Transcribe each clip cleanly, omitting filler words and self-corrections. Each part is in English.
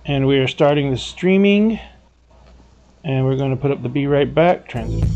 And we are starting the streaming. And we're going to put up the Be Right Back transition.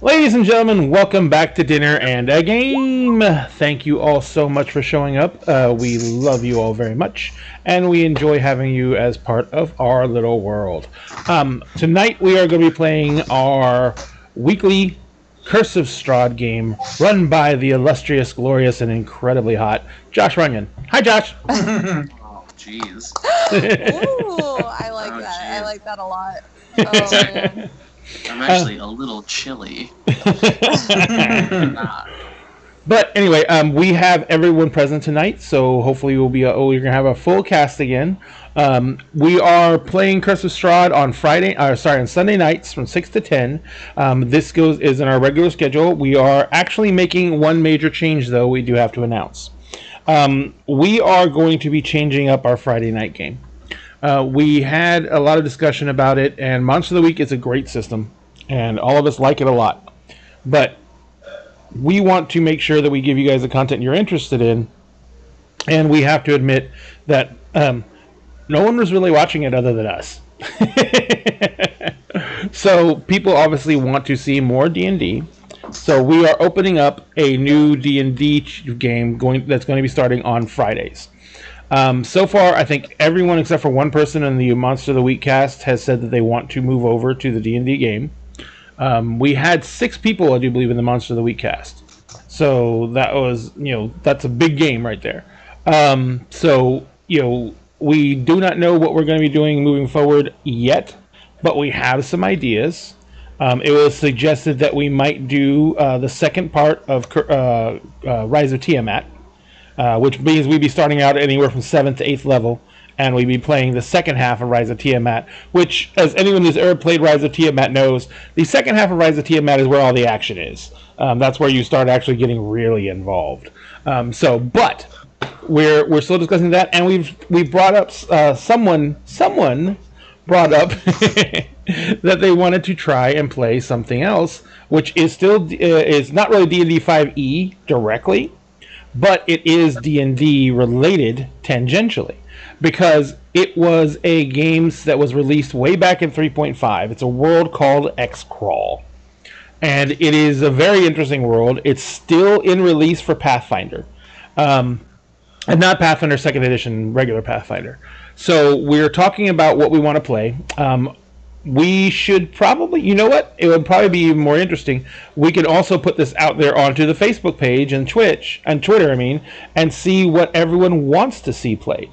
Ladies and gentlemen, welcome back to Dinner and a Game. Thank you all so much for showing up. We love you all very much, and we enjoy having you as part of our little world. Tonight we are going to be playing our weekly Curse of Strahd game, run by the illustrious, glorious, and incredibly hot Josh Runyon. Hi, Josh. Oh, jeez. Ooh, I like that. Geez. I like that a lot. Oh, man. I'm actually a little chilly. But anyway, we have everyone present tonight, so hopefully we're gonna have a full cast again. We are playing Curse of Strahd on on Sunday nights from 6 to 10. This is in our regular schedule. We are actually making one major change, though. We do have to announce. We are going to be changing up our Friday night game. We had a lot of discussion about it, and Monster of the Week is a great system, and all of us like it a lot. But we want to make sure that we give you guys the content you're interested in, and we have to admit that no one was really watching it other than us. So people obviously want to see more D&D. So we are opening up a new D&D game that's going to be starting on Fridays. So far, I think everyone except for one person in the Monster of the Week cast has said that they want to move over to the D&D game. We had 6 people, I do believe, in the Monster of the Week cast. So that was, that's a big game right there. We do not know what we're going to be doing moving forward yet, but we have some ideas. It was suggested that we might do the second part of Rise of Tiamat, which means we'd be starting out anywhere from 7th to 8th level, and we'd be playing the second half of Rise of Tiamat, which, as anyone who's ever played Rise of Tiamat knows, the second half of Rise of Tiamat is where all the action is. That's where you start actually getting really involved. But we're still discussing that, and we've brought up someone brought up that they wanted to try and play something else, which is still is not really D&D 5e directly, but it is D&D related tangentially, because it was a game that was released way back in 3.5. It's a world called X-Crawl, and it is a very interesting world. It's still in release for Pathfinder, and not Pathfinder 2nd Edition, regular Pathfinder. So we're talking about what we want to play. We should probably, you know what? It would probably be even more interesting. We could also put this out there onto the Facebook page and Twitter, and see what everyone wants to see played.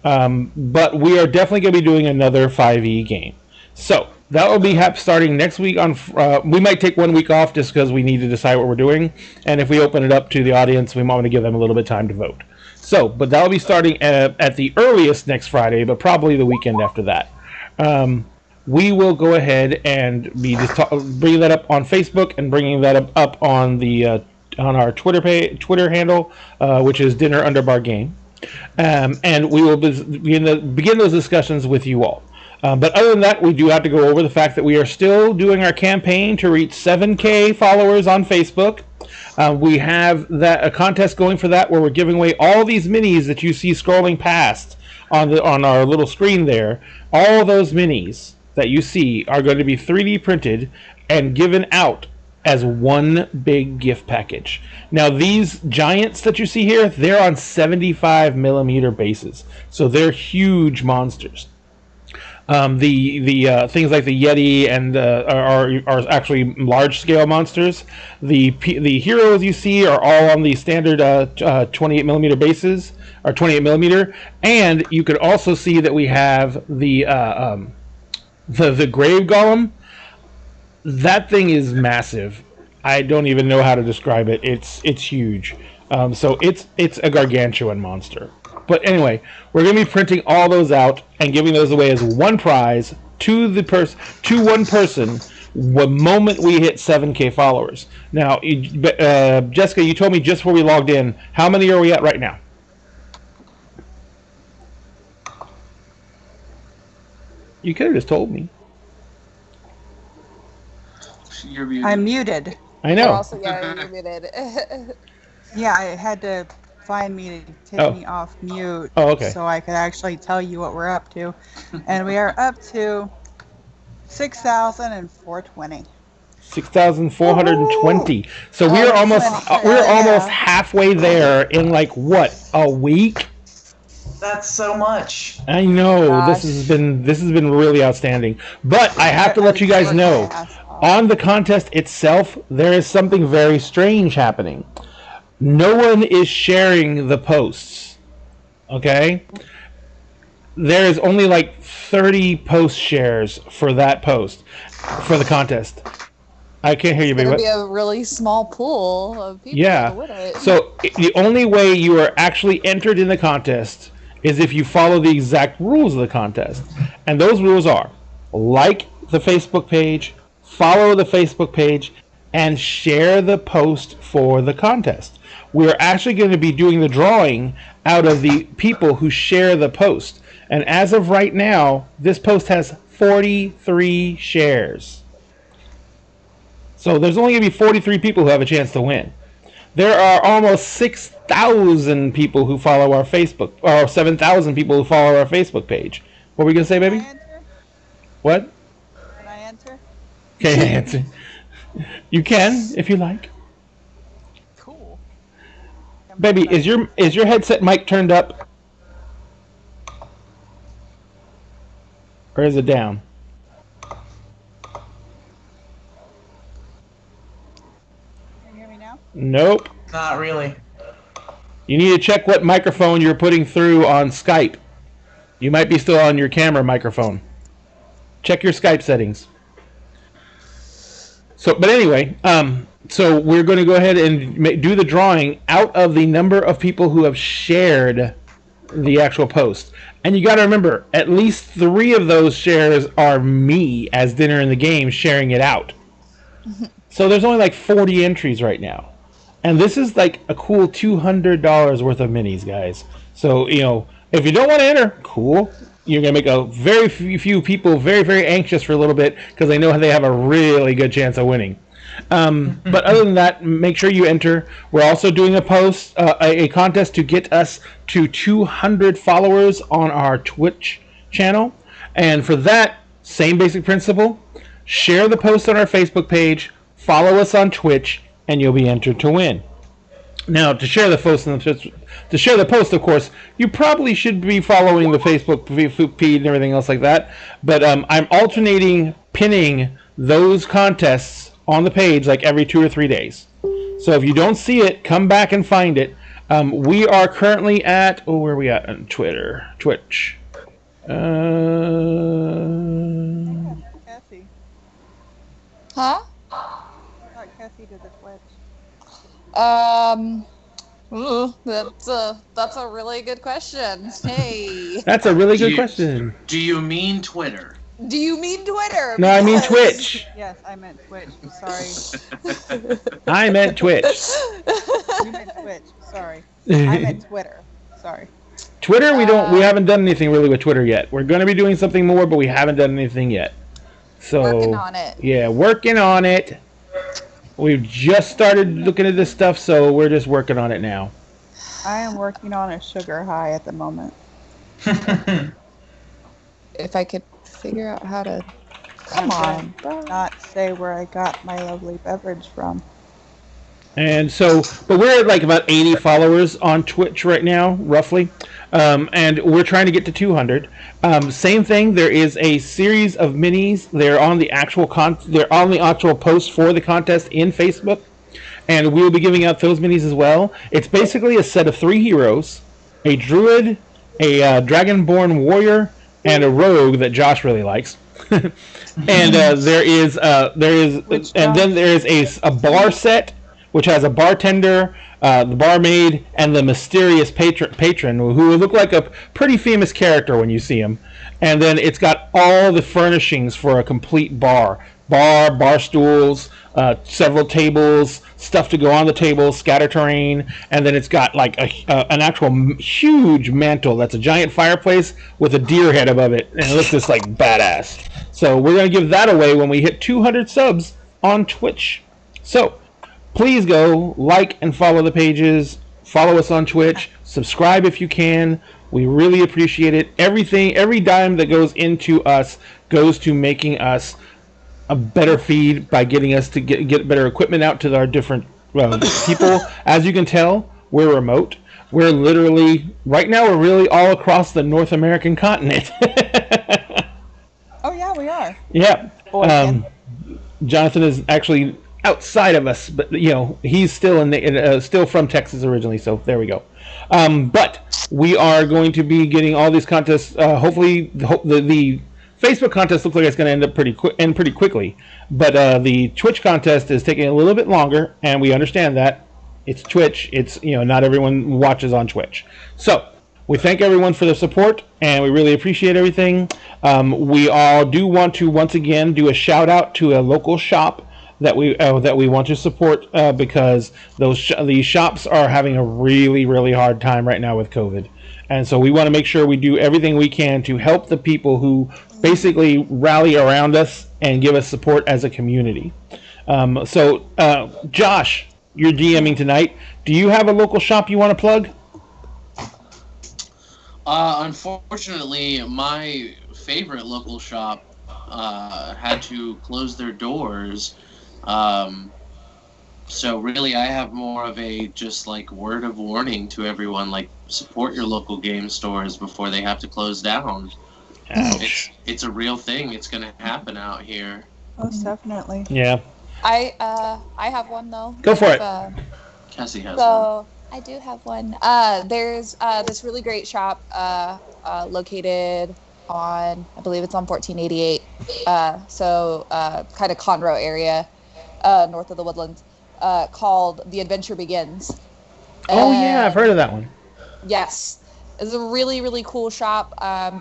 But we are definitely going to be doing another 5e game. So that will be starting next week. We might take 1 week off just because we need to decide what we're doing. And if we open it up to the audience, we might want to give them a little bit of time to vote. But that'll be starting at the earliest next Friday, but probably the weekend after that. We will go ahead and be bringing that up on Facebook and bringing that up on our Twitter handle, which is Dinner Underbar Game, and we will begin those discussions with you all. But other than that, we do have to go over the fact that we are still doing our campaign to reach 7K followers on Facebook. We have a contest going for that, where we're giving away all these minis that you see scrolling past on our little screen there. All those minis that you see are going to be 3D printed and given out as one big gift package. Now, these giants that you see here, they're on 75 millimeter bases, so they're huge monsters. The things like the Yeti and are actually large scale monsters. The heroes you see are all on the standard 28 millimeter bases, or 28 millimeter, and you could also see that we have the Grave Golem. That thing is massive. I don't even know how to describe it. It's huge. So it's a gargantuan monster. But anyway, we're going to be printing all those out and giving those away as one prize to one person the moment we hit 7K followers. Now, Jessica, you told me just before we logged in, how many are we at right now? You could have just told me. You're muted. I'm muted. I know. Also, yeah, you're muted. Yeah, I had to find me to take me off mute. Oh, okay. So I could actually tell you what we're up to. And we are up to 6,420. 6,420. So we're almost halfway there in a week? That's so much. I know. Gosh. This has been really outstanding. But I have to let you guys know, on the contest itself, there is something very strange happening. No one is sharing the posts. Okay? There is only 30 post shares for that post for the contest. I can't hear you, It's baby. gonna What? be a really small pool of people Yeah. to win it. So the only way you are actually entered in the contest is if you follow the exact rules of the contest. And those rules are like the Facebook page, follow the Facebook page, and share the post for the contest. We're actually going to be doing the drawing out of the people who share the post. And as of right now, this post has 43 shares. So there's only going to be 43 people who have a chance to win. There are almost 6,000 people who follow our Facebook, or 7,000 people who follow our Facebook page. What were we going to say, Can baby? I enter? What? Can I enter? Can you answer? You can, if you like. Cool. Baby, is your headset mic turned up? Or is it down? Can you hear me now? Nope. Not really. You need to check what microphone you're putting through on Skype. You might be still on your camera microphone. Check your Skype settings. So, but anyway, so we're going to go ahead and do the drawing out of the number of people who have shared the actual post. And you got to remember, at least 3 of those shares are me as Dinner in the Game sharing it out. So there's only like 40 entries right now. And this is like a cool $200 worth of minis, guys. So, you know, if you don't want to enter, cool. You're going to make a very few people very, very anxious for a little bit because they know they have a really good chance of winning. But other than that, make sure you enter. We're also doing a contest to get us to 200 followers on our Twitch channel. And for that, same basic principle. Share the post on our Facebook page, follow us on Twitch, and you'll be entered to win. Now, to share the post, of course, you probably should be following the Facebook feed and everything else like that. But I'm alternating pinning those contests on the page like every 2 or 3 days. So if you don't see it, come back and find it. We are currently at where are we at on Twitch? Cassie. Huh? I thought Cassie did the Twitch. That's a really good question. Hey. That's a really Do good you- question. Do you mean Twitter? Do you mean Twitter? No, I mean Because- Twitch. Yes, I meant Twitch. Sorry. I meant Twitch. You meant Twitch. Sorry. I meant Twitter. Sorry. Twitter, we haven't done anything really with Twitter yet. We're going to be doing something more, but we haven't done anything yet. So Working on it. Yeah, working on it. We've just started looking at this stuff, so we're just working on it now. I am working on a sugar high at the moment. If I could figure out how to... Come on, bro. Not say where I got my lovely beverage from. And so, but we're at like about 80 followers on Twitch right now, roughly. And we're trying to get to 200. Same thing. There is a series of minis. They're on the actual post for the contest in Facebook, and we'll be giving out those minis as well. It's basically a set of 3 heroes: a druid, a dragonborn warrior, and a rogue that Josh really likes. And then there is a bar set, which has a bartender, the barmaid, and the mysterious patron, who will look like a pretty famous character when you see him. And then it's got all the furnishings for a complete bar. Bar stools, several tables, stuff to go on the tables, scatter terrain, and then it's got like an actual huge mantle that's a giant fireplace with a deer head above it, and it looks just like badass. So we're going to give that away when we hit 200 subs on Twitch. So please go like and follow the pages, follow us on Twitch, subscribe if you can. We really appreciate it. Every dime that goes into us goes to making us a better feed by getting us to get better equipment out to our different people. As you can tell, we're remote. We're literally, right now, we're really all across the North American continent. Oh yeah, we are. Yeah. Boy, Jonathan is actually outside of us, but you know he's still still from Texas originally. So there we go. But we are going to be getting all these contests. Hopefully, the Facebook contest looks like it's going to end up pretty quickly, but the Twitch contest is taking a little bit longer, and we understand that it's Twitch. It's not everyone watches on Twitch, so we thank everyone for the support, and we really appreciate everything. We all do want to once again do a shout out to a local shop that we want to support because these shops are having a really hard time right now with COVID. And so we want to make sure we do everything we can to help the people who basically rally around us and give us support as a community. Josh, you're DMing tonight. Do you have a local shop you want to plug? Unfortunately, my favorite local shop had to close their doors. So really, I have more of a just like word of warning to everyone, like support your local game stores before they have to close down. It's a real thing. It's going to happen out here. Most definitely. Yeah. I have one though. Go for it. Cassie has one. So I do have one. There's this really great shop located on, I believe it's on 1488. Kind of Conroe area, north of the Woodlands, called The Adventure Begins. Oh yeah, I've heard of that one. Yes. It's a really cool shop.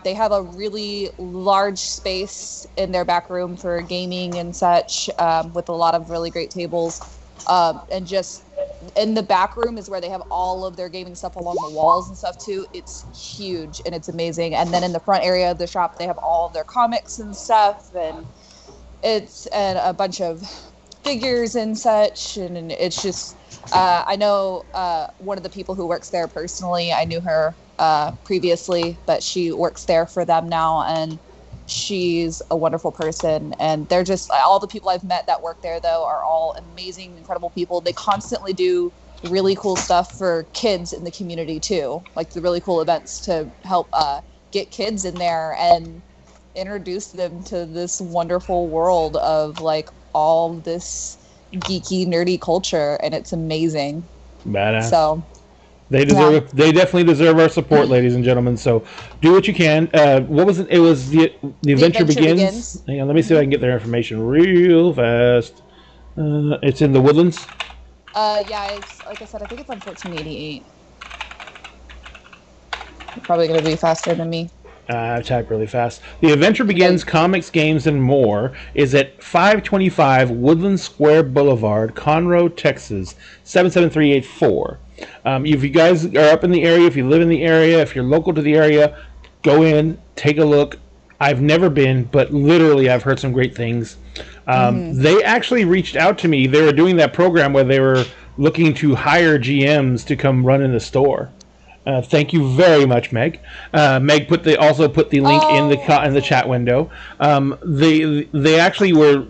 They have a really large space in their back room for gaming and such, with a lot of really great tables. And just in the back room is where they have all of their gaming stuff along the walls and stuff too. It's huge and it's amazing. And then in the front area of the shop, they have all of their comics and stuff, and it's a bunch of figures and such. And it's just, I know one of the people who works there personally. I knew her previously, but she works there for them now, and she's a wonderful person. And they're just, all the people I've met that work there though are all amazing, incredible people. They constantly do really cool stuff for kids in the community too, like the really cool events to help get kids in there and introduce them to this wonderful world of like all this geeky nerdy culture, and it's amazing. Badass. So they deserve it. They definitely deserve our support, ladies and gentlemen. So do what you can. What was it? It was the Adventure Begins. Hang on, let me see if I can get their information real fast. It's in the Woodlands. Yeah, it's, like I said, I think it's on 1488. You're probably going to be faster than me. I type really fast. The Adventure Begins Comics, Games, and More is at 525 Woodland Square Boulevard, Conroe, Texas, 77384. If you guys are up in the area, if you live in the area, if you're local to the area, go in, take a look. I've never been, but literally I've heard some great things. They actually reached out to me. They were doing that program where they were looking to hire GMs to come run in the store. Thank you very much, Meg. Meg also put the link in the chat window. They actually were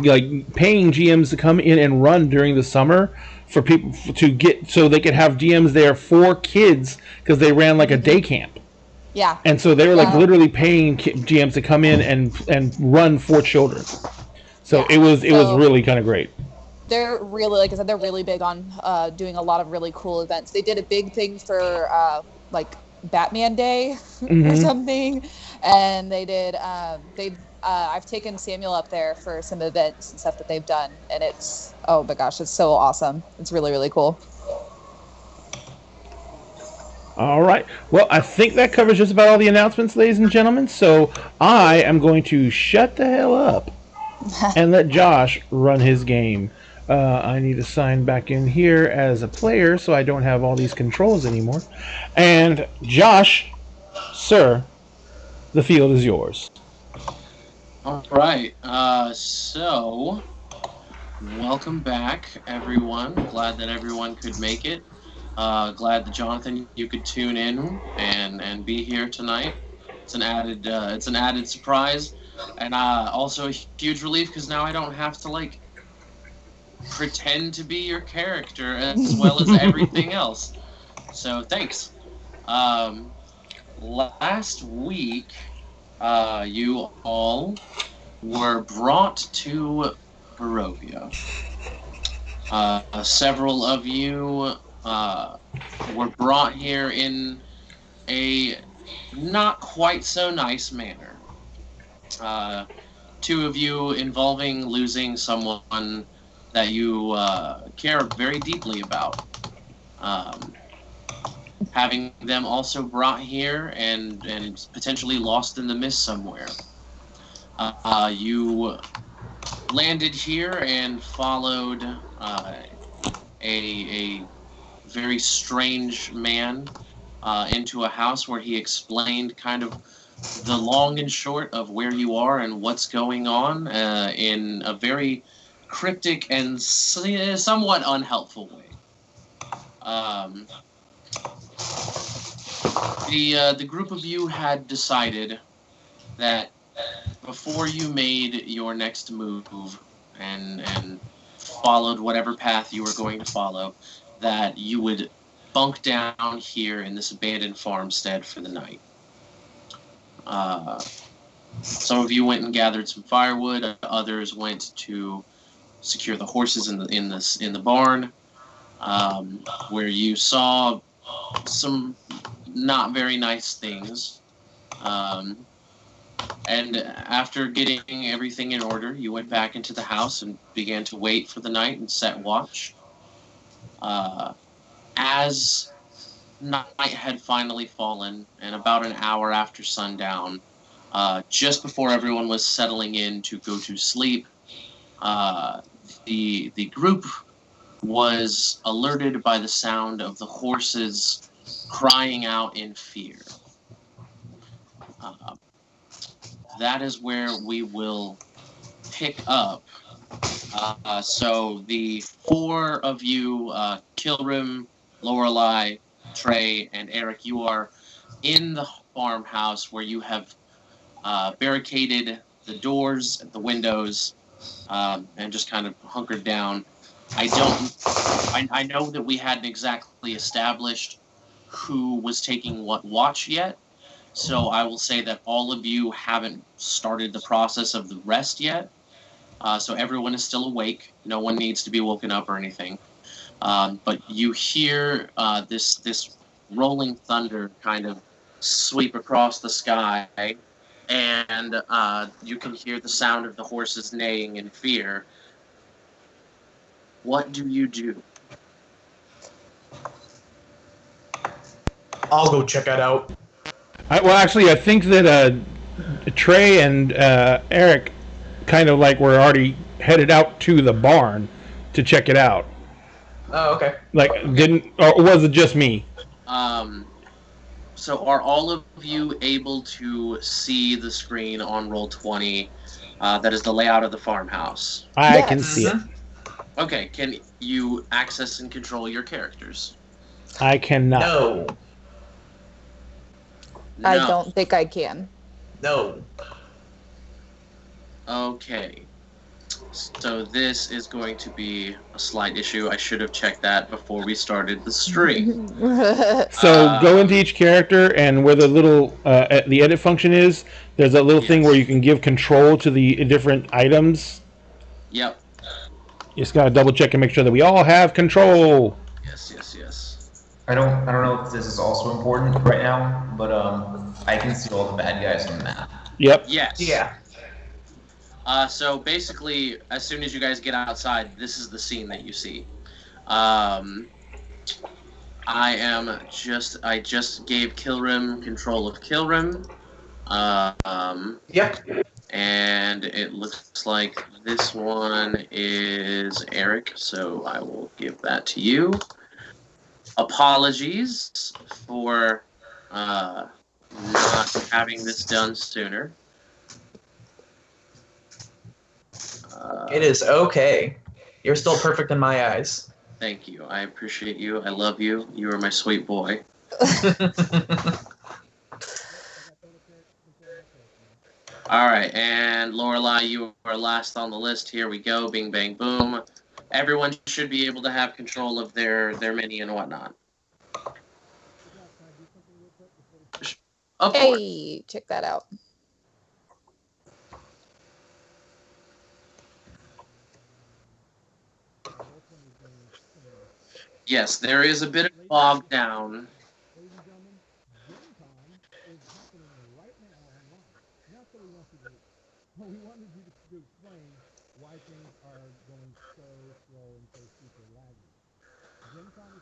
like paying GMs to come in and run during the summer for people so they could have GMs there for kids, because they ran like a day camp. Yeah. And so they were like literally paying GMs to come in and run for children. So it was really kind of great. They're really, like I said, they're really big on doing a lot of really cool events. They did a big thing for like Batman Day or something, and they did. I've taken Samuel up there for some events and stuff that they've done, and it's, oh my gosh, it's so awesome. It's really cool. All right. Well, I think that covers just about all the announcements, ladies and gentlemen. So I am going to shut the hell up and let Josh run his game. I need to sign back in here as a player so I don't have all these controls anymore. And Josh, sir, the field is yours. All right. So, welcome back, everyone. Glad that everyone could make it. Glad that Jonathan, you could tune in and be here tonight. It's an added surprise, and also a huge relief because now I don't have to like pretend to be your character as well as everything else. So thanks. Last week, you all were brought to Barovia. Several of you were brought here in a not quite so nice manner. Two of you involving losing someone that you care very deeply about. Having them also brought here and potentially lost in the mist somewhere. You landed here and followed a very strange man into a house where he explained kind of the long and short of where you are and what's going on in a very cryptic and somewhat unhelpful way. The group of you had decided that before you made your next move and followed whatever path you were going to follow, that you would bunk down here in this abandoned farmstead for the night. Some of you went and gathered some firewood. Others went to secure the horses in the barn, where you saw some not very nice things. And after getting everything in order, you went back into the house and began to wait for the night and set watch. As night had finally fallen, and about an hour after sundown, just before everyone was settling in to go to sleep, the group was alerted by the sound of the horses crying out in fear. That is where we will pick up. So the four of you, Kilrim, Lorelei, Trey, and Eric, you are in the farmhouse where you have barricaded the doors, the windows, and just kind of hunkered down. I know that we hadn't exactly established who was taking what watch yet, so I will say that all of you haven't started the process of the rest yet. So everyone is still awake. No one needs to be woken up or anything. But you hear this rolling thunder kind of sweep across the sky, and you can hear the sound of the horses neighing in fear. What do you do? I'll go check that out. Actually, I think that Trey and Eric kind of like were already headed out to the barn to check it out. Oh, okay. Like, or was it just me? So are all of you able to see the screen on Roll20 that is the layout of the farmhouse? I can see it. Okay, can you access and control your characters? I cannot. No. I don't think I can. No. Okay. So this is going to be a slight issue. I should have checked that before we started the stream. So go into each character, and where the little the edit function is, there's a little thing where you can give control to the different items. Yep. You just gotta double check and make sure that we all have control. Yes. I don't know if this is also important right now, but I can see all the bad guys on the map. Yep. Yes. Yeah. So basically, as soon as you guys get outside, this is the scene that you see. I just gave Kilrim control of Kilrim. Yep. And it looks like this one is Eric, so I will give that to you. Apologies for not having this done sooner. It is okay. You're still perfect in my eyes. Thank you. I appreciate you. I love you. You are my sweet boy. All right, and Lorelei, you are last on the list. Here we go. Bing, bang, boom. Everyone should be able to have control of their mini and whatnot. Of course. Hey, check that out. Yes, there is a bit of bog down.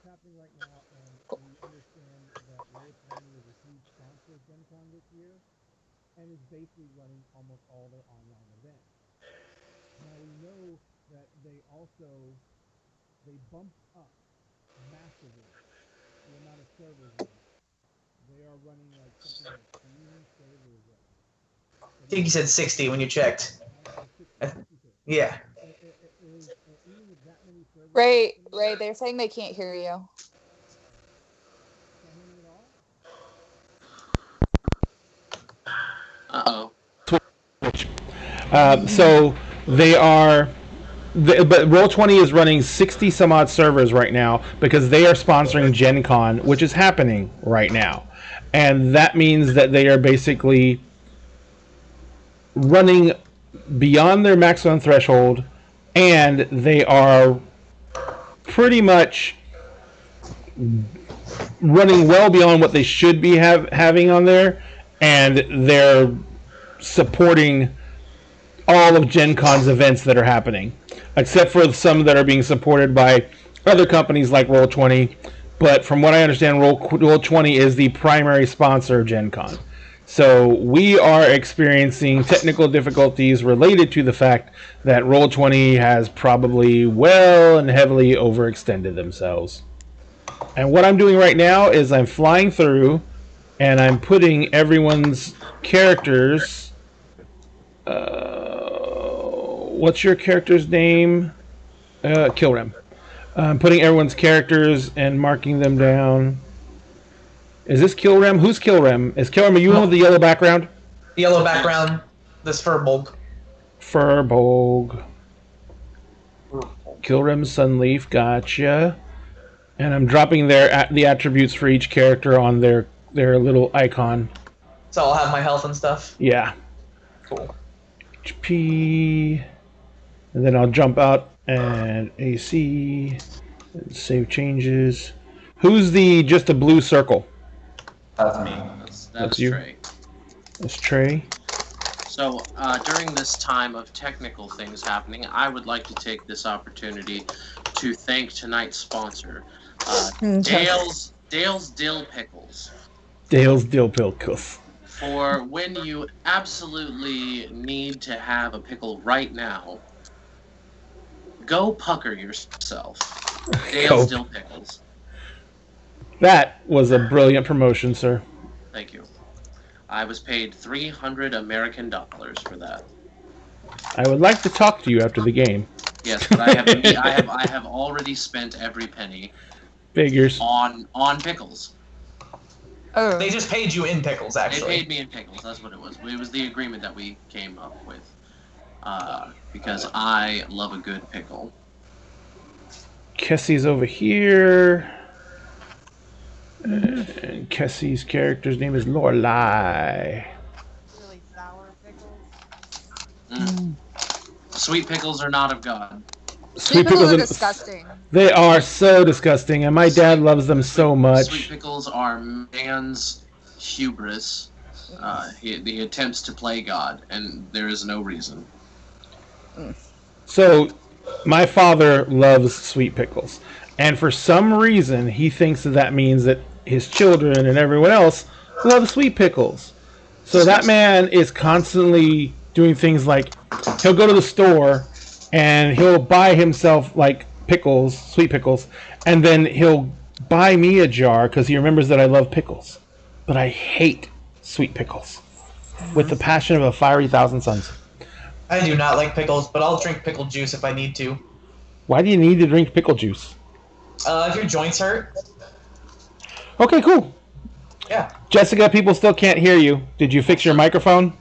what's happening right now, and we understand that Roll20 is a huge sponsor of Gen Con this year, and is basically running almost all their online events. Now we know that they bumped up massively the amount of servers they have. They are running like something like 20 servers right now. I think you said 60 when you checked. Yeah. Even with that many servers. Ray, they're saying they can't hear you. Can't hear me at all? Uh-oh. So they are, but Roll20 is running 60 some odd servers right now because they are sponsoring Gen Con, which is happening right now. And that means that they are basically running beyond their maximum threshold, and they are pretty much running well beyond what they should be having on there, and they're supporting all of Gen Con's events that are happening, except for some that are being supported by other companies like Roll20. But from what I understand, Roll20 is the primary sponsor of Gen Con. So we are experiencing technical difficulties related to the fact that Roll20 has probably well and heavily overextended themselves. And what I'm doing right now is I'm flying through and I'm putting everyone's characters. What's your character's name? Kilrem. I'm putting everyone's characters and marking them down. Is this Kilrem? Who's Kilrem? Is Kilrem, are you one with the yellow background? The yellow background, this Furbolg. Furbolg. Kilrem Sunleaf, gotcha. And I'm dropping the attributes for each character on their little icon. So I'll have my health and stuff? Yeah. Cool. HP. And then I'll jump out and AC. And save changes. Who's just a blue circle? That's me. That's you? Trey. That's Trey. So, during this time of technical things happening, I would like to take this opportunity to thank tonight's sponsor, Dale's Dill Pickles. Dale's Dill Pickles. For when you absolutely need to have a pickle right now, go pucker yourself. Dale's Dill Pickles. That was a brilliant promotion, sir. Thank you. I was paid $300 American for that. I would like to talk to you after the game. Yes, but I have already spent every penny. Figures. On pickles. Oh. They just paid you in pickles, actually. They paid me in pickles. That's what it was. It was the agreement that we came up with. Because I love a good pickle. Kessie's over here. And Kessie's character's name is Lorelai. Really sour pickles. Sweet pickles are not of God. Sweet pickles are disgusting. They are so disgusting, and my dad loves them so much. Sweet pickles are man's hubris. He attempts to play God, and there is no reason. So, my father loves sweet pickles, and for some reason, he thinks that means that his children and everyone else love sweet pickles. So that man is constantly doing things like he'll go to the store and he'll buy himself like pickles, sweet pickles, and then he'll buy me a jar because he remembers that I love pickles. But I hate sweet pickles with the passion of a fiery thousand suns. I do not like pickles, but I'll drink pickle juice if I need to. Why do you need to drink pickle juice? If your joints hurt. Okay, cool. Yeah. Jessica, people still can't hear you. Did you fix your microphone?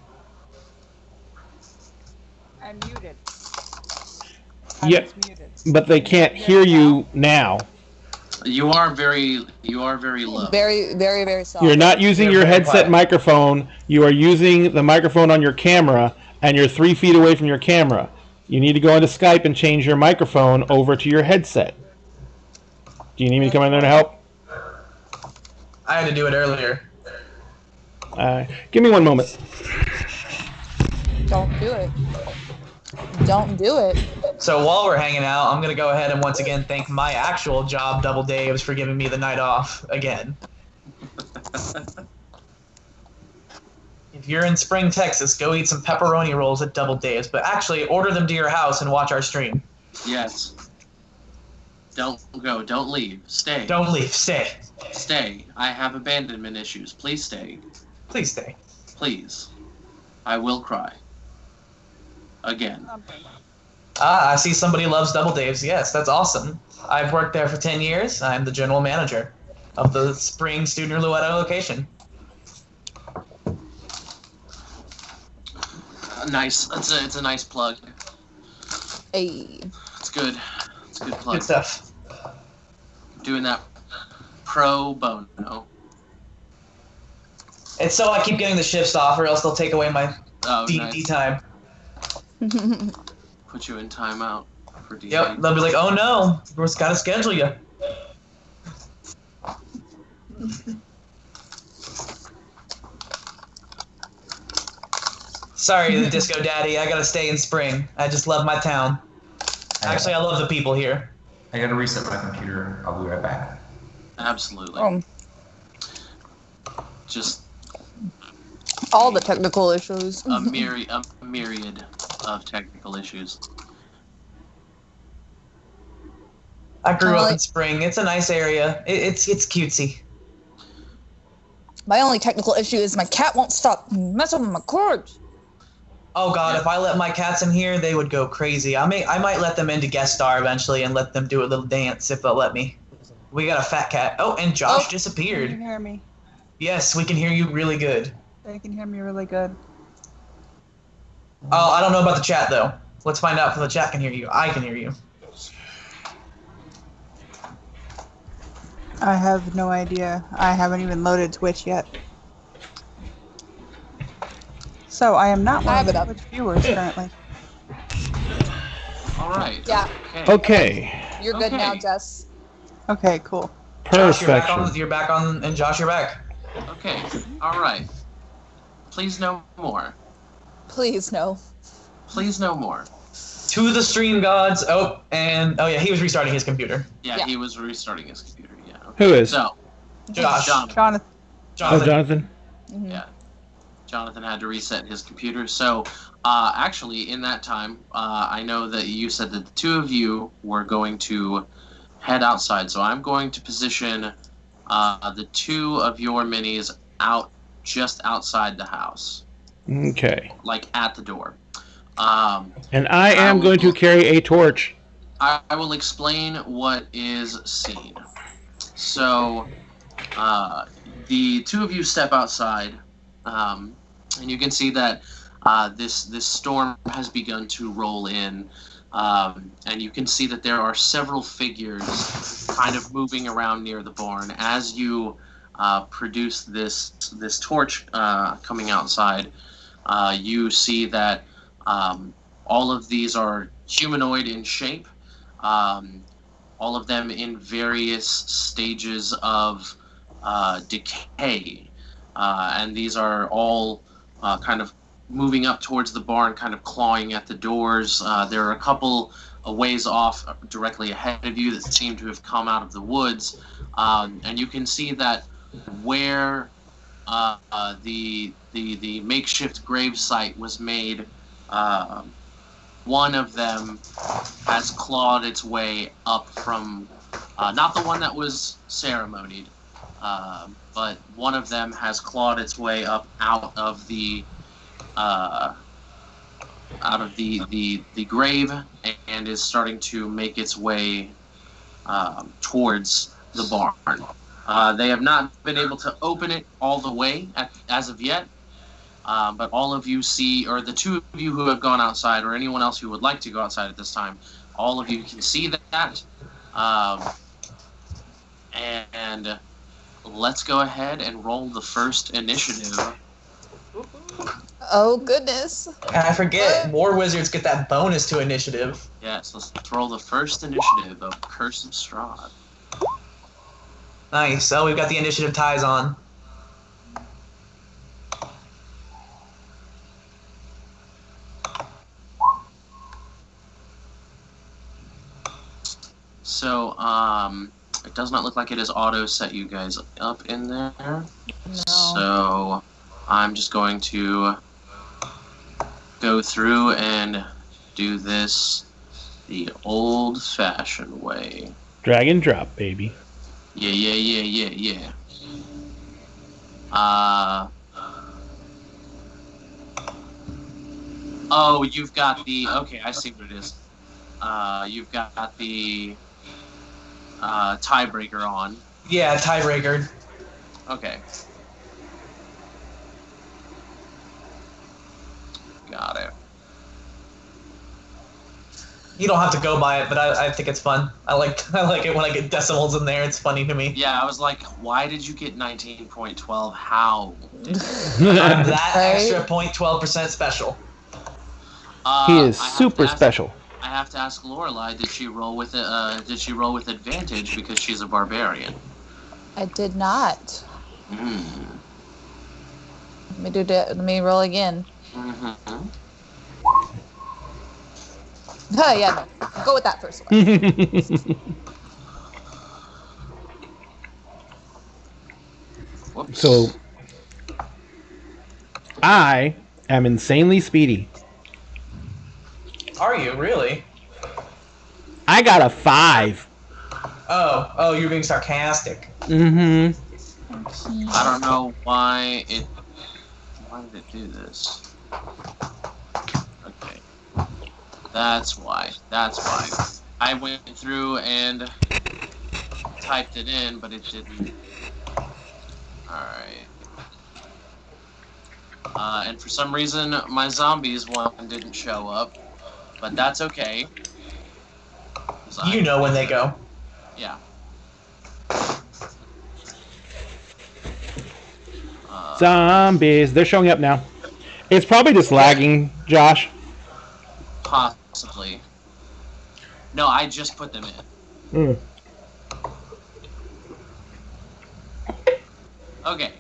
I'm muted. Yeah, but they can't hear you now. You are very low. Very, very, very soft. You're not using your headset microphone. You are using the microphone on your camera, and you're 3 feet away from your camera. You need to go into Skype and change your microphone over to your headset. Do you need me to come in there to help? I had to do it earlier. Give me 1 moment. Don't do it. Don't do it. So while we're hanging out, I'm gonna go ahead and once again thank my actual job, Double Daves, for giving me the night off again. If you're in Spring, Texas, go eat some pepperoni rolls at Double Daves, but actually order them to your house and watch our stream. Yes. Don't go. Don't leave. Stay. Don't leave. Stay. Stay. I have abandonment issues. Please stay. Please stay. Please. I will cry. Again. Ah, I see somebody loves Double Daves. Yes, that's awesome. I've worked there for 10 years. I'm the general manager of the Spring Student Luetta location. Nice. It's a nice plug. Hey. It's good. It's a good plug. Good stuff. Doing that pro bono. It's so I keep getting the shifts off, or else they'll take away my D&D Nice. time. Put you in timeout for D&D. Yep, they'll be like, oh no, we've got to schedule you. Sorry, the Disco Daddy, I gotta stay in Spring. I just love my town. Actually, I love the people here. I gotta reset my computer. I'll be right back. Absolutely. Just All the technical issues. a myriad of technical issues. I grew up in Like- Spring. It's a nice area. It's cutesy. My only technical issue is my cat won't stop messing with my cords. Oh god, Yeah. if I let my cats in here, they would go crazy. I might let them into guest star eventually and let them do a little dance if they'll let me. We got a fat cat. Oh, and Josh Can you disappeared. hear me? Yes, we can hear you really good. They can hear me really good. Oh, I don't know about the chat though. Let's find out if the chat can hear you. I can hear you. I have no idea. I haven't even loaded Twitch yet. So I am not I have one it of up. the Twitch viewers currently. All right. Yeah, Okay. Okay. you're good now, Okay. Jess. Okay, cool. Josh, you're back Perfection. on. You're back on, and Josh, you're back. Okay. All right. Please no more. Please, no. Please no more. To the stream gods. Oh yeah, he was restarting his computer. Yeah, Yeah. he was restarting his computer. Yeah. Who is? So, Josh. Jonathan. Jonathan. Oh, Jonathan. Jonathan. Mhm. Yeah. Jonathan had to reset his computer. So, actually, in that time, I know that you said that the two of you were going to head outside. So I'm going to position the two of your minis out just outside the house, Okay. like at the door. Um, And I am going to carry a torch. I will explain what is seen. So, the two of you step outside, and you can see that this storm has begun to roll in, and you can see that there are several figures kind of moving around near the barn as you produce this torch coming outside. You see that all of these are humanoid in shape. All of them in various stages of decay. And these are all kind of moving up towards the barn, kind of clawing at the doors. There are a couple a ways off directly ahead of you that seem to have come out of the woods. And you can see that where the makeshift grave site was made, one of them has clawed its way up from, not the one that was ceremonied, but one of them has clawed its way up out of the grave and is starting to make its way towards the barn. They have not been able to open it all the way as of yet, but all of you see, or the two of you who have gone outside, or anyone else who would like to go outside at this time, all of you can see that. And let's go ahead and roll the first initiative. Oh, goodness. And I forget, War Wizards get that bonus to initiative. Yes, let's roll the first initiative of Curse of Strahd. Nice. So we've got the initiative ties on. So, it does not look like it has auto set you guys up in there. No. So, I'm just going to go through and do this the old-fashioned way. Drag and drop, baby. Yeah. Oh, you've got the... Okay, I see what it is. You've got the tiebreaker on. Yeah, tiebreaker. Okay. Got it. You don't have to go by it, but I think it's fun. I like it when I get decimals in there. It's funny to me. Yeah, I was like, why did you get 19.12? How? I'm that extra 0.12% special. He is I have super to ask- special. I have to ask Lorelai, did she roll with advantage because she's a barbarian? I did not. Mm. Let me roll again. Mm-hmm. Oh, yeah, no. Go with that first one. Whoops. So, I am insanely speedy. Are you really? I got a 5. Oh, you're being sarcastic. Mm-hmm. I don't know why did it do this? Okay. That's why. I went through and typed it in, but it didn't. Alright. And for some reason, my zombies one didn't show up. But that's okay. You know when they go. Yeah. Zombies. They're showing up now. It's probably just lagging, Josh. Possibly. No, I just put them in. Okay.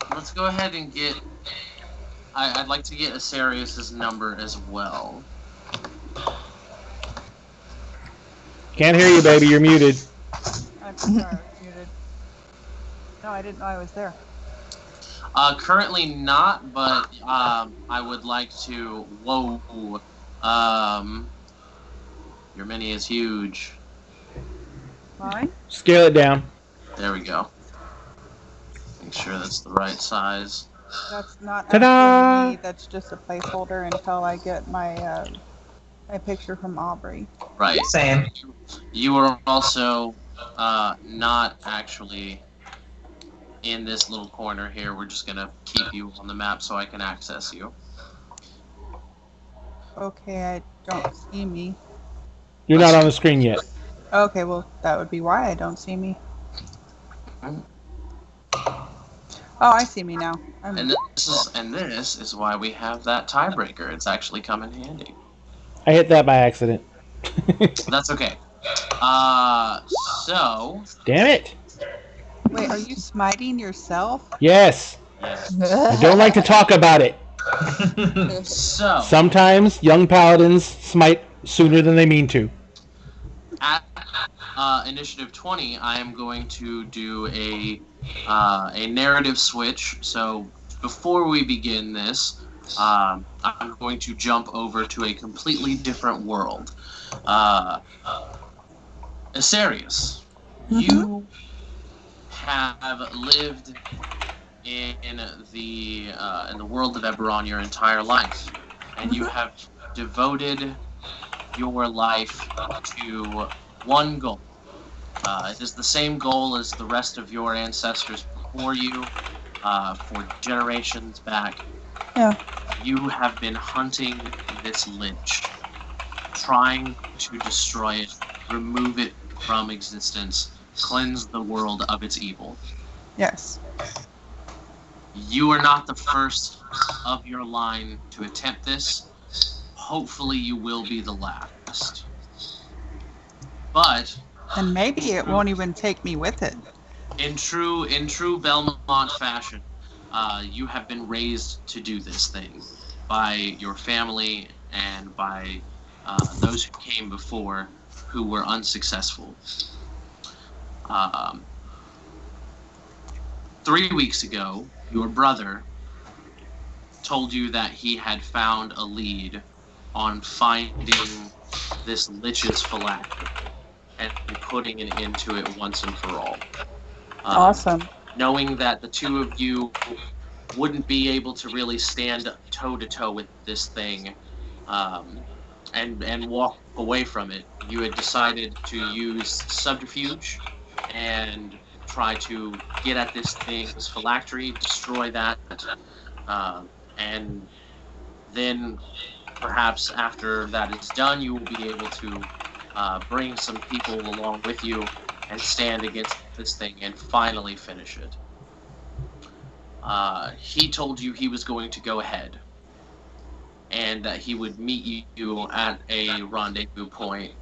Let's go ahead and get... I'd like to get Asarius' number as well. Can't hear you, baby. You're muted. I'm sorry, I was muted. No, I didn't know I was there. Currently not, but I would like to... Whoa. Your mini is huge. Mine? Scale it down. There we go. Make sure that's the right size. That's not Ta-da! actually me. That's just a placeholder until I get my my picture from Aubrey. Right. Same. You are also not actually in this little corner here. We're just going to keep you on the map so I can access you. Okay, I don't see me. You're not on the screen yet. Okay, well, that would be why I don't see me. Oh, I see me now. And this is why we have that tiebreaker. It's actually come in handy. I hit that by accident. That's okay. So... Damn it. Wait, are you smiting yourself? Yes. I don't like to talk about it. So... Sometimes young paladins smite sooner than they mean to. At Initiative 20, I am going to do a narrative switch. So before we begin this, I'm going to jump over to a completely different world. Asarius, you have lived in the world of Eberron your entire life, and you have devoted your life to one goal. It is the same goal as the rest of your ancestors before you, for generations back. Yeah. You have been hunting this lich, trying to destroy it, remove it from existence, cleanse the world of its evil. Yes. You are not the first of your line to attempt this. Hopefully you will be the last. But And maybe it won't even take me with it. in true Belmont fashion, you have been raised to do this thing by your family and by those who came before who were unsuccessful. 3 weeks ago, your brother told you that he had found a lead on finding this lich's phylactery and putting an end to it once and for all. Awesome. Knowing that the two of you wouldn't be able to really stand toe-to-toe with this thing and walk away from it, you had decided to use subterfuge and try to get at this thing's phylactery, destroy that, and then perhaps after that is done, you will be able to bring some people along with you and stand against this thing and finally finish it. He told you he was going to go ahead and that he would meet you at a rendezvous point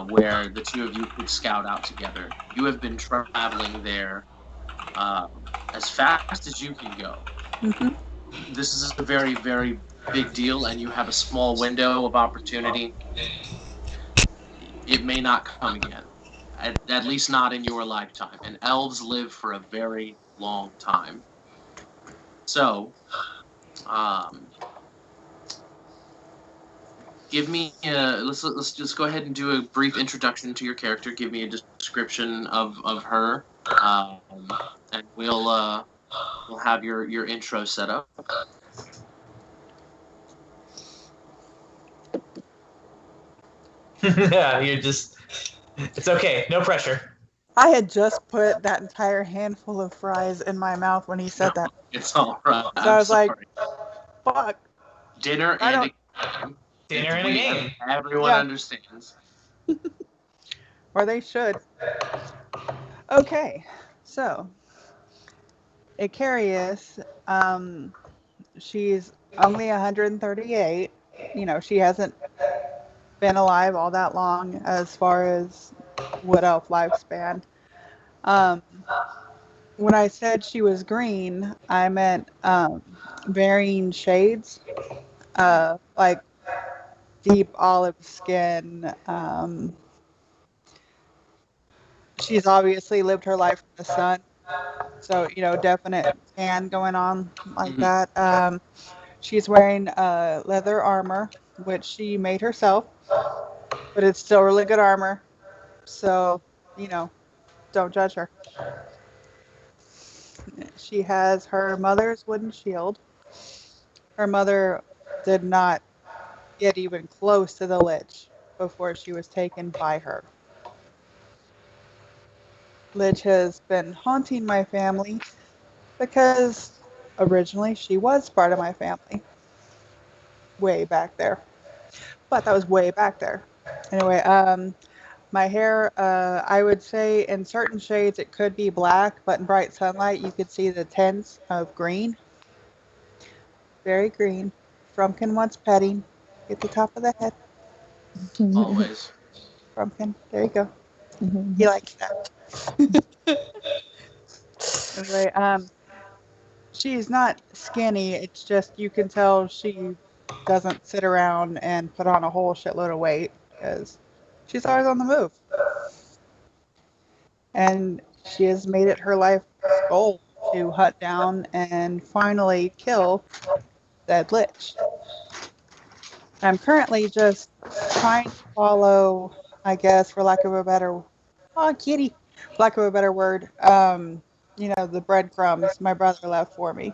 where the two of you could scout out together. You have been traveling there as fast as you can go. Mm-hmm. This is a very, very big deal, and you have a small window of opportunity. It may not come again, at least not in your lifetime. And elves live for a very long time. So, give me let's just go ahead and do a brief introduction to your character. Give me a description of her, and we'll have your intro set up. Yeah, it's okay, no pressure. I had just put that entire handful of fries in my mouth when he said that. It's all right. So I was like, fuck. Dinner I and don't- Dinner and a game. Everyone understands. Or they should. Okay, so Icarius, she's only 138. You know, she hasn't been alive all that long as far as wood elf lifespan. When I said she was green, I meant varying shades, like deep olive skin. She's obviously lived her life in the sun, so definite tan going on like that. She's wearing leather armor, which she made herself, but it's still really good armor. So, don't judge her. She has her mother's wooden shield. Her mother did not get even close to the Lich before she was taken by her. Lich has been haunting my family because originally she was part of my family. Way back there. But that was way back there. Anyway, my hair, I would say in certain shades it could be black, but in bright sunlight you could see the tints of green. Very green. Frumpkin wants petting. Get the top of the head. Always. Frumpkin, there you go. He likes that. Anyway, she's not skinny. It's just you can tell she doesn't sit around and put on a whole shitload of weight because she's always on the move. And she has made it her life's goal to hunt down and finally kill that Lich. I'm currently just trying to follow, I guess, for lack of a better word, the breadcrumbs my brother left for me.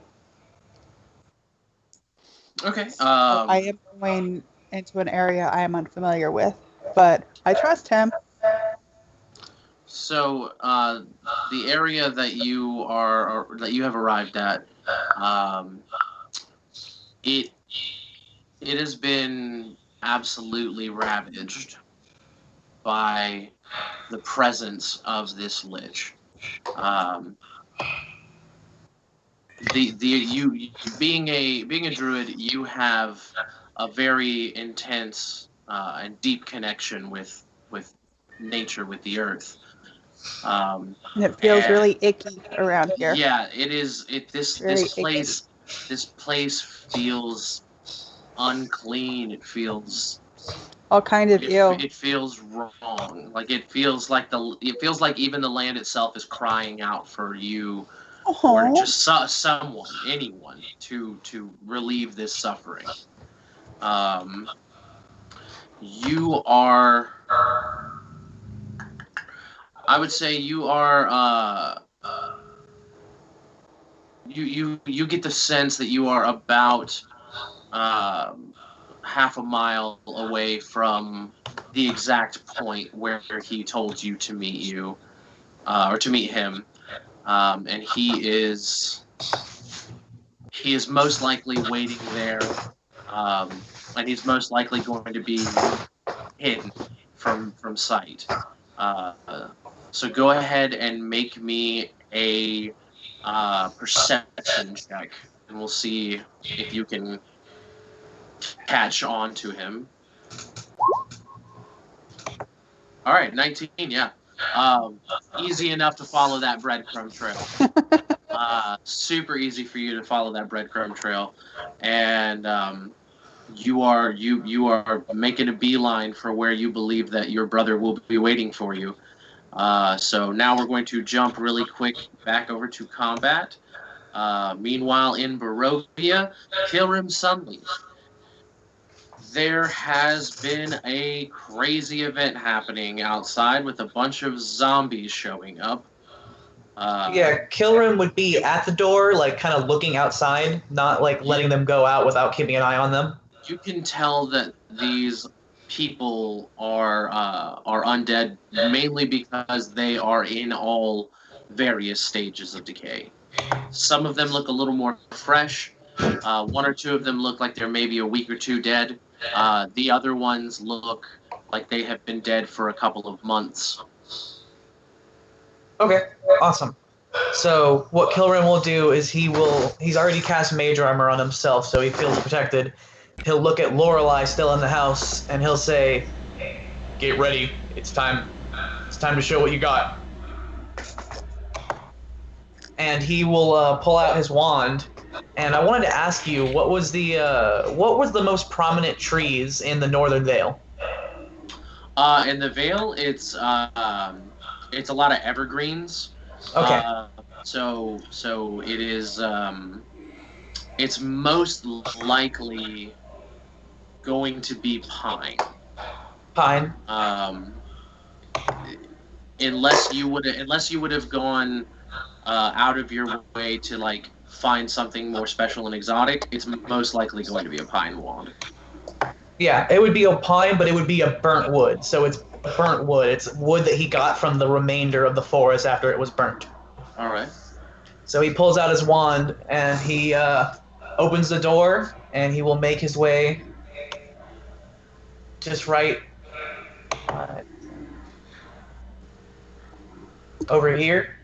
Okay. I am going into an area I am unfamiliar with, but I trust him. So, the area that you have arrived at, it has been absolutely ravaged by the presence of this Lich. You being a druid, you have a very intense and deep connection with nature, with the earth. And it feels really icky around here. Yeah, it is. This place feels unclean. It feels All kind of ill. It feels wrong. Like it feels like even the land itself is crying out for you or Oh, just someone, anyone to relieve this suffering. You are. I would say you are. You get the sense that you are about half a mile away from the exact point where he told you to meet you, or to meet him, and he is most likely waiting there, and he's most likely going to be hidden from sight. Uh, so go ahead and make me a perception check, and we'll see if you can catch on to him. All right, 19, yeah. Easy enough to follow that breadcrumb trail. Super easy for you to follow that breadcrumb trail, and you are making a beeline for where you believe that your brother will be waiting for you. So now we're going to jump really quick back over to combat. Meanwhile, in Barovia, Kilrim Sunleaf. There has been a crazy event happening outside with a bunch of zombies showing up. Yeah, Kilrim would be at the door, like kind of looking outside, not like letting them go out without keeping an eye on them. You can tell that these people are undead mainly because they are in all various stages of decay. Some of them look a little more fresh. One or two of them look like they're maybe a week or two dead. The other ones look like they have been dead for a couple of months. Okay, awesome. So what Kilrim will do is he's already cast Mage Armor on himself, so he feels protected. He'll look at Lorelei still in the house, and he'll say, "Get ready. It's time. It's time to show what you got." And he will pull out his wand. And I wanted to ask you, what was the most prominent trees in the Northern Vale? In the Vale, it's a lot of evergreens. Okay. So it is. It's most likely going to be pine. Pine. Unless you would have gone out of your way to like find something more special and exotic, it's most likely going to be a pine wand. Yeah, it would be a pine, but it would be a burnt wood. So it's burnt wood. It's wood that he got from the remainder of the forest after it was burnt. All right. So he pulls out his wand and he opens the door, and he will make his way just right over here,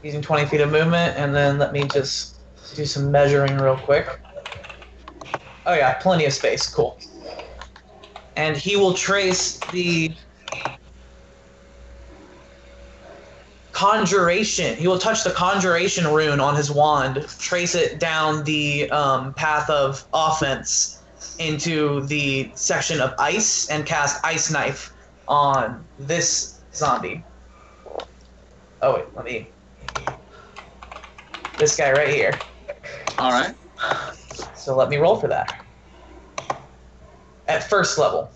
using 20 feet of movement. And then let me just do some measuring real quick. Oh yeah, plenty of space. Cool. And he will trace the conjuration. He will touch the conjuration rune on his wand, trace it down the path of offense into the section of ice, and cast Ice Knife on this zombie. Oh wait, let me... This guy right here. All right. So let me roll for that. At first level.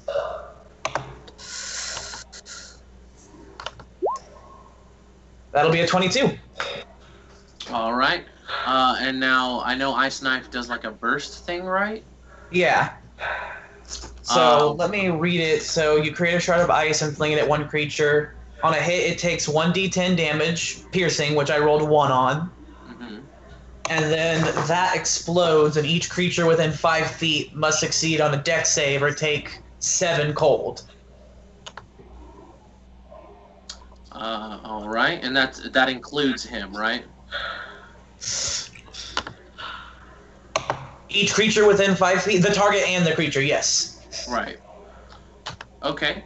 That'll be a 22. All right. And now I know Ice Knife does like a burst thing, right? Yeah. So let me read it. So you create a shard of ice and fling it at one creature. On a hit, it takes 1d10 damage, piercing, which I rolled 1 on. Mm-hmm. And then that explodes, and each creature within 5 feet must succeed on a dex save or take 7 cold. All right, and that includes him, right? Each creature within 5 feet, the target and the creature, yes. Right. Okay.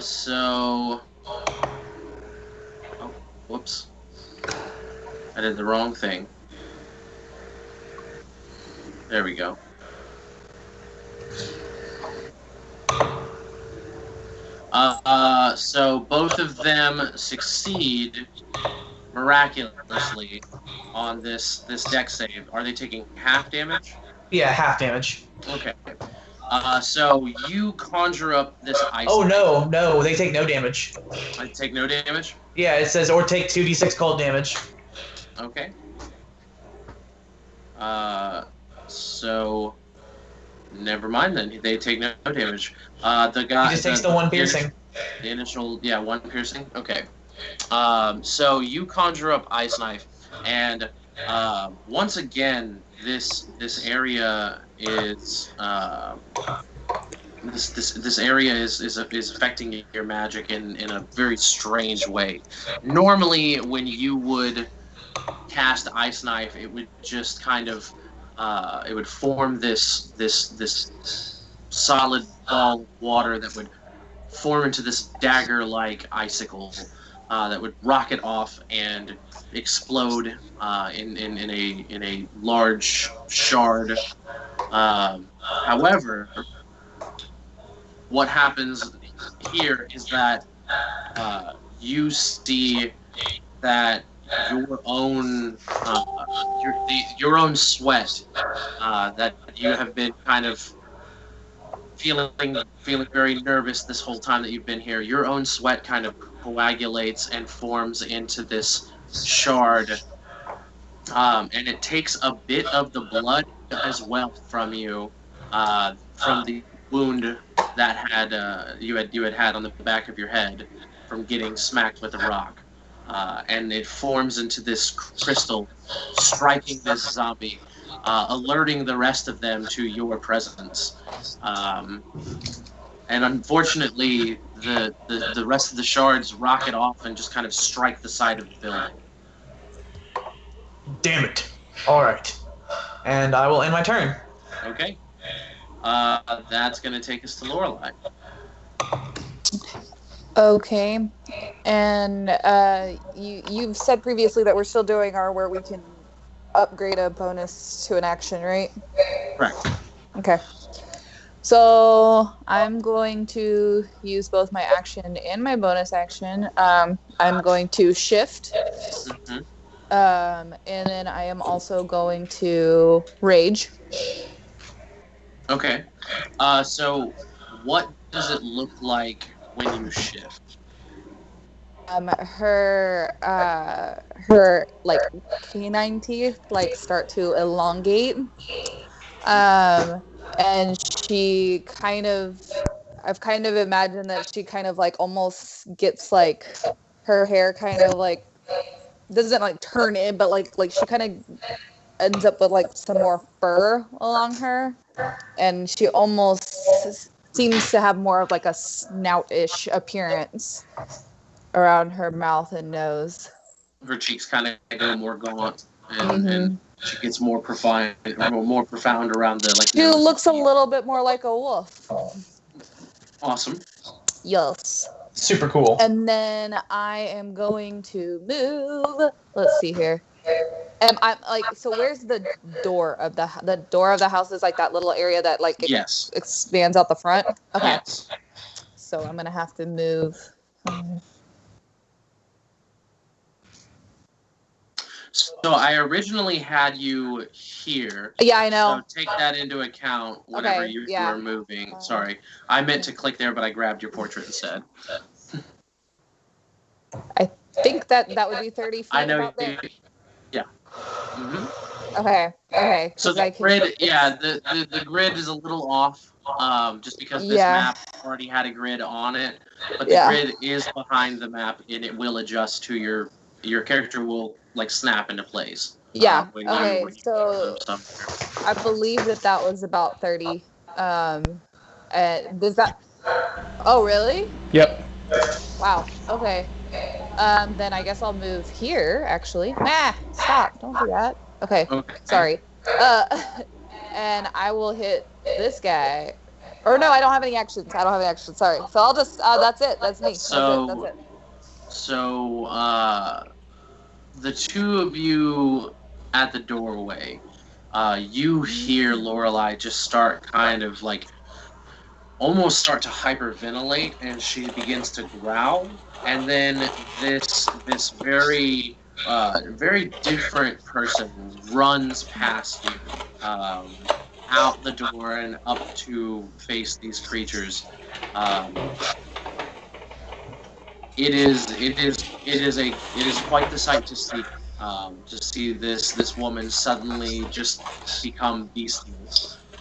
So. Oh, whoops. I did the wrong thing. There we go. So both of them succeed miraculously on this deck save. Are they taking half damage? Yeah, half damage. Okay. So you conjure up this ice. Oh no, they take no damage. I take no damage. Yeah, it says or take 2d6 cold damage. Okay. So never mind then. They take no damage. The guy He just takes the one piercing. The initial, yeah, one piercing. Okay. So you conjure up Ice Knife, and once again, this area is this area is affecting your magic in a very strange way. Normally, when you would cast Ice Knife, it would just kind of it would form this solid ball of water that would form into this dagger-like icicle that would rocket off and explode in a large shard. However, what happens here is that you see that your own your own sweat that you have been kind of feeling very nervous this whole time that you've been here. Your own sweat kind of coagulates and forms into this shard, and it takes a bit of the blood as well from you, from the wound that you had on the back of your head from getting smacked with a rock, and it forms into this crystal, striking this zombie. Alerting the rest of them to your presence. And unfortunately, the rest of the shards rocket off and just kind of strike the side of the building. Damn it. Alright. And I will end my turn. Okay. That's going to take us to Lorelei. Okay. And you've said previously that we're still doing where we can upgrade a bonus to an action, right? Correct. Okay. So I'm going to use both my action and my bonus action. I'm going to shift. Mm-hmm. And then I am also going to rage. Okay. So what does it look like when you shift? Her like canine teeth like start to elongate, and she I've kind of imagined that she kind of like almost gets like her hair kind of like doesn't like turn in, but like she kind of ends up with like some more fur along her, and she almost seems to have more of like a snout-ish appearance around her mouth and nose. Her cheeks kind of go more gaunt, and she gets more profound around the like. She looks a little bit more like a wolf. Awesome. Yes. Super cool. And then I am going to move. Let's see here. And I'm like, so where's the door of the door of the house? Is like that little area that like Yes. expands out the front. Okay. Yes. So I'm gonna have to move. So I originally had you here. Yeah, I know. So take that into account whenever Okay, you yeah. were moving. Sorry. I meant to click there, but I grabbed your portrait instead. I think that would be 30 feet. I know about there. Yeah. Mm-hmm. Okay. So the grid, the grid is a little off, just because this map already had a grid on it. But the grid is behind the map, and it will adjust to your character will like snap into place. Yeah. Okay. So I believe that was about 30. Does that? Oh, really? Yep. Wow. Okay. Then I guess I'll move here. Actually. Stop! Don't do that. Okay. Sorry. And I will hit this guy. Or no, I don't have any actions. Sorry. So I'll just. That's it. That's me. That's it. So, the two of you at the doorway, you hear Lorelei just start kind of like almost start to hyperventilate, and she begins to growl. And then this very very different person runs past you, out the door and up to face these creatures. Um, it is quite the sight to see this woman suddenly just become bestial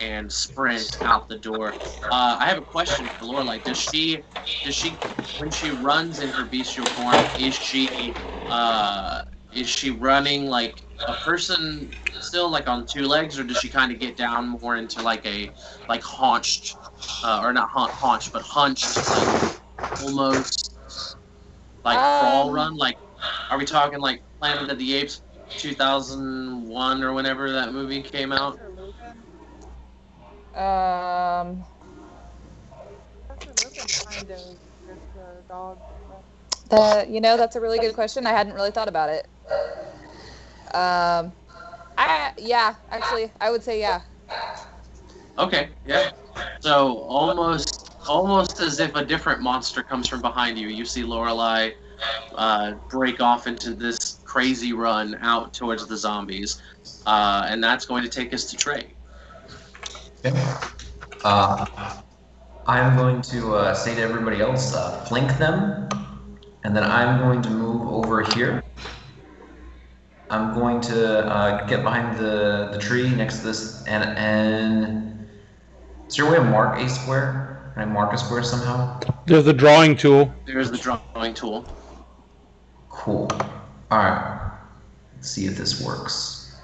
and sprint out the door. I have a question for Lorelai. Does she when she runs in her bestial form, is she running like a person still, like on two legs, or does she kind of get down more into like a haunched, or not haunched but hunched, like almost like crawl run? Like, are we talking like Planet of the Apes 2001 or whenever that movie came out? Kind of with the dog. That's a really good question. I hadn't really thought about it. Actually, I would say yeah. Okay, yeah. So almost as if a different monster comes from behind you, you see Lorelai break off into this crazy run out towards the zombies, and that's going to take us to Trey. Okay. I'm going to say to everybody else, flank them, and then I'm going to move over here. I'm going to get behind the tree next to this, and is there a way to mark a square? Can I mark a square somehow? There's the drawing tool. There's the drawing tool. Cool. All right. Let's see if this works.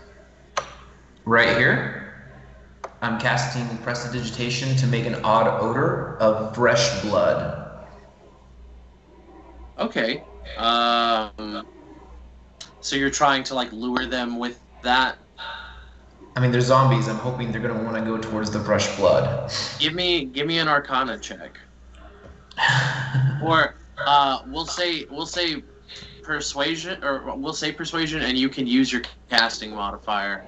Right here, I'm casting Prestidigitation to make an odd odor of fresh blood. Okay. So you're trying to like lure them with that? I mean, they're zombies. I'm hoping they're gonna want to go towards the fresh blood. Give me an Arcana check, or we'll say persuasion, or we'll say persuasion, and you can use your casting modifier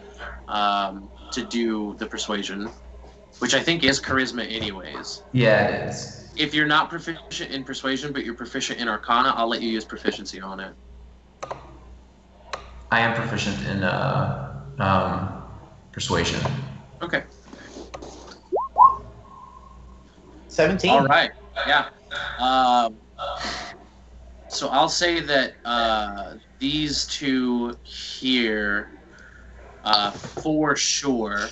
to do the persuasion, which I think is charisma anyways. Yeah, it is. If you're not proficient in persuasion, but you're proficient in Arcana, I'll let you use proficiency on it. I am proficient in persuasion. Okay. 17. All right. Yeah. So I'll say that these two here, for sure,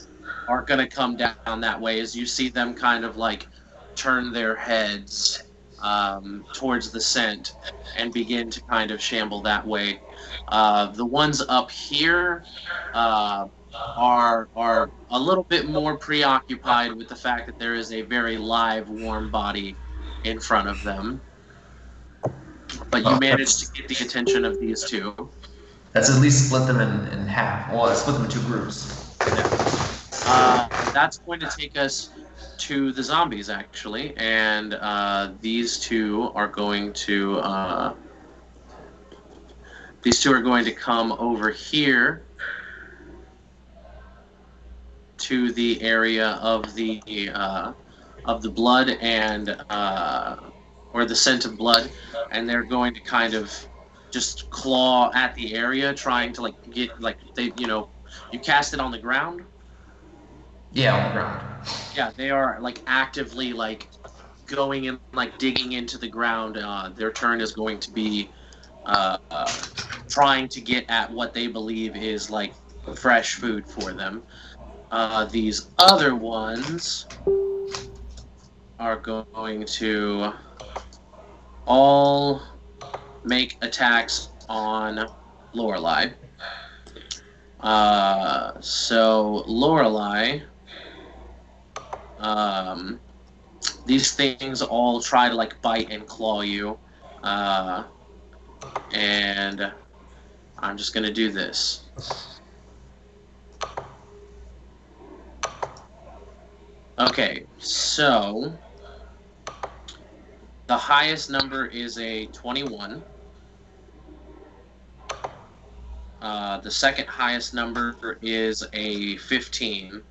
are going to come down that way as you see them kind of like turn their heads towards the scent and begin to kind of shamble that way. The ones up here are a little bit more preoccupied with the fact that there is a very live, warm body in front of them. But you managed to get the attention of these two. That's at least split them in half. Well, split them in two groups. Yeah. That's going to take us to the zombies, actually, and these two are going to come over here to the area of the blood and or the scent of blood, and they're going to kind of just claw at the area, trying to like get like you cast it on the ground. Yeah, on the ground. Yeah, they are like actively like going and like digging into the ground. Their turn is going to be trying to get at what they believe is like fresh food for them. These other ones are going to all make attacks on Lorelai. So Lorelai, these things all try to like bite and claw you, and I'm just gonna do this. Okay, so the highest number is a 21. The second highest number is a 15.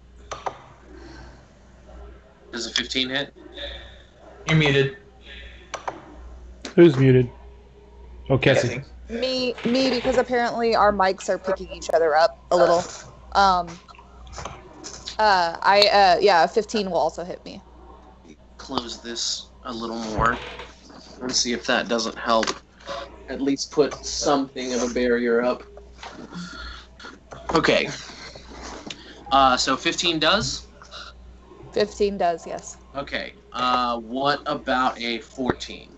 Does a 15 hit? You're muted. Who's muted? Oh, Cassie. Cassie. Me, because apparently our mics are picking each other up a little. Yeah, 15 will also hit me. Close this a little more and see if that doesn't help. At least put something of a barrier up. Okay. So 15 does? 15 does, yes. Okay. What about a 14?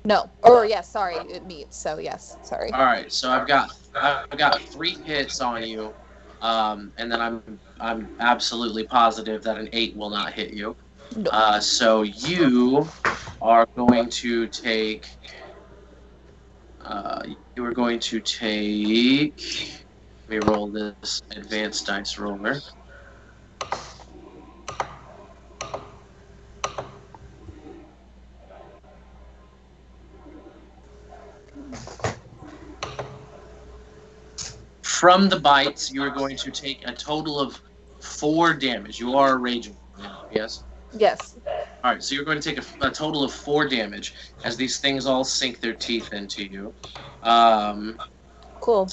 No. Or yes, sorry, it meets. So yes, sorry. All right. So I've got 3 hits on you, and then I'm absolutely positive that an 8 will not hit you. No. So you are going to take. You are going to take. Let me roll this advanced dice roller. From the bites, you are going to take a total of 4 damage. You are raging now, yes? Yes. All right, so you're going to take a total of 4 damage as these things all sink their teeth into you. Cool.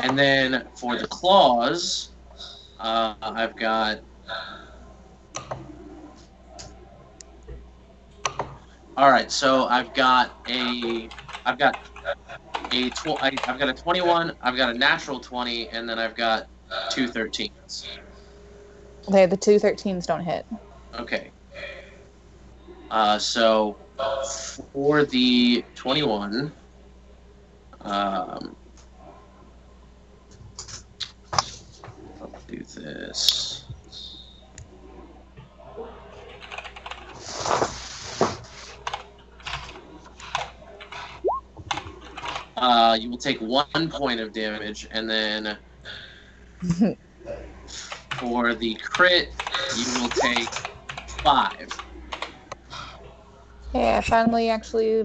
And then for the claws, I've got. All right, so I've got a 21, I've got a natural 20, and then I've got 2 13s. Okay, the 2 13s don't hit. Okay. So for the 21, I'll do this. You will take 1 point of damage, and then for the crit, you will take 5. Yeah, finally actually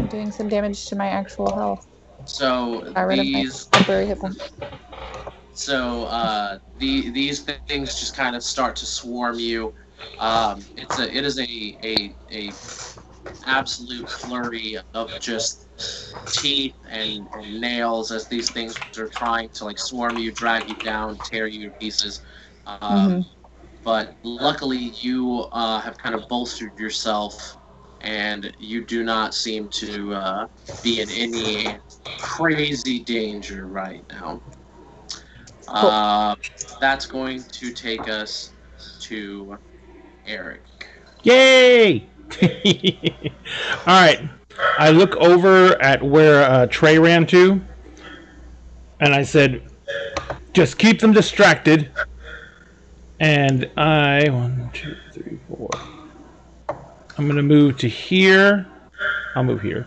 doing some damage to my actual health. So Got rid of my temporary hit point. So these things just kind of start to swarm you. It is a absolute flurry of just teeth and nails as these things are trying to like swarm you, drag you down, tear you to pieces. But luckily, you have kind of bolstered yourself, and you do not seem to be in any crazy danger right now. That's going to take us to Eric. Yay! All right. I look over at where Trey ran to, and I said, just keep them distracted. And 1, 2, 3, 4. I'm going to move to here. I'll move here.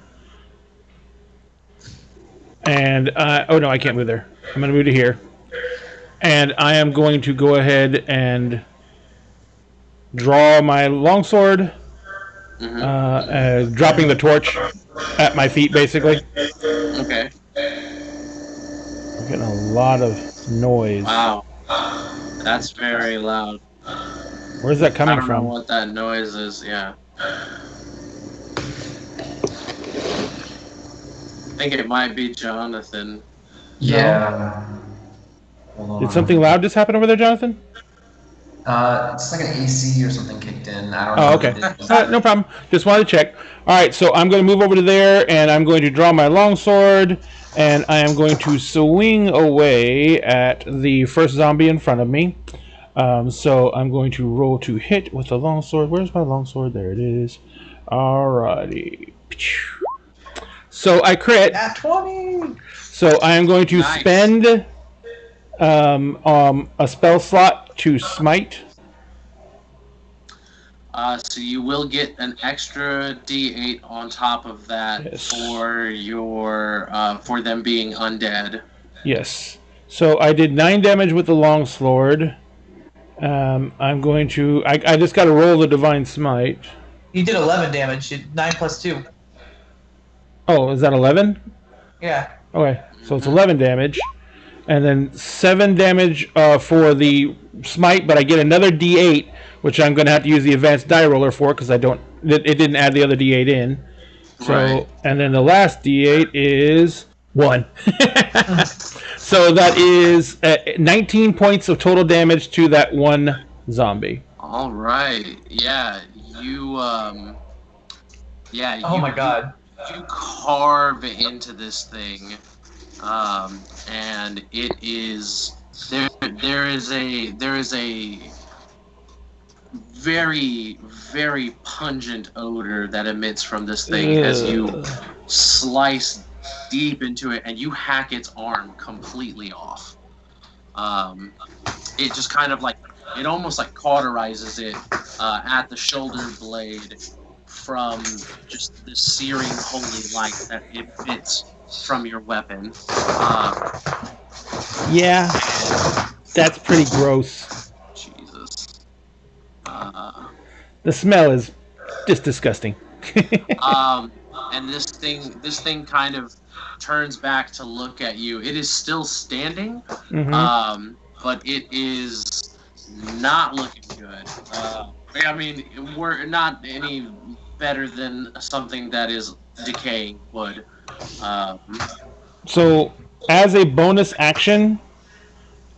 And, oh no, I can't move there. I'm going to move to here. And I am going to go ahead and draw my longsword, dropping the torch at my feet, basically. Okay. I'm getting a lot of noise. Wow. That's very loud. Where's that coming from? I don't know what that noise is, yeah. I think it might be Jonathan. Yeah. Hold on. Did something loud just happen over there, Jonathan? It's like an AC or something kicked in. I don't know. Oh, okay. No problem. Just wanted to check. All right, so I'm going to move over to there, and I'm going to draw my longsword, and I am going to swing away at the first zombie in front of me. So I'm going to roll to hit with the longsword. Where's my longsword? There it is. Alrighty. So I crit. Nat 20! So I am going to spend a spell slot to smite. So you will get an extra D8 on top of that for your for them being undead. Yes. So I did 9 damage with the longsword. I'm going to. I just got to roll the divine smite. You did 11 damage. 9 plus 2. Oh, is that 11? Yeah. Okay, so it's 11 damage. and then 7 damage for the smite, but I get another D8, which I'm going to have to use the advanced die roller for because I don't. It didn't add the other D8 in. So, Right. and then the last D8 is 1. So that is 19 points of total damage to that one zombie. All right. Yeah. You. Yeah. Oh my god. You carve into this thing, and it is there. There is a very, very pungent odor that emits from this thing as you slice deep into it and you hack its arm completely off. It just kind of like, it almost like cauterizes it at the shoulder blade from just the searing holy light that emits from your weapon. Yeah, that's pretty gross. Jesus. The smell is just disgusting. And this thing kind of turns back to look at you. It is still standing, but it is not looking good. I mean, we're not any better than something that is decaying wood. So, as a bonus action,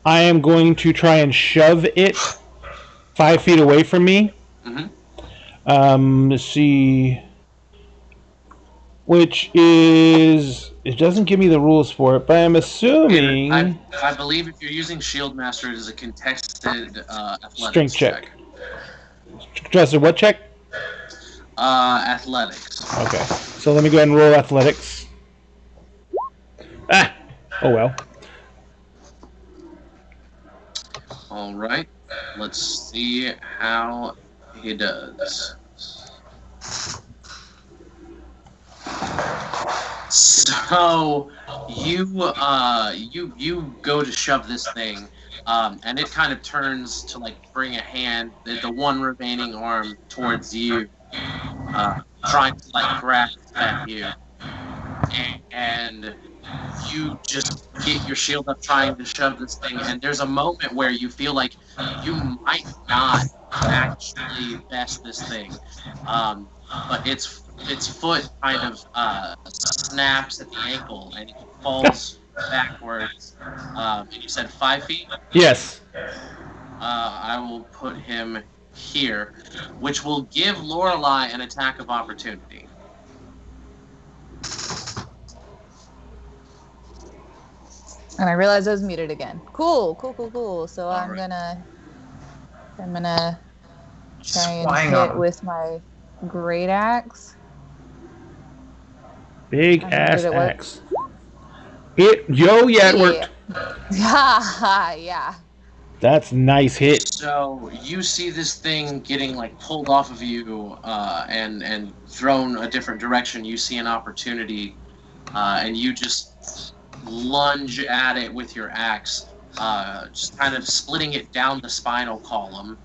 I am going to try and shove it 5 feet away from me. Let's see. Which is... It doesn't give me the rules for it, but I'm assuming... I believe if you're using Shield Master, it is a contested athletics strength check. Contested what check? Athletics. Okay. So let me go ahead and roll athletics. Ah! Oh well. Alright. Let's see how he does. So you go to shove this thing, and it kind of turns to like bring a hand, the one remaining arm towards you, trying to like grasp at you, and you just get your shield up trying to shove this thing, and there's a moment where you feel like you might not actually best this thing, but its foot kind of snaps at the ankle and it falls backwards. And you said 5 feet? Yes. I will put him here, which will give Lorelei an attack of opportunity. And I realized I was muted again. Cool. So I'm right. gonna try Swing and hit him. with my great axe. Big Did ass it work? axe. It worked. Yeah. That's nice hit. So you see this thing getting like pulled off of you and thrown a different direction. You see an opportunity, and you just lunge at it with your axe, just kind of splitting it down the spinal column.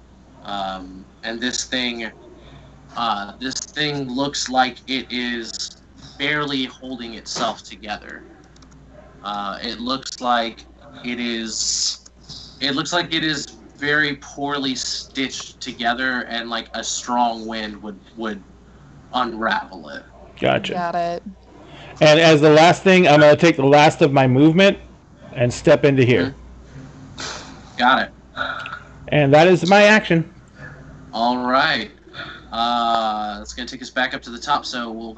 And this thing looks like it is barely holding itself together. It looks like it is very poorly stitched together, and like a strong wind would unravel it. Gotcha. Got it. And as the last thing, I'm going to take the last of my movement and step into here. Got it. And that is my action. All right. That's going to take us back up to the top, so we'll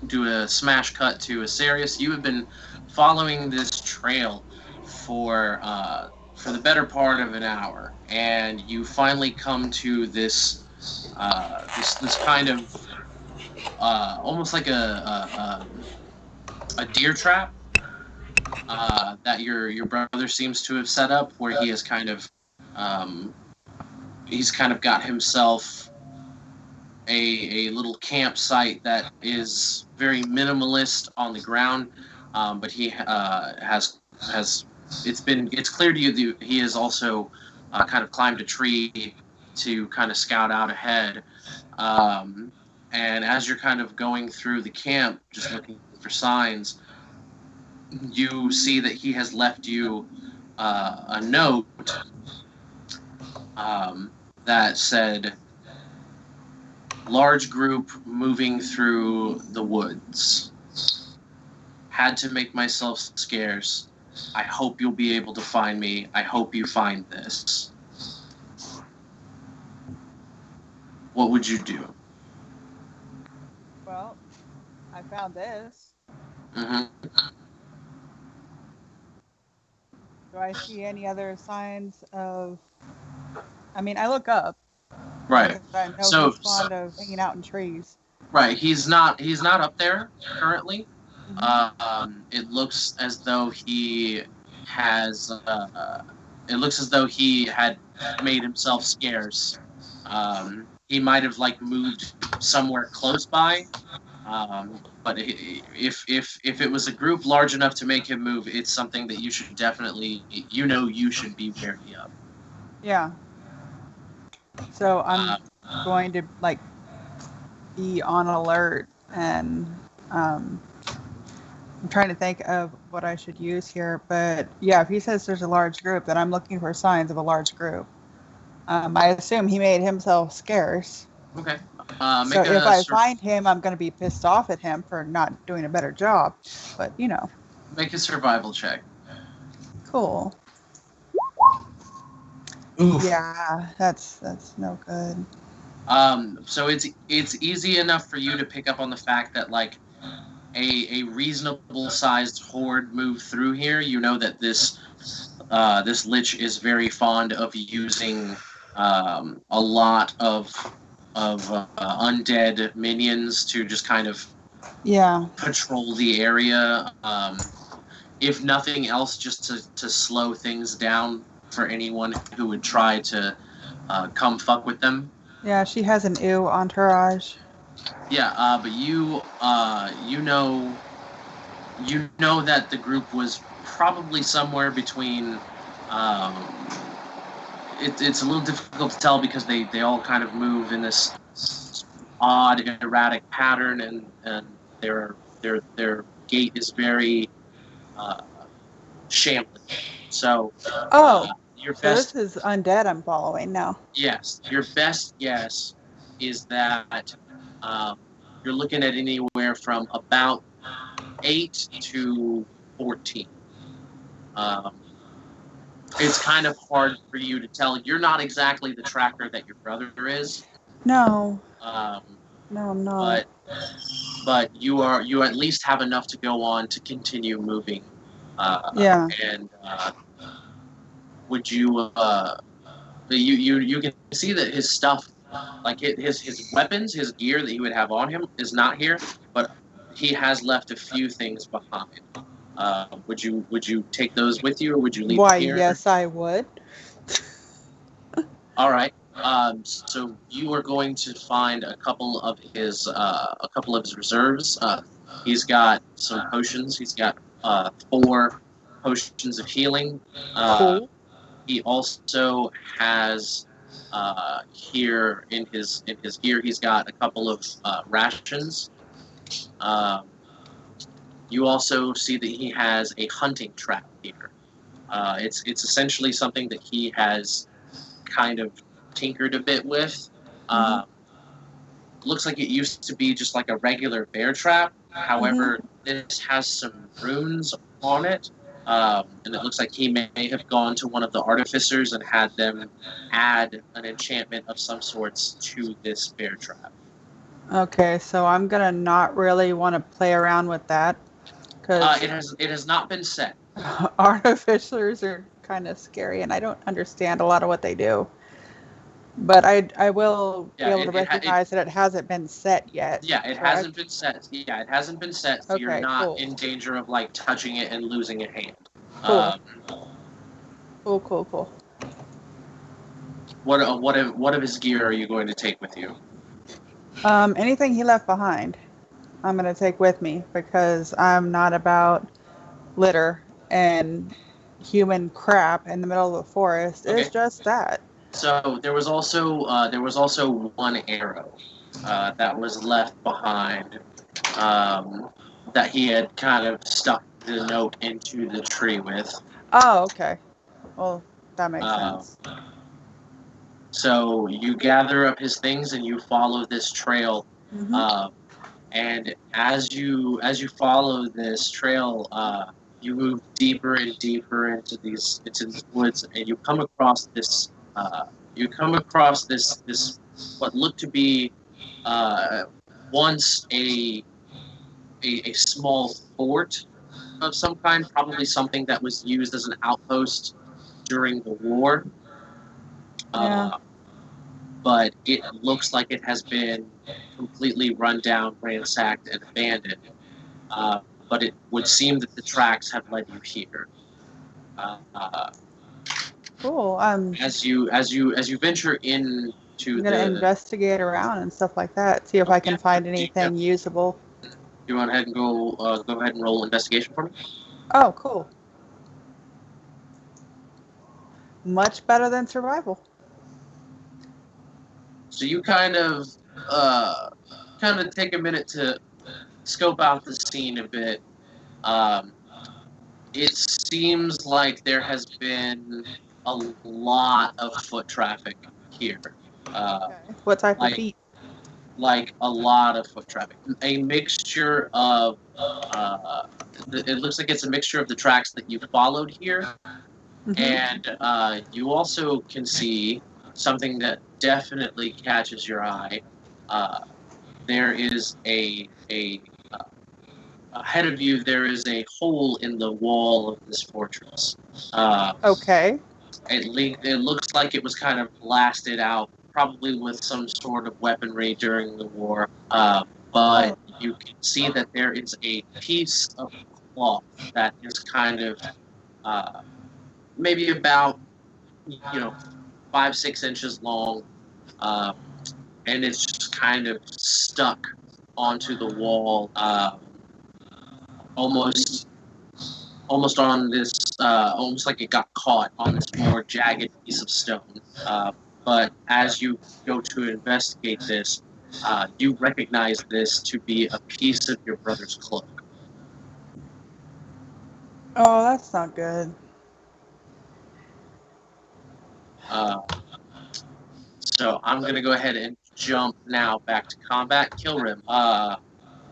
do a smash cut to Asarius. You have been following this trail for the better part of an hour, and you finally come to this kind of almost like a deer trap that your brother seems to have set up, where he has kind of got himself a little campsite that is very minimalist on the ground, but he has it's clear to you that he has also kind of climbed a tree to kind of scout out ahead. And as you're kind of going through the camp, just looking for signs, you see that he has left you a note that said, "Large group moving through the woods. Had to make myself scarce. I hope you'll be able to find me. I hope you find this." What would you do? Well, I found this. Mm-hmm. Do I see any other signs of? I mean, I look up. Right. Because I know So, he's fond of hanging out in trees. right. He's not up there currently. Mhm. It looks as though he has. It looks as though he had made himself scarce. He might have like moved somewhere close by. But if it was a group large enough to make him move, it's something that you should definitely, you should be wary of. Yeah. So I'm going to like be on alert, and I'm trying to think of what I should use here. But yeah, if he says there's a large group, then I'm looking for signs of a large group. I assume he made himself scarce. Okay. So if I find him, I'm going to be pissed off at him for not doing a better job. But make a survival check. Cool. Oof. Yeah, that's no good. So it's easy enough for you to pick up on the fact that like a reasonable sized horde moved through here. You know that this lich is very fond of using a lot of undead minions to just kind of patrol the area. If nothing else, just to slow things down for anyone who would try to come fuck with them. Yeah, she has an ew entourage. Yeah, but you know that the group was probably somewhere between. It's a little difficult to tell because they all kind of move in this odd, erratic pattern, and their gait is very shambling. So, your best. This is undead I'm following now. Yes, your best guess is that you're looking at anywhere from about 8 to 14. It's kind of hard for you to tell. You're not exactly the tracker that your brother is. No. No, I'm not. But you at least have enough to go on to continue moving. And would you you can see that his stuff, like his weapons, his gear that he would have on him is not here, but he has left a few things behind. Would you take those with you, or would you leave them here? Yes, I would. All right. So you are going to find a couple of his reserves. He's got some potions. He's got 4 potions of healing. Cool. He also has here in his gear. He's got a couple of rations. You also see that he has a hunting trap here. It's essentially something that he has kind of tinkered a bit with. Looks like it used to be just like a regular bear trap. However, this has some runes on it. And it looks like he may have gone to one of the artificers and had them add an enchantment of some sorts to this bear trap. Okay, so I'm gonna not really want to play around with that because it has not been set. artificers are kind of scary, and I don't understand a lot of what they do. But I will be able to recognize that it hasn't been set yet. Yeah, it hasn't been set. Yeah, it hasn't been set. So you're not in danger of like touching it and losing a hand. Cool. What of his gear are you going to take with you? Anything he left behind, I'm going to take with me because I'm not about litter, and human crap in the middle of the forest is just that. So there was also 1 arrow that was left behind that he had kind of stuck the note into the tree with. Oh, okay. Well, that makes Uh, sense. So you gather up his things and you follow this trail. Hmm. And as you follow this trail, you move deeper and deeper into these woods, and you come across this. This what looked to be once a small fort of some kind, probably something that was used as an outpost during the war. Yeah. But it looks like it has been completely run down, ransacked, and abandoned. But it would seem that the tracks have led you here. Cool. As you venture into I'm gonna the, investigate around and stuff like that. See if I can find do anything usable. you want ahead and go ahead and roll investigation for me? Oh, cool. Much better than survival. So you kind of take a minute to scope out the scene a bit. It seems like there has been a lot of foot traffic here. Okay. What type of feet? Like a lot of foot traffic. A mixture of, it looks like it's a mixture of the tracks that you followed here, and you also can see something that definitely catches your eye. There is ahead of you, there is a hole in the wall of this fortress. Okay. It looks like it was kind of blasted out, probably with some sort of weaponry during the war. But you can see that there is a piece of cloth that is kind of maybe about 5-6 inches long, and it's just kind of stuck onto the wall, almost on this, almost like it got caught on this more jagged piece of stone. But as you go to investigate this, you recognize this to be a piece of your brother's cloak. Oh, that's not good. So I'm going to go ahead and jump now back to combat. Kilrim.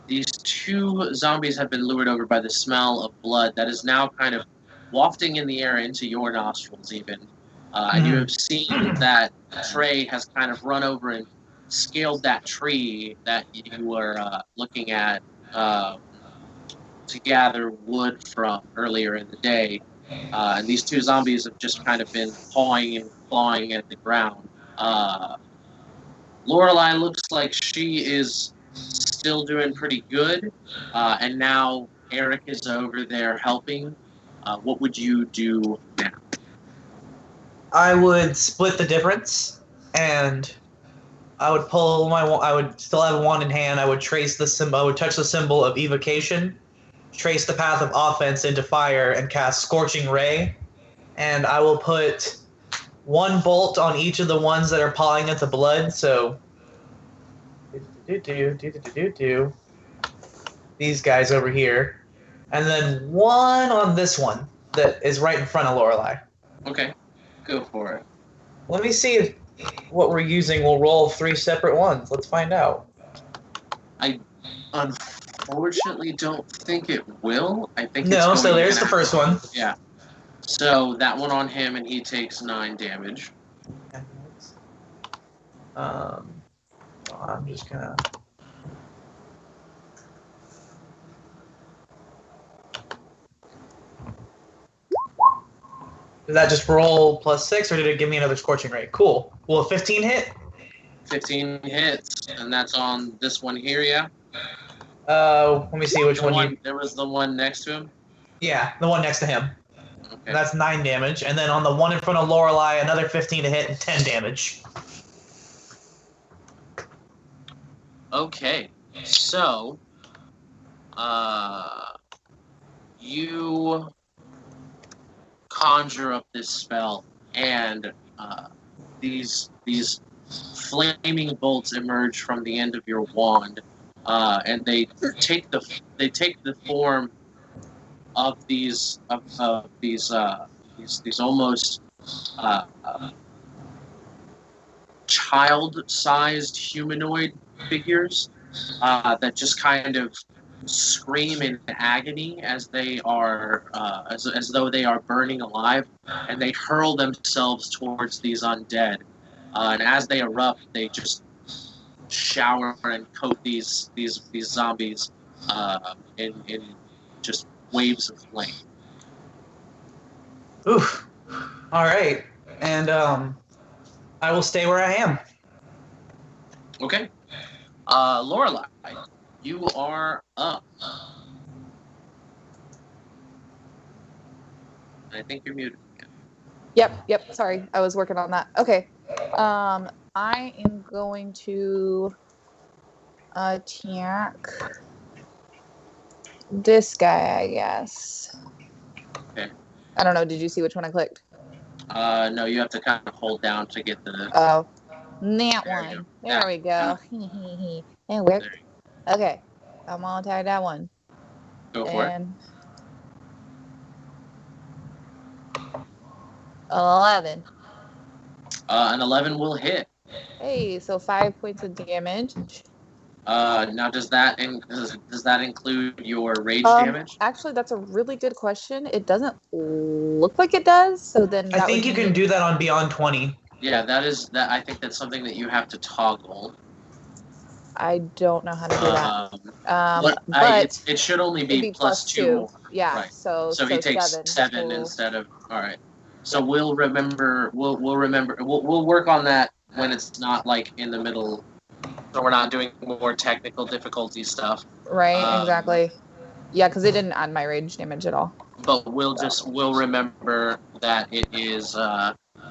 These two zombies have been lured over by the smell of blood that is now kind of wafting in the air into your nostrils even. And you have seen that Trey has kind of run over and scaled that tree that you were looking at to gather wood from earlier in the day. And these two zombies have just kind of been pawing and clawing at the ground. Lorelei looks like she is still doing pretty good, and now Eric is over there helping. What would you do now? I would split the difference, and I would pull my. I would still have a wand in hand. I would trace the symbol. I would touch the symbol of evocation, trace the path of offense into fire, and cast Scorching Ray. And I will put one bolt on each of the ones that are pawing at the blood. So, these guys over here, and then one on this one that is right in front of Lorelei. Okay, go for it. Let me see if what we're using will roll 3 separate ones. Let's find out. I unfortunately don't think it will. I think No, it's so going there's the first one. Yeah. So that one on him, and he takes 9 damage. I'm just gonna. Did that just roll +6, or did it give me another Scorching Ray? Cool. Will a 15 hit? 15 hits, and that's on this one here, yeah? Let me see which one. There was the one next to him? Yeah, the one next to him. Okay. That's 9 damage. And then on the one in front of Lorelei, another 15 to hit and 10 damage. Okay, so you conjure up this spell, and these flaming bolts emerge from the end of your wand, and they take the form of these almost child-sized humanoid figures that just kind of scream in agony as they are as though they are burning alive, and they hurl themselves towards these undead. And as they erupt, they just shower and coat these zombies in just waves of flame. Oof. All right, and I will stay where I am. Okay. Lorelei, you are up. I think you're muted again. Yep. Sorry, I was working on that. Okay. I am going to attack this guy, I guess. Okay. I don't know. Did you see which one I clicked? No, you have to kind of hold down to get the. Oh, that There you one. go. There we go. It worked. Okay, I'm gonna attack that one. Go for it. And 11. An 11 will hit. Hey, so 5 points of damage. Now does that include your rage damage? Actually, that's a really good question. It doesn't look like it does. So then I think you can do that on Beyond 20. Yeah, that. I think that's something that you have to toggle. I don't know how to do that. But it should only be plus 2 more. Yeah. Right. So he takes 7 total. instead of. All right. So we'll remember. We'll remember. We'll work on that when it's not like in the middle. So we're not doing more technical difficulty stuff. Right. Exactly. Yeah, because it didn't add my rage damage at all. But we'll remember that it is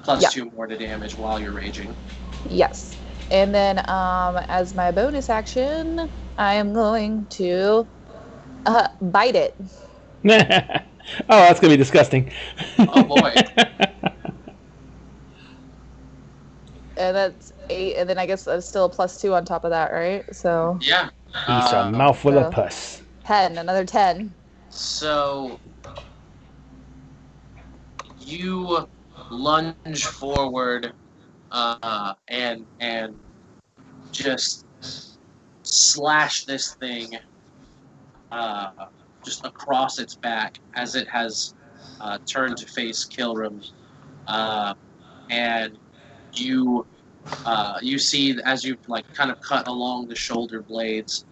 plus 2 more to damage while you're raging. Yes. And then as my bonus action, I am going to bite it. Oh, that's gonna be disgusting. Oh boy. And that's 8, and then I guess that's still a plus 2 on top of that, right? So Yeah. He's a mouthful of pus. 10, another 10. So you lunge forward and just slash this thing just across its back as it has turned to face Kilram, and you see as you like kind of cut along the shoulder blades,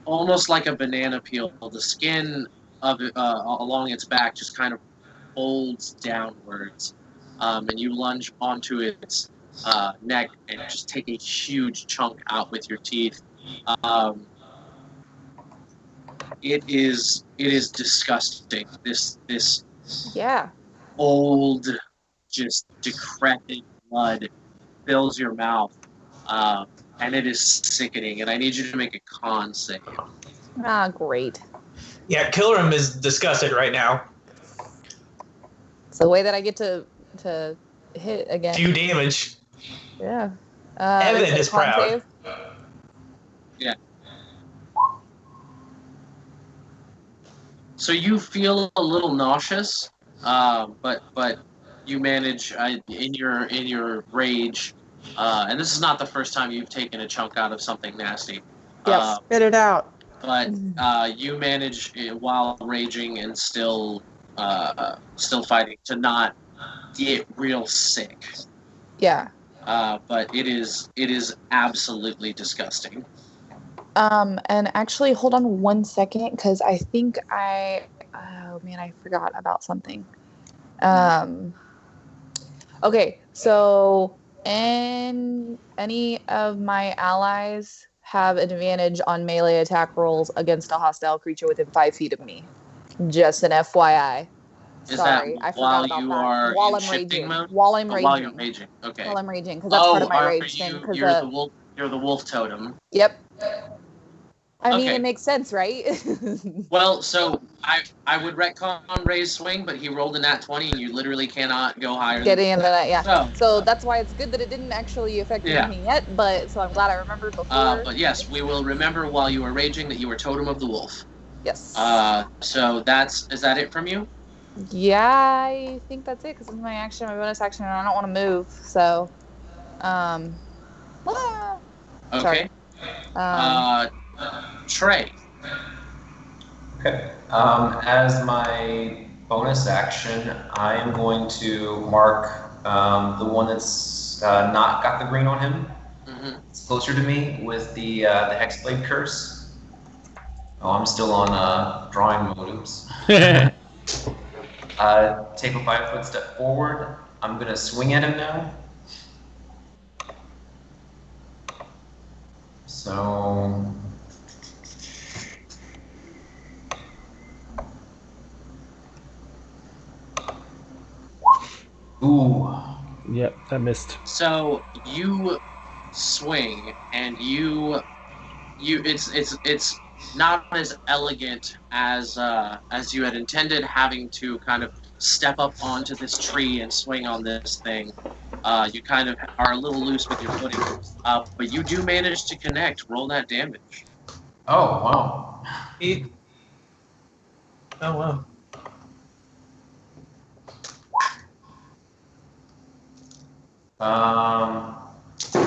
almost like a banana peel, the skin of it, along its back just kind of folds downwards, and you lunge onto its neck and just take a huge chunk out with your teeth. It is disgusting. This Yeah. old, just decrepit blood fills your mouth, and it is sickening. And I need you to make a con save. Ah, great. Yeah, Kilram is disgusted right now. It's the way that I get to hit again. 2 damage. Yeah. Evan it's a is con proud. save. Yeah. So you feel a little nauseous, but you manage in your rage, and this is not the first time you've taken a chunk out of something nasty. Yes. Spit it out. But you manage while raging and still fighting to not get real sick. Yeah. But it is absolutely disgusting. And actually, hold on 1 second, because I think I forgot about something. Okay, so any of my allies have an advantage on melee attack rolls against a hostile creature within 5 feet of me. Just an FYI. Is Sorry, that I forgot while about you that. are While in I'm shifting raging. mode? While I'm Oh, raging. while you're raging. Okay. While I'm raging, because that's part of my rage thing. You're the wolf. You're the wolf totem. Yep. I mean, Okay. it makes sense, right? Well, so I would retcon Ray's swing, but he rolled a nat 20, and you literally cannot go higher. Getting into that, yeah. Oh. So that's why it's good that it didn't actually affect anything yet. But so I'm glad I remembered before. But yes, we will remember while you are raging that you are totem of the wolf. Yes. So is that it from you? Yeah, I think that's it because it's my action, my bonus action, and I don't want to move. So, ah, sorry. Okay. Trey. Okay. As my bonus action, I am going to mark the one that's not got the green on him. Mm-hmm. It's closer to me with the Hexblade Curse. Oh, I'm still on drawing mode. Oops. Take a 5-foot step forward. I'm gonna swing at him now. So. Ooh. Yep, that missed. So you swing, and it's not as elegant as you had intended, having to kind of step up onto this tree and swing on this thing. You kind of are a little loose with your footing, but you do manage to connect. Roll that damage. Oh, wow. Oh, wow.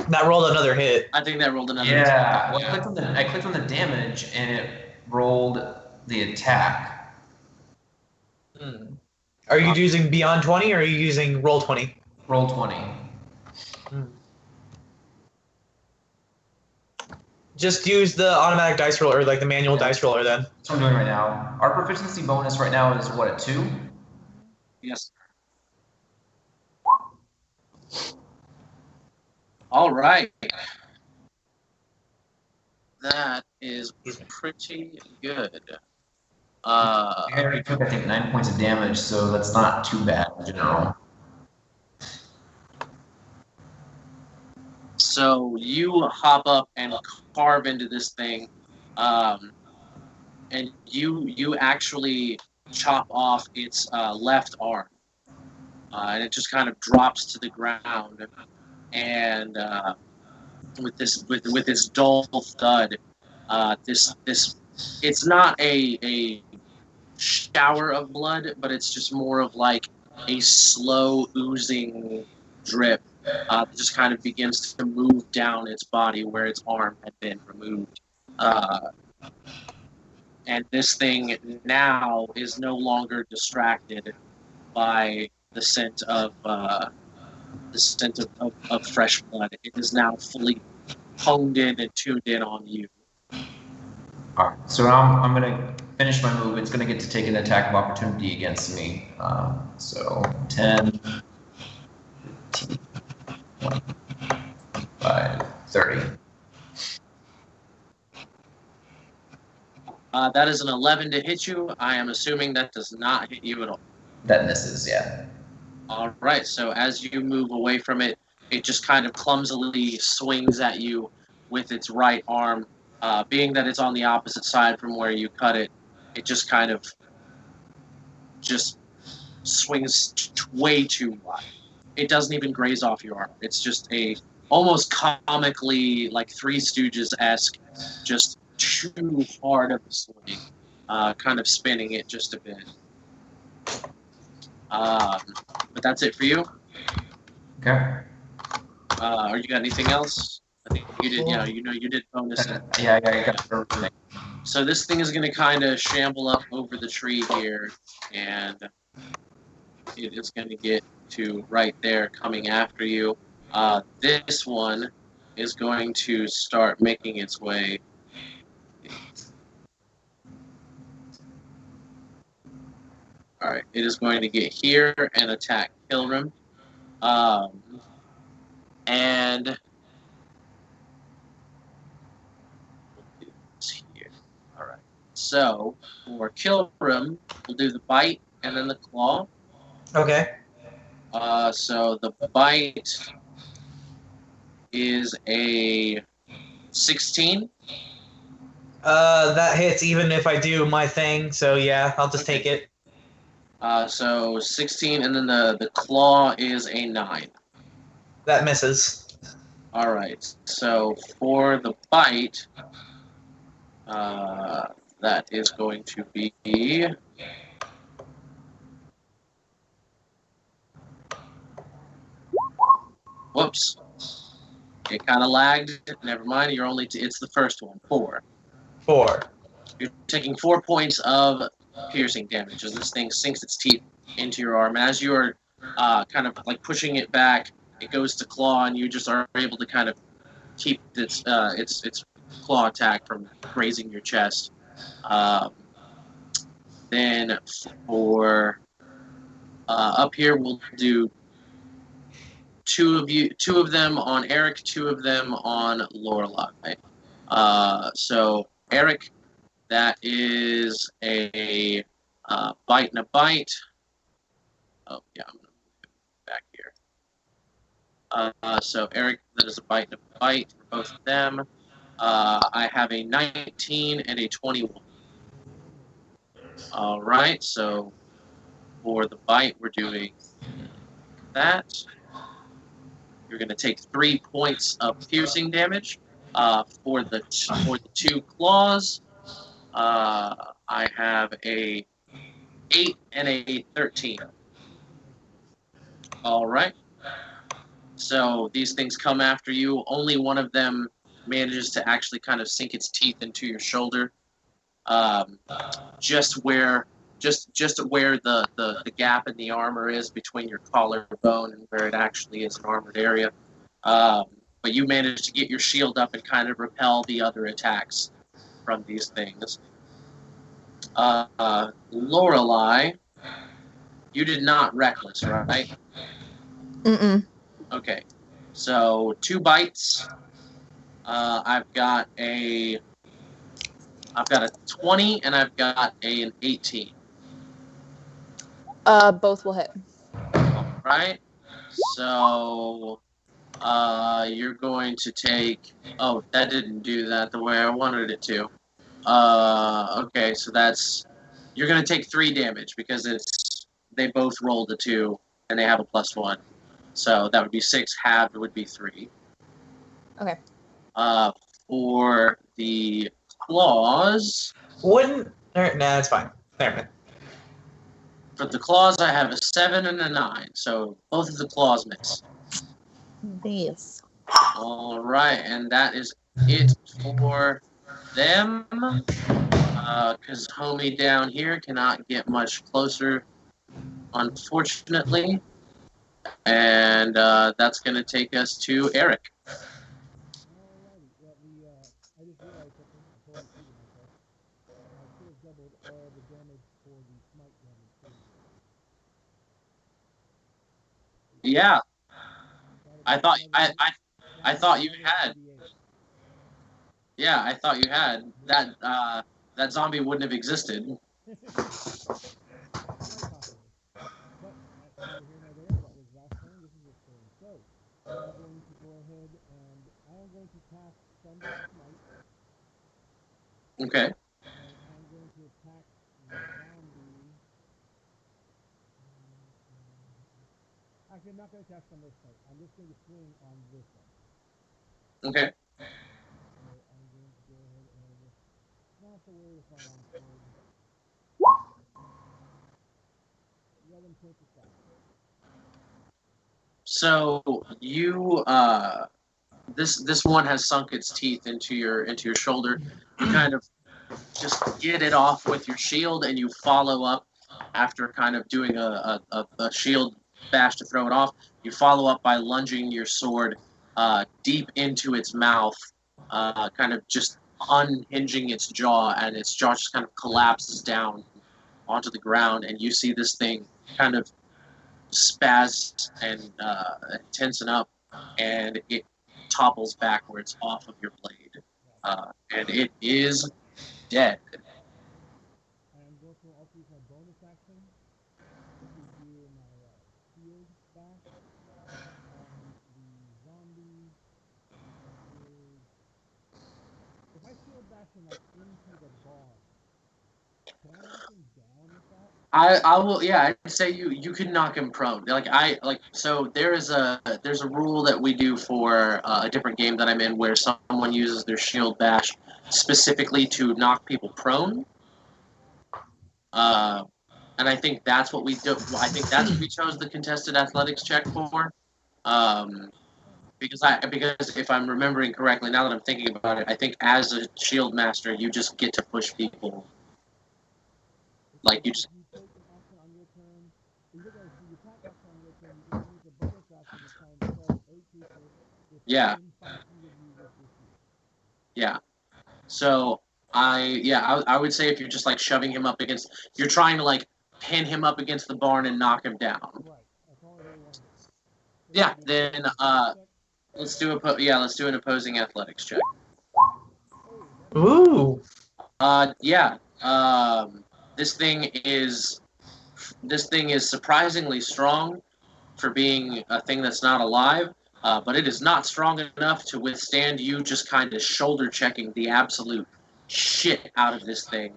That rolled another hit. I think that rolled another. Yeah. Attack. Well, I clicked on the damage and it rolled the attack. Are you using Beyond 20 or are you using Roll 20? Roll 20. Just use the automatic dice roller, or like the manual dice roller then. That's what I'm doing right now. Our proficiency bonus right now is what, at 2? Yes. All right. That is pretty good. I already took, I think, 9 points of damage, so that's not too bad in general. So you hop up and carve into this thing, and you actually chop off its left arm, and it just kind of drops to the ground. And with this dull thud, this it's not a shower of blood, but it's just more of like a slow oozing drip that just kind of begins to move down its body where its arm had been removed. And this thing now is no longer distracted by the scent of fresh blood. It is now fully honed in and tuned in on you. Alright, so now I'm going to finish my move. It's going to get to take an attack of opportunity against me. So 10, 15, 20, 25, 30. That is an 11 to hit you. I am assuming that does not hit you at all. That misses, yeah. All right, so as you move away from it, it just kind of clumsily swings at you with its right arm. Being that it's on the opposite side from where you cut it, it just kind of just swings way too wide. It doesn't even graze off your arm. It's just a almost comically like Three Stooges-esque, just too hard of a swing, kind of spinning it just a bit. But that's it for you. Okay. Or you got anything else? I think you did. Yeah, you did bonus. Yeah, I got everything. So this thing is going to kind of shamble up over the tree here, and it is going to get to right there, coming after you. This one is going to start making its way. All right, it is going to get here and attack Pilgrim. And here. All right. So for Kilgrim, we'll do the bite and then the claw. Okay. So the bite is a 16. That hits even if I do my thing, so yeah, I'll just take it. So 16, and then the claw is a 9. That misses. All right. So for the bite, that is going to be... Whoops. It kind of lagged. Never mind. You're only... it's the first one. 4. 4. You're taking 4 points of piercing damage as this thing sinks its teeth into your arm. As you're kind of like pushing it back, it goes to claw, and you just are able to kind of keep its claw attack from grazing your chest. Then for up here, we'll do 2 of them on Eric, 2 of them on Lorelei. So Eric, that is a bite and a bite. Oh yeah, I'm gonna move him back here. So Eric, that is a bite and a bite for both of them. I have a 19 and a 21. All right, so for the bite, we're doing that. You're going to take 3 points of piercing damage. For the 2 claws, I have a 8 and a 13. All right. So these things come after you. Only one of them manages to actually kind of sink its teeth into your shoulder, just where the gap in the armor is between your collarbone and where it actually is an armored area. But you manage to get your shield up and kind of repel the other attacks from these things. Lorelei, you did not reckless, right? Mm-mm. Okay, so 2 bites. I've got a 20 and I've got an 18. Both will hit. All right. So you're going to take... Oh, that didn't do that the way I wanted it to. Okay, so that's... You're going to take 3 damage because they both rolled a 2 and they have a +1. So that would be 6, halved would be 3. Okay. For the claws... Nah, it's fine. There. For the claws, I have a 7 and a 9. So both of the claws miss. Yes. All right, and that is it for them. Because homie down here cannot get much closer, unfortunately. And that's going to take us to Eric. Yeah, I thought you had. Yeah, I thought you had that. That zombie wouldn't have existed. Okay. Actually, I'm not going to attack on this side. I'm just going to swing on this side. Okay. So I'm going to go ahead and not so worried if I'm on sword. 11 points of fire. So you this one has sunk its teeth into your shoulder. You kind of just get it off with your shield, and you follow up after kind of doing a shield bash to throw it off. You follow up by lunging your sword deep into its mouth, kind of just unhinging its jaw, and its jaw just kind of collapses down onto the ground, and you see this thing kind of spaz and tensen up, and it topples backwards off of your blade, and it is dead. I'm going to also use my bonus action to do my shield bash on the zombie. If I shield bash him like into the bar, can I knock him down with that? I will, yeah, I'd say you can knock him prone. So there's a rule that we do for a different game that I'm in where someone uses their shield bash specifically to knock people prone. And I think that's what we do. I think that's what we chose the contested athletics check for. Because if I'm remembering correctly, now that I'm thinking about it, I think as a shield master, you just get to push people. Like you just. Yeah. Yeah. So I would say if you're just like shoving him up against, you're trying to like pin him up against the barn and knock him down. Yeah. Then let's do an opposing athletics check. Ooh. Yeah. This thing is surprisingly strong for being a thing that's not alive, but it is not strong enough to withstand you just kind of shoulder checking the absolute shit out of this thing.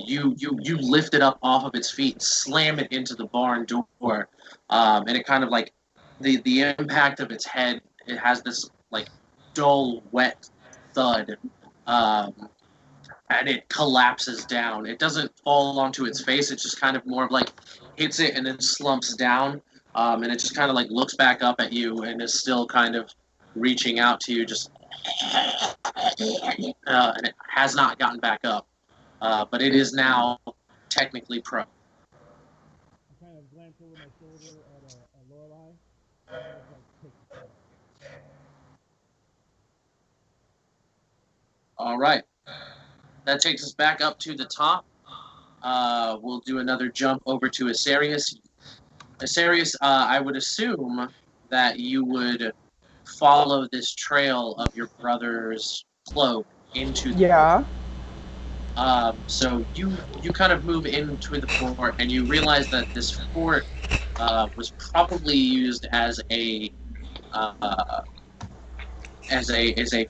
You lift it up off of its feet, slam it into the barn door, and it kind of like the impact of its head. It has this like dull, wet thud. And it collapses down. It doesn't fall onto its face. It just kind of more of like hits it and then slumps down. And it just kind of like looks back up at you and is still kind of reaching out to you, just and it has not gotten back up. But it is now technically prone. All right. That takes us back up to the top. We'll do another jump over to Asarius. Asarius, I would assume that you would follow this trail of your brother's cloak into the Yeah. So you kind of move into the fort, and you realize that this fort was probably used as a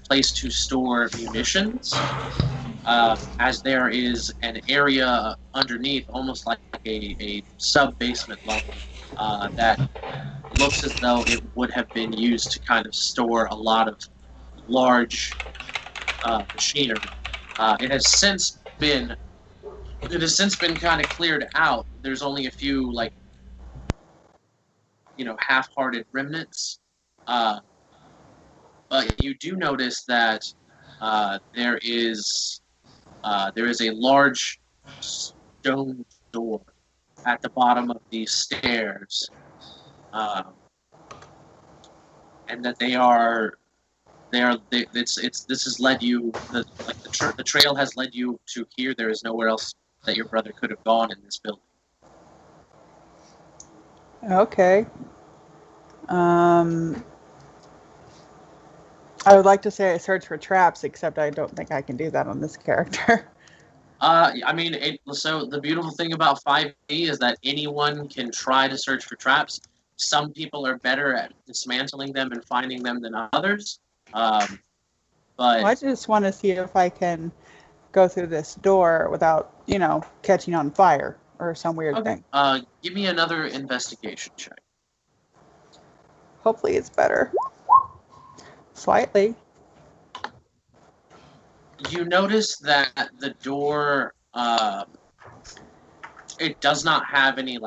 place to store munitions. As there is an area underneath, almost like a sub-basement level, that looks as though it would have been used to kind of store a lot of large machinery. It has since been kind of cleared out. There's only a few half-hearted remnants. But you do notice that there is a large stone door at the bottom of these stairs, and that this has led you the trail has led you to here. There is nowhere else that your brother could have gone in this building. Okay. I would like to say I search for traps, except I don't think I can do that on this character. I mean, so the beautiful thing about 5e is that anyone can try to search for traps. Some people are better at dismantling them and finding them than others. But Well, I just want to see if I can go through this door without, catching on fire or some weird thing. Give me another investigation check. Hopefully it's better. Slightly. You notice that the door, it does not have any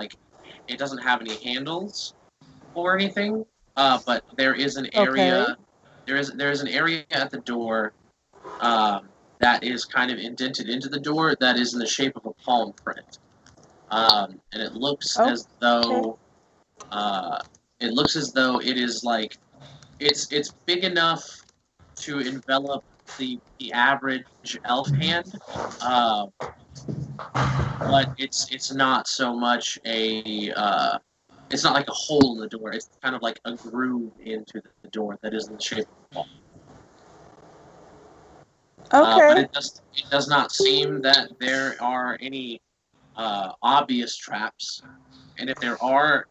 handles or anything. But there is an area. Okay. There is an area at the door, that is kind of indented into the door that is in the shape of a palm print, and it looks as though it is like it's big enough to envelop the average elf hand, but it's not so much it's not like a hole in the door. It's kind of like a groove into the door that is in the shape of a palm. Okay. But it does not seem that there are any obvious traps, and if there are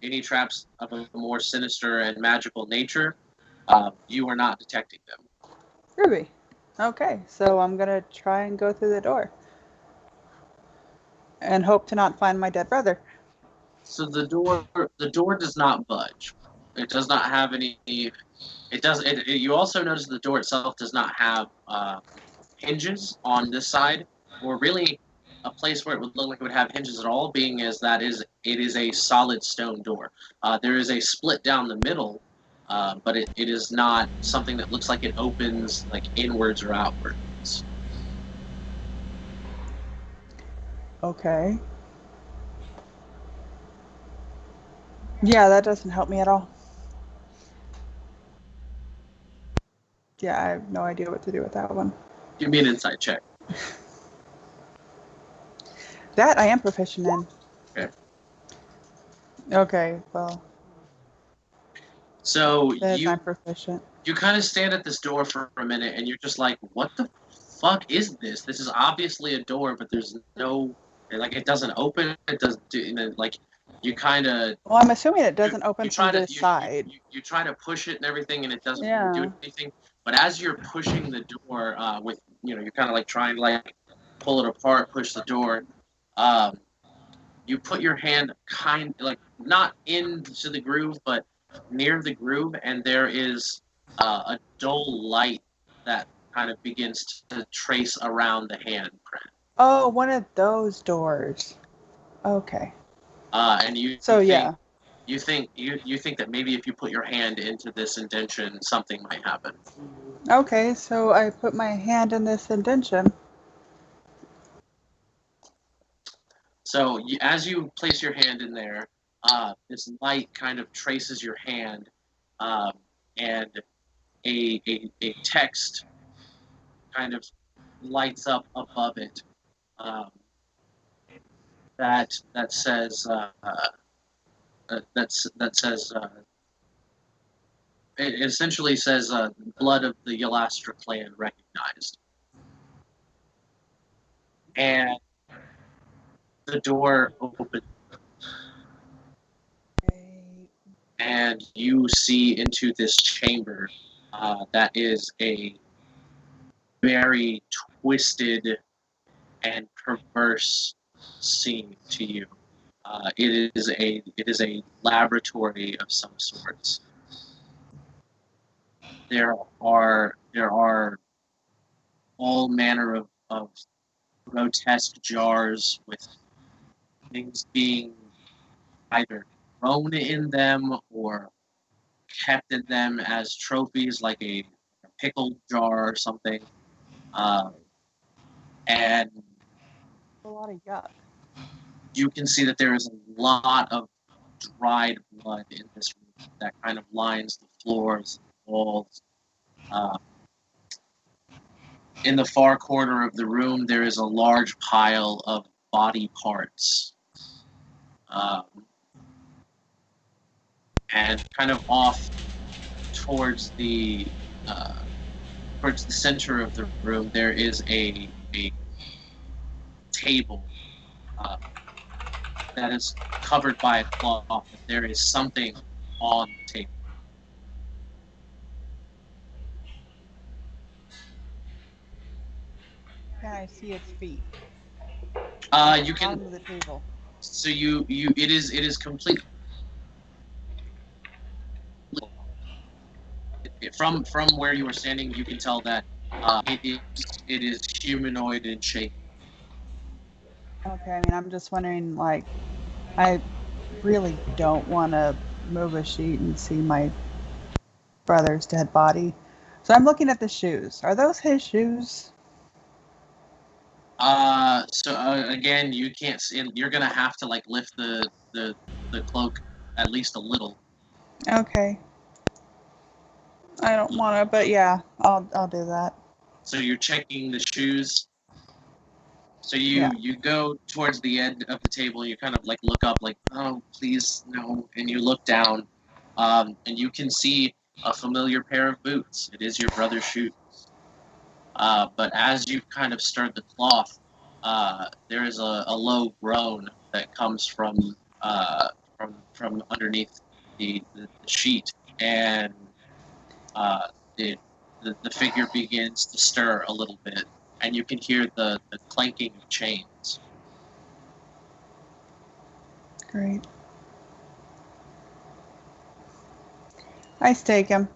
any traps of a more sinister and magical nature, you are not detecting them. Ruby. Okay, so I'm gonna try and go through the door. And hope to not find my dead brother. So the door does not budge. It does not have any. You also notice the door itself does not have hinges on this side, or really a place where it would look like it would have hinges at all, being as that it is a solid stone door. There is a split down the middle, but it is not something that looks like it opens like inwards or outwards. Okay. Yeah, that doesn't help me at all. Yeah, I have no idea what to do with that one. Give me an insight check. That I am proficient in. Okay. Okay, well, So then you I'm proficient. you kind of stand at this door for a minute, and you're just like, "What the fuck is this? This is obviously a door, but there's no like it doesn't open. It doesn't do like you kind of Well, I'm assuming it doesn't open you from try to this side. you try to push it and everything, and it doesn't really Yeah. do anything. But as you're pushing the door with you're kind of like trying to like pull it apart, push the door. Um, you put your hand kind like not into the groove, but near the groove, and there is a dull light that kind of begins to trace around the handprint. Oh, one of those doors. Okay. And you So think yeah. you think that maybe if you put your hand into this indention, something might happen. Okay, so I put my hand in this indention. So as you place your hand in there, this light kind of traces your hand, um, and a text kind of lights up above it, um, that says that says it essentially says blood of the Yalastra clan recognized, and the door opens and you see into this chamber that is a very twisted and perverse scene to you. It is a laboratory of some sorts. There are all manner of grotesque jars with things being either grown in them or kept in them as trophies, like a pickle jar or something. And A lot of yuck. you can see that there is a lot of dried blood in this room that kind of lines the floors, the walls. Uh, in the far corner of the room, there is a large pile of body parts. Um, and kind of off towards the uh, towards the center of the room, there is a table uh, that is covered by a cloth. There is something on the table. Can I see its feet? You can. Bottom of the table. So it is complete. From where you were standing, you can tell that it is humanoid in shape. Okay, I mean, I'm just wondering, like, I really don't want to move a sheet and see my brother's dead body. So I'm looking at the shoes. Are those his shoes? Again, you can't see. You're gonna have to like lift the cloak at least a little. Okay. I don't want to, but yeah, I'll do that. So you're checking the shoes. So you go towards the end of the table. You kind of like look up, like, oh please no, and you look down, and you can see a familiar pair of boots. It is your brother's shoes. But as you kind of stir the cloth, there is a low groan that comes from underneath the sheet, and the figure begins to stir a little bit, and you can hear the clanking of chains. Great. I stake him.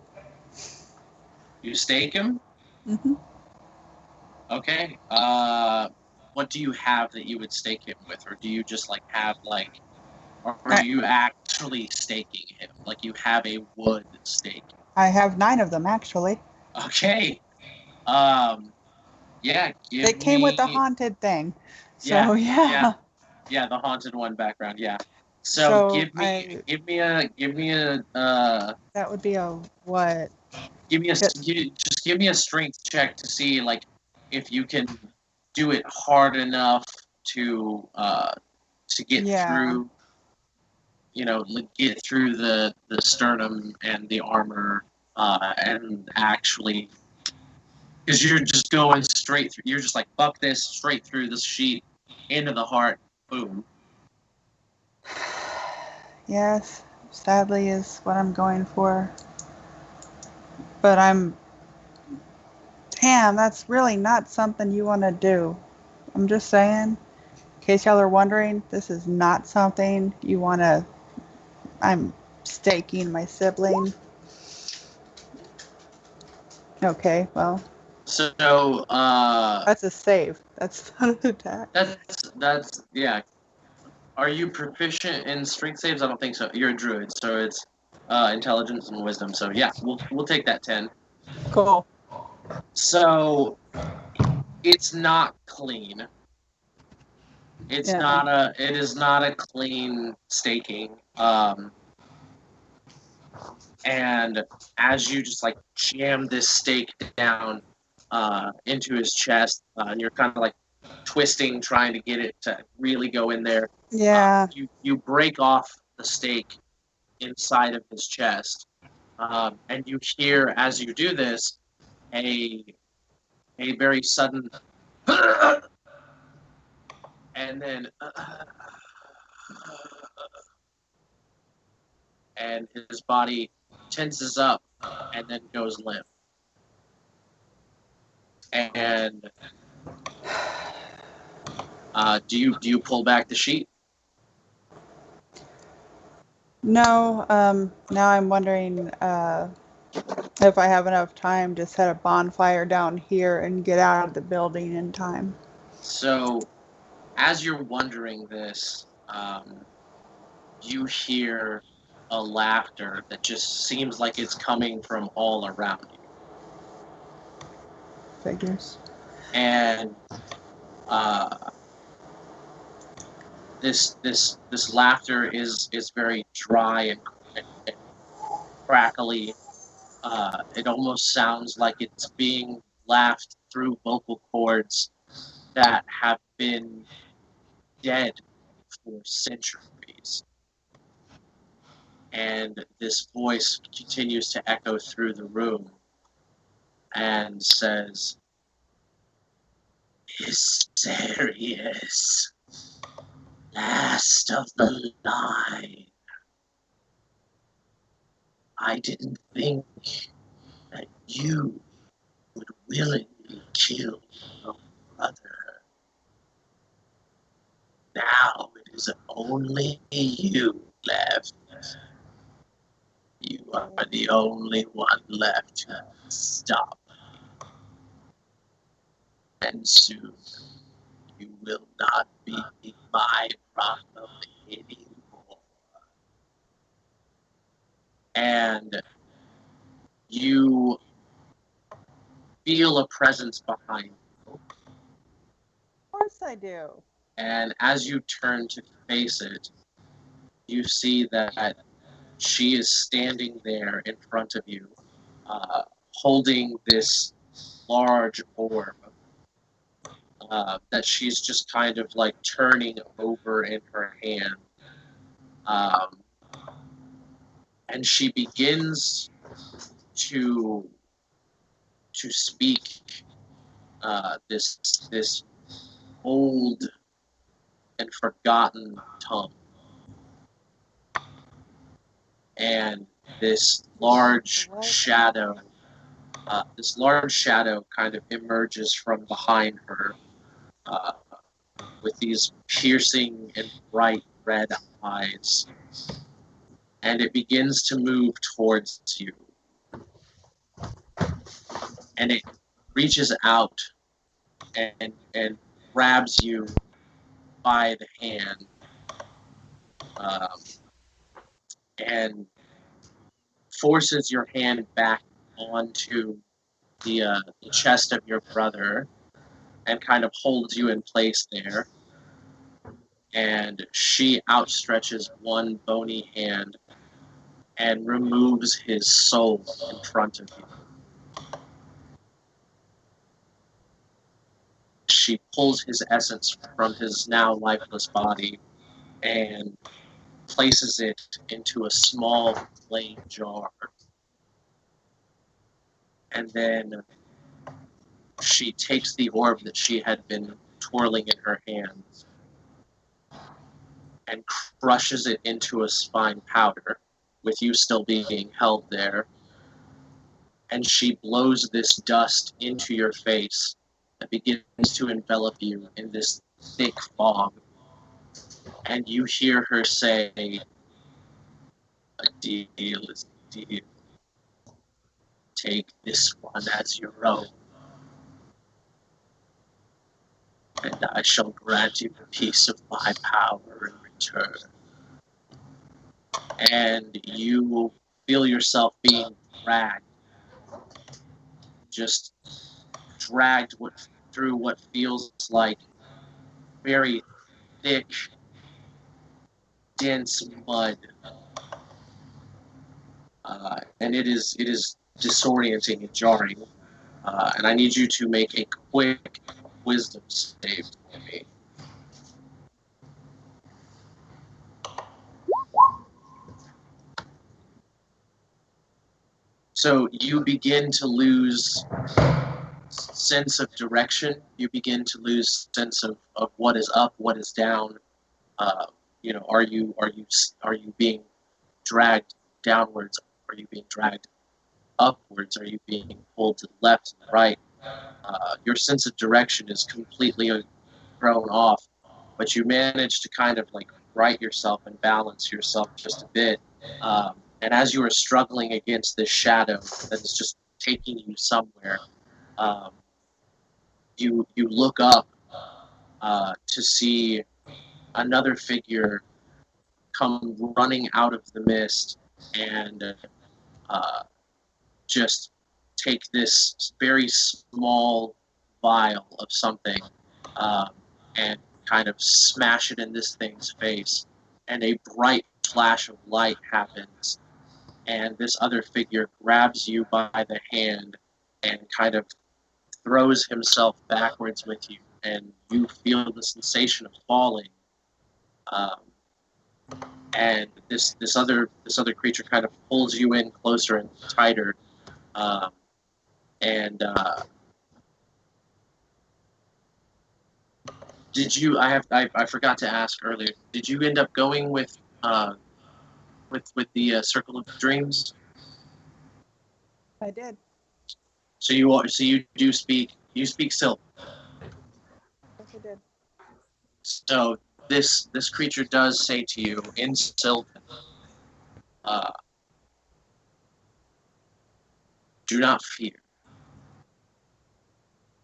You stake him? Mm-hmm. Okay. what do you have that you would stake him with, or do you just like have like, or are you actually staking him? Like you have a wood stake? I have 9 of them actually. Okay. Yeah. Give They came with the me. haunted thing. Yeah. So yeah. Yeah. The haunted one background. Yeah. So So give me a that would be a what? just give me a strength check to see like if you can do it hard enough to get through, get through the sternum and the armor, and actually, because you're just going straight through. You're just like, fuck this, straight through the sheet, into the heart, boom. Yes, sadly is what I'm going for. But damn, that's really not something you want to do. I'm just saying, in case y'all are wondering, this is not something you want to. I'm staking my sibling. Okay, well. So, that's a save. That's not an attack. That's yeah. Are you proficient in strength saves? I don't think so. You're a druid, so it's intelligence and wisdom. So yeah, we'll take that 10. Cool. So it's not clean. It is not a clean staking. And as you just like jam this stake down into his chest, and you're kind of like twisting, trying to get it to really go in there. Yeah. You break off the stake inside of his chest, and you hear as you do this a very sudden, and then and his body tenses up and then goes limp. And do you pull back the sheet? No. Now I'm wondering if I have enough time to set a bonfire down here and get out of the building in time. So, as you're wondering this, you hear a laughter that just seems like it's coming from all around you. Figures. And this laughter is very dry and crackly. It almost sounds like it's being laughed through vocal cords that have been dead for centuries. And this voice continues to echo through the room and says, "Mysterious, last of the line. I didn't think that you would willingly kill your brother. Now it is only you left. You are the only one left to stop. And soon you will not be my problem anymore." And you feel a presence behind you. Of course I do. And as you turn to face it, you see that she is standing there in front of you, holding this large orb that she's just kind of like turning over in her hand. And she begins to speak this old and forgotten tongue. And this large shadow kind of emerges from behind her, with these piercing and bright red eyes. And it begins to move towards you. And it reaches out and grabs you by the hand and forces your hand back onto the chest of your brother and kind of holds you in place there. And she outstretches one bony hand and removes his soul in front of you. She pulls his essence from his now lifeless body and places it into a small clay jar. And then she takes the orb that she had been twirling in her hands and crushes it into a fine powder, with you still being held there. And she blows this dust into your face that begins to envelop you in this thick fog. And you hear her say, "A deal is a deal. Take this one as your own, and I shall grant you a piece of my power in return." And you will feel yourself being dragged, just dragged through what feels like very thick, dense mud. And it is disorienting and jarring. And I need you to make a quick wisdom save for me. So you begin to lose sense of direction. You begin to lose sense of what is up, what is down. Are you being dragged downwards? Are you being dragged upwards? Are you being pulled to the left and the right? Your sense of direction is completely thrown off, but you manage to kind of like right yourself and balance yourself just a bit. And as you are struggling against this shadow that is just taking you somewhere, you look up to see another figure come running out of the mist and just take this very small vial of something and kind of smash it in this thing's face. And a bright flash of light happens, and this other figure grabs you by the hand and kind of throws himself backwards with you, and you feel the sensation of falling. And this other creature kind of pulls you in closer and tighter. Did you? I forgot to ask earlier. Did you end up going with the Circle of Dreams? I did. So you do speak. You speak Sylvan. Yes, I did. So this creature does say to you in Sylvan, "Do not fear.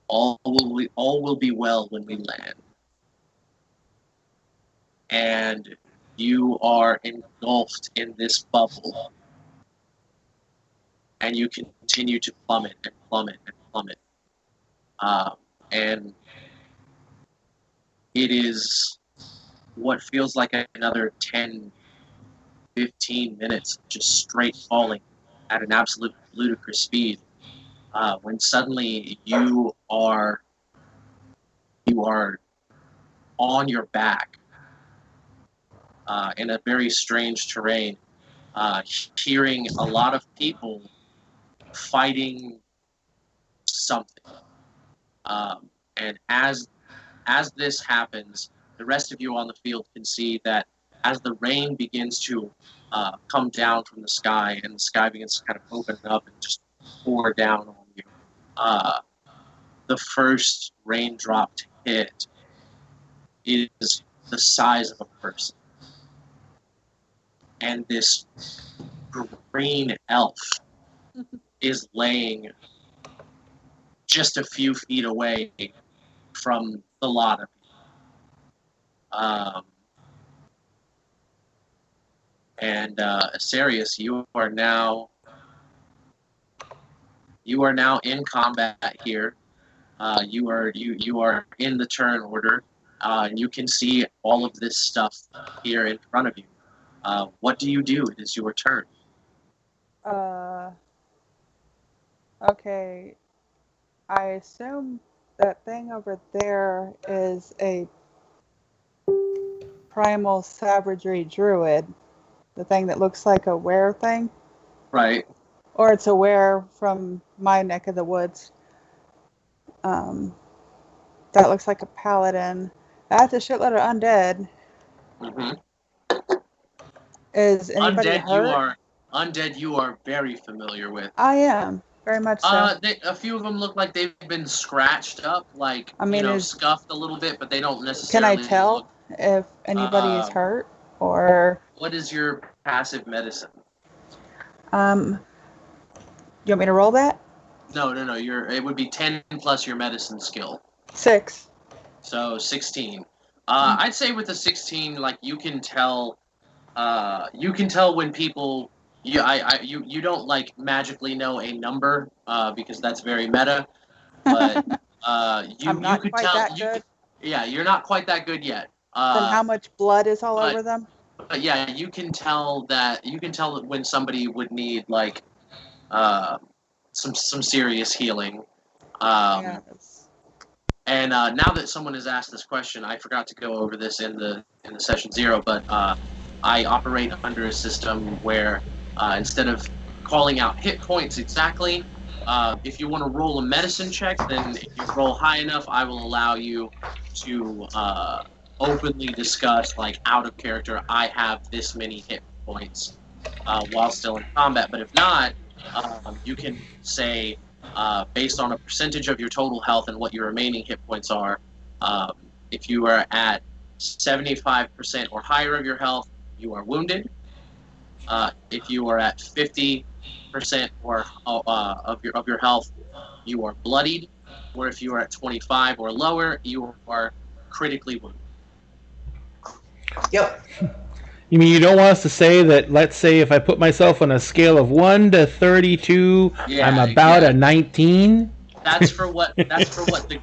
All will be well when we land." And you are engulfed in this bubble, and you continue to plummet and plummet and plummet. And it is what feels like another 10, 15 minutes just straight falling at an absolute ludicrous speed, when suddenly you are on your back in a very strange terrain, hearing a lot of people fighting something. And as this happens, the rest of you on the field can see that as the rain begins to come down from the sky, and the sky begins to kind of open up and just pour down on you, the first raindrop to hit is the size of a person. And this green elf is laying just a few feet away from a lot of people. And Asarius, you are now in combat here. You are in the turn order, and you can see all of this stuff here in front of you. What do you do? It is your turn. Okay. I assume that thing over there is a primal savagery druid. The thing that looks like a were thing. Right. Or it's a were from my neck of the woods. That looks like a paladin. That's a shitload of undead. Mm-hmm. Is anybody hurt? Undead you are very familiar with. I am. Very much so. A few of them look like they've been scratched up, like, scuffed a little bit, but they don't necessarily. Can I tell if anybody is hurt? Or what is your passive medicine? You want me to roll that? No. It would be 10 plus your medicine skill. 6. So 16. I'd say with the 16, like, you can tell when people. You don't like magically know a number because that's very meta, but I'm not you could quite tell. that good. You're not quite that good yet. From how much blood is all over them? But yeah, you can tell when somebody would need like some serious healing. Yes. And now that someone has asked this question, I forgot to go over this in the session 0, but I operate under a system where instead of calling out hit points exactly, if you want to roll a medicine check, then if you roll high enough, I will allow you to openly discuss, like, out of character, I have this many hit points while still in combat. But if not, you can say, based on a percentage of your total health and what your remaining hit points are, if you are at 75% or higher of your health, you are wounded. If you are at 50% or of your health, you are bloodied. Or if you are at 25 or lower, you are critically wounded. Yep. You mean you don't want us to say that, let's say if I put myself on a scale of 1 to 32, I'm about a 19? That's for what the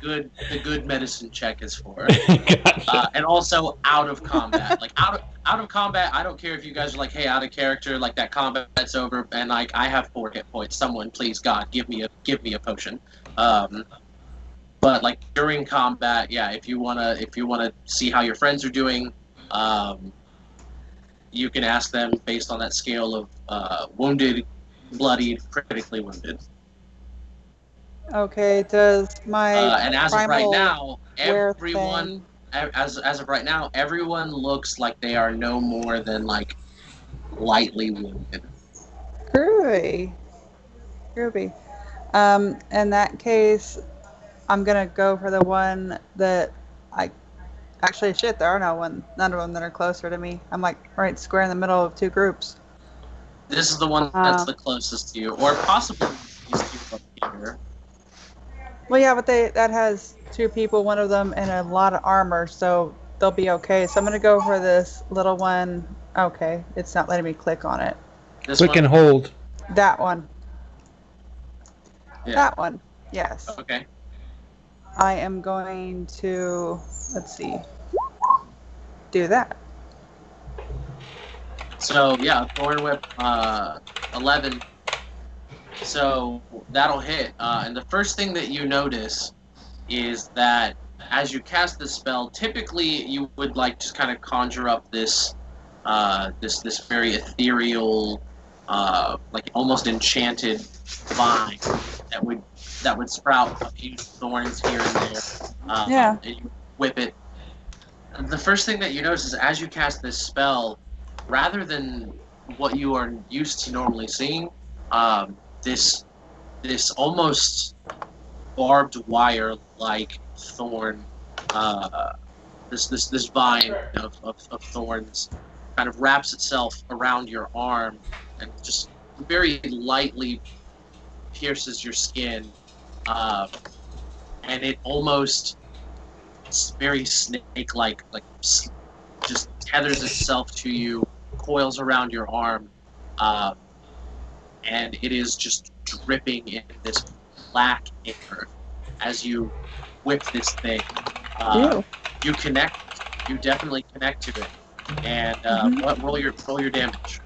good medicine check is for. Gotcha. And also out of combat. Like out of combat, I don't care if you guys are like, hey, out of character, like that combat's over and like I have 4 hit points. Someone, please God, give me a potion. But like during combat, yeah, if you wanna see how your friends are doing, you can ask them based on that scale of wounded, bloodied, critically wounded. Okay, does my and as of right now, everyone as of right now, everyone looks like they are no more than like lightly wounded. Groovy. In that case, I'm gonna go for the one that actually there are none of them that are closer to me. I'm like right square in the middle of 2 groups. This is the one that's the closest to you, or possibly these 2 up here. Well, yeah, but that has 2 people, one of them in a lot of armor, so they'll be okay. So I'm gonna go for this little one. Okay, it's not letting me click on it. Click and hold. That one. Yeah. That one. Yes. Okay. I am going to, let's see, do that. So yeah, Thorn Whip 11. So that'll hit. And the first thing that you notice is that as you cast the spell, typically you would like to kind of conjure up this very ethereal, like almost enchanted vine that would sprout a few thorns here and there. Yeah. And you whip it. And the first thing that you notice is as you cast this spell, rather than what you are used to normally seeing, this almost barbed wire like thorn, this vine of thorns kind of wraps itself around your arm and just very lightly pierces your skin, and it almost very snake-like, just tethers itself to you, coils around your arm, and it is just dripping in this black air as you whip this thing. Ew. You connect. You definitely connect to it, and roll your damage.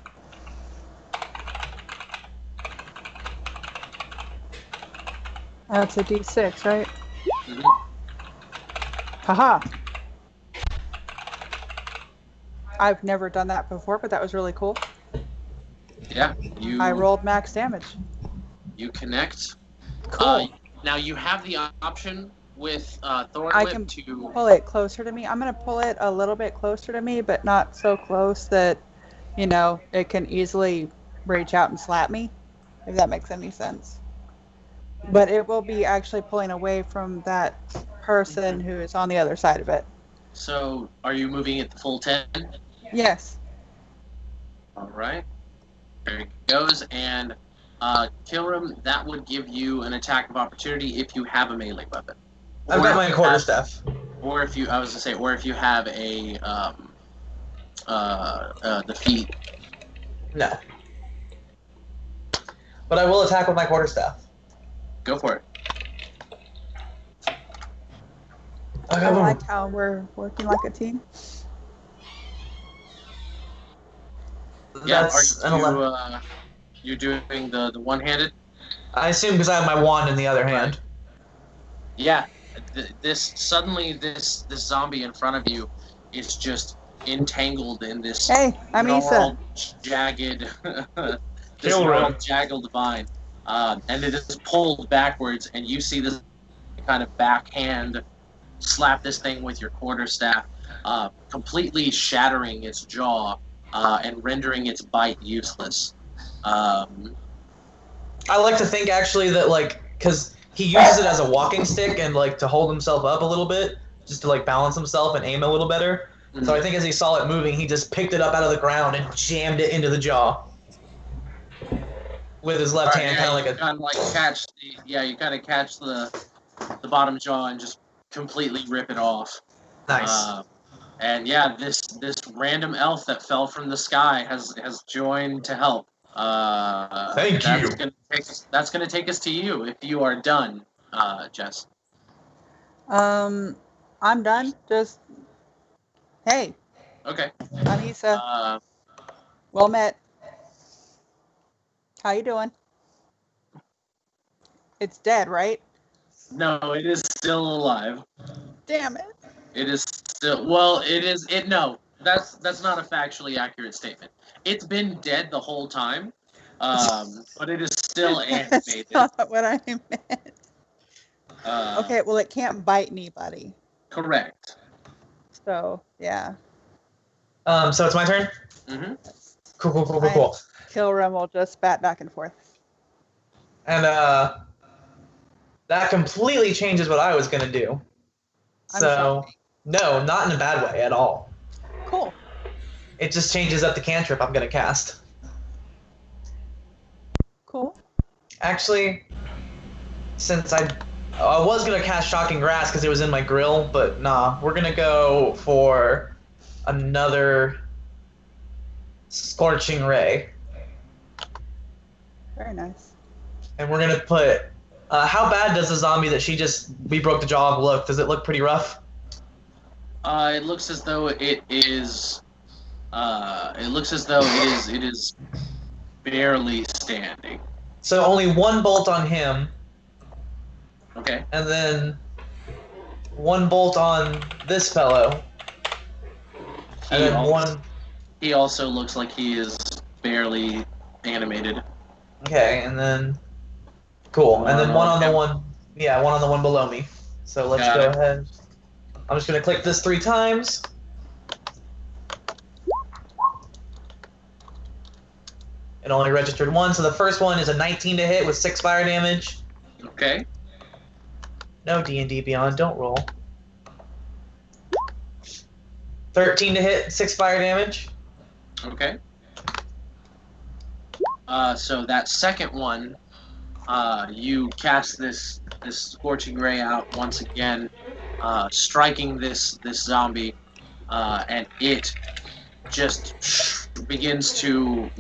That's a D6, right? Mhm. Haha. I've never done that before, but that was really cool. Yeah, I rolled max damage. You connect. Cool. Now you have the option with Thorn I Whip can to. pull it closer to me. I'm going to pull it a little bit closer to me, but not so close that, it can easily reach out and slap me, if that makes any sense. But it will be actually pulling away from that person who is on the other side of it. So, are you moving it the full 10? Yes. All right. There it goes. And Kilram, that would give you an attack of opportunity if you have a melee weapon. I've got my quarterstaff. Or if you, I was gonna say, or if you have a the feet. No. But I will attack with my quarterstaff. Go for it. I like how we're working like a team. Yeah. That's an 11. You're doing the one-handed? I assume because I have my wand in the other hand. Yeah. This zombie in front of you is just entangled in this. Hey, I'm Issa. Jagged, this gnarled, jagged vine, and it is pulled backwards, and you see this kind of backhand slap this thing with your quarterstaff, completely shattering its jaw and rendering its bite useless. I like to think actually that because he uses it as a walking stick and to hold himself up a little bit, just to balance himself and aim a little better. Mm-hmm. So I think as he saw it moving, he just picked it up out of the ground and jammed it into the jaw with his left hand, you kind of catch the bottom jaw and just completely rip it off. Nice. And yeah, this random elf that fell from the sky has joined to help. Thank you. That's gonna take us to you if you are done, Jess. I'm done. Just hey. Okay. I'm Issa. Well met. How you doing? It's dead, right? No, it is still alive. Damn it. It is still no. That's not a factually accurate statement. It's been dead the whole time, but it is still animated. That's not what I meant. Okay, well, it can't bite anybody. Correct. So, yeah. So it's my turn? Mm-hmm. Cool. Kilram will just bat back and forth. And that completely changes what I was going to do. So, no, not in a bad way at all. Cool. It just changes up the cantrip I'm going to cast. Cool. Actually, since I was going to cast Shocking Grass because it was in my grill, but nah, we're going to go for another Scorching Ray. Very nice. And we're going to put... how bad does the zombie that we broke the jaw of look? Does it look pretty rough? It looks as though it is. It is barely standing. So only one bolt on him. Okay. And then one bolt on this fellow. And then one. He also looks like he is barely animated. Okay, and then. Cool. And then one on the one. Yeah, one on the one below me. So let's go ahead. I'm just going to click this 3 times. It only registered 1, so the first one is a 19 to hit with 6 fire damage. Okay. No D&D Beyond, don't roll. 13 to hit, 6 fire damage. Okay. So that second one, you cast this Scorching Ray out once again, striking this zombie, and it just begins to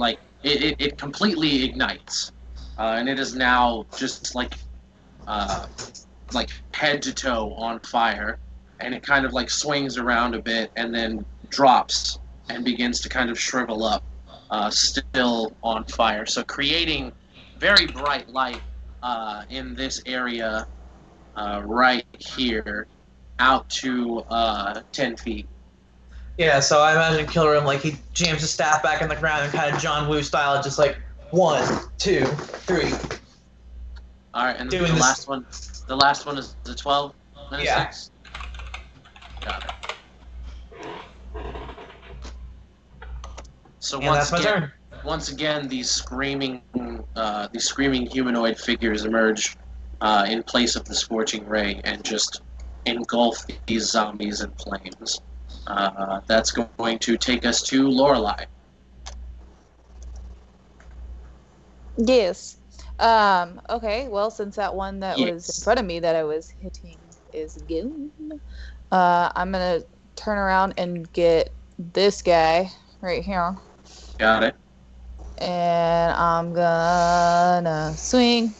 it completely ignites, and it is now just like head to toe on fire, and it kind of like swings around a bit and then drops and begins to kind of shrivel up, still on fire. So creating very bright light in this area right here, out to 10 feet. Yeah, so I imagine Killer Him like he jams his staff back in the ground and kind of John Woo style, just like 1, 2, 3. All right, and Doing the this- last one. The last one is the 12 and a Yeah. 6. Got it. So And that's my turn. once again, these screaming humanoid figures emerge in place of the scorching ray and just engulf these zombies in flames. That's going to take us to Lorelei. Yes. Okay, well, since that one that was Yes. in front of me that I was hitting is gone, I'm gonna turn around and get this guy right here. Got it. And I'm gonna swing.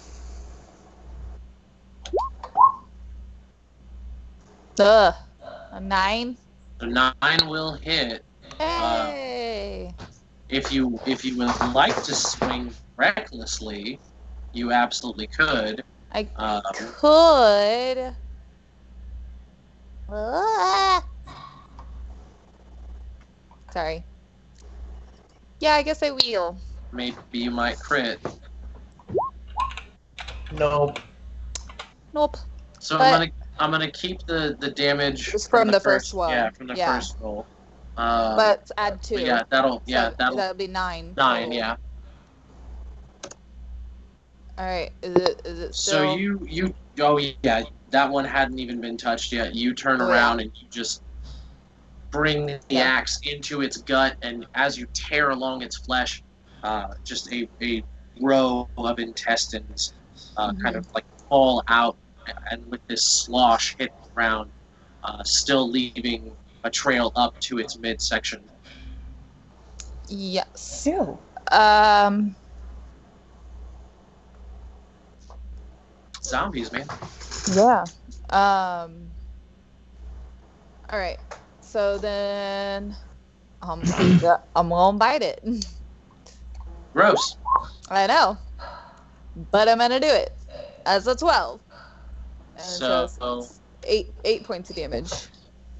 A 9. So 9 will hit. Hey! If you would like to swing recklessly, you absolutely could. I Um, could. Ah! Sorry. Yeah, I guess I will. maybe you might crit. Nope. Nope. So But- I'm gonna keep the damage Just from the first one. Yeah, from the Yeah. first roll. But add 2. But yeah, that'll that'll be 9. 9. Yeah. All right. Is it So still? you oh yeah, that one hadn't even been touched yet. You turn Oh, yeah. around and you just bring the Yeah. axe into its gut, and as you tear along its flesh, just a row of intestines kind of like fall out, and with this slosh hit the ground, still leaving a trail up to its midsection. Yes. Ew. Zombies, man. Yeah. All right. So then, yeah, I'm gonna bite it. Gross. I know, but I'm gonna do it as a 12. And So- it's 8 points of damage.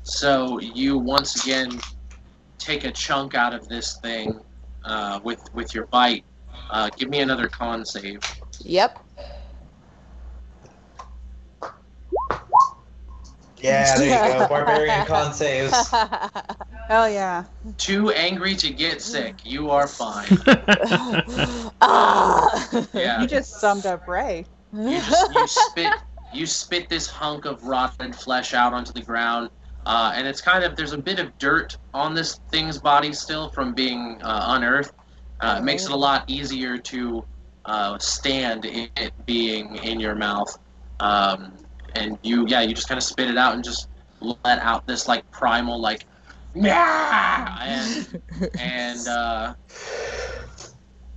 So you once again take a chunk out of this thing with your bite. Give me another con save. Yep. Yeah, there you go. Barbarian con saves. Hell yeah. Too angry to get sick. You are fine. Ah. Yeah. You just summed up Ray. You spit this hunk of rotted flesh out onto the ground, and it's kind of there's a bit of dirt on this thing's body still from being unearthed. It makes it a lot easier to stand it being in your mouth. And you just kind of spit it out and just let out this like primal like and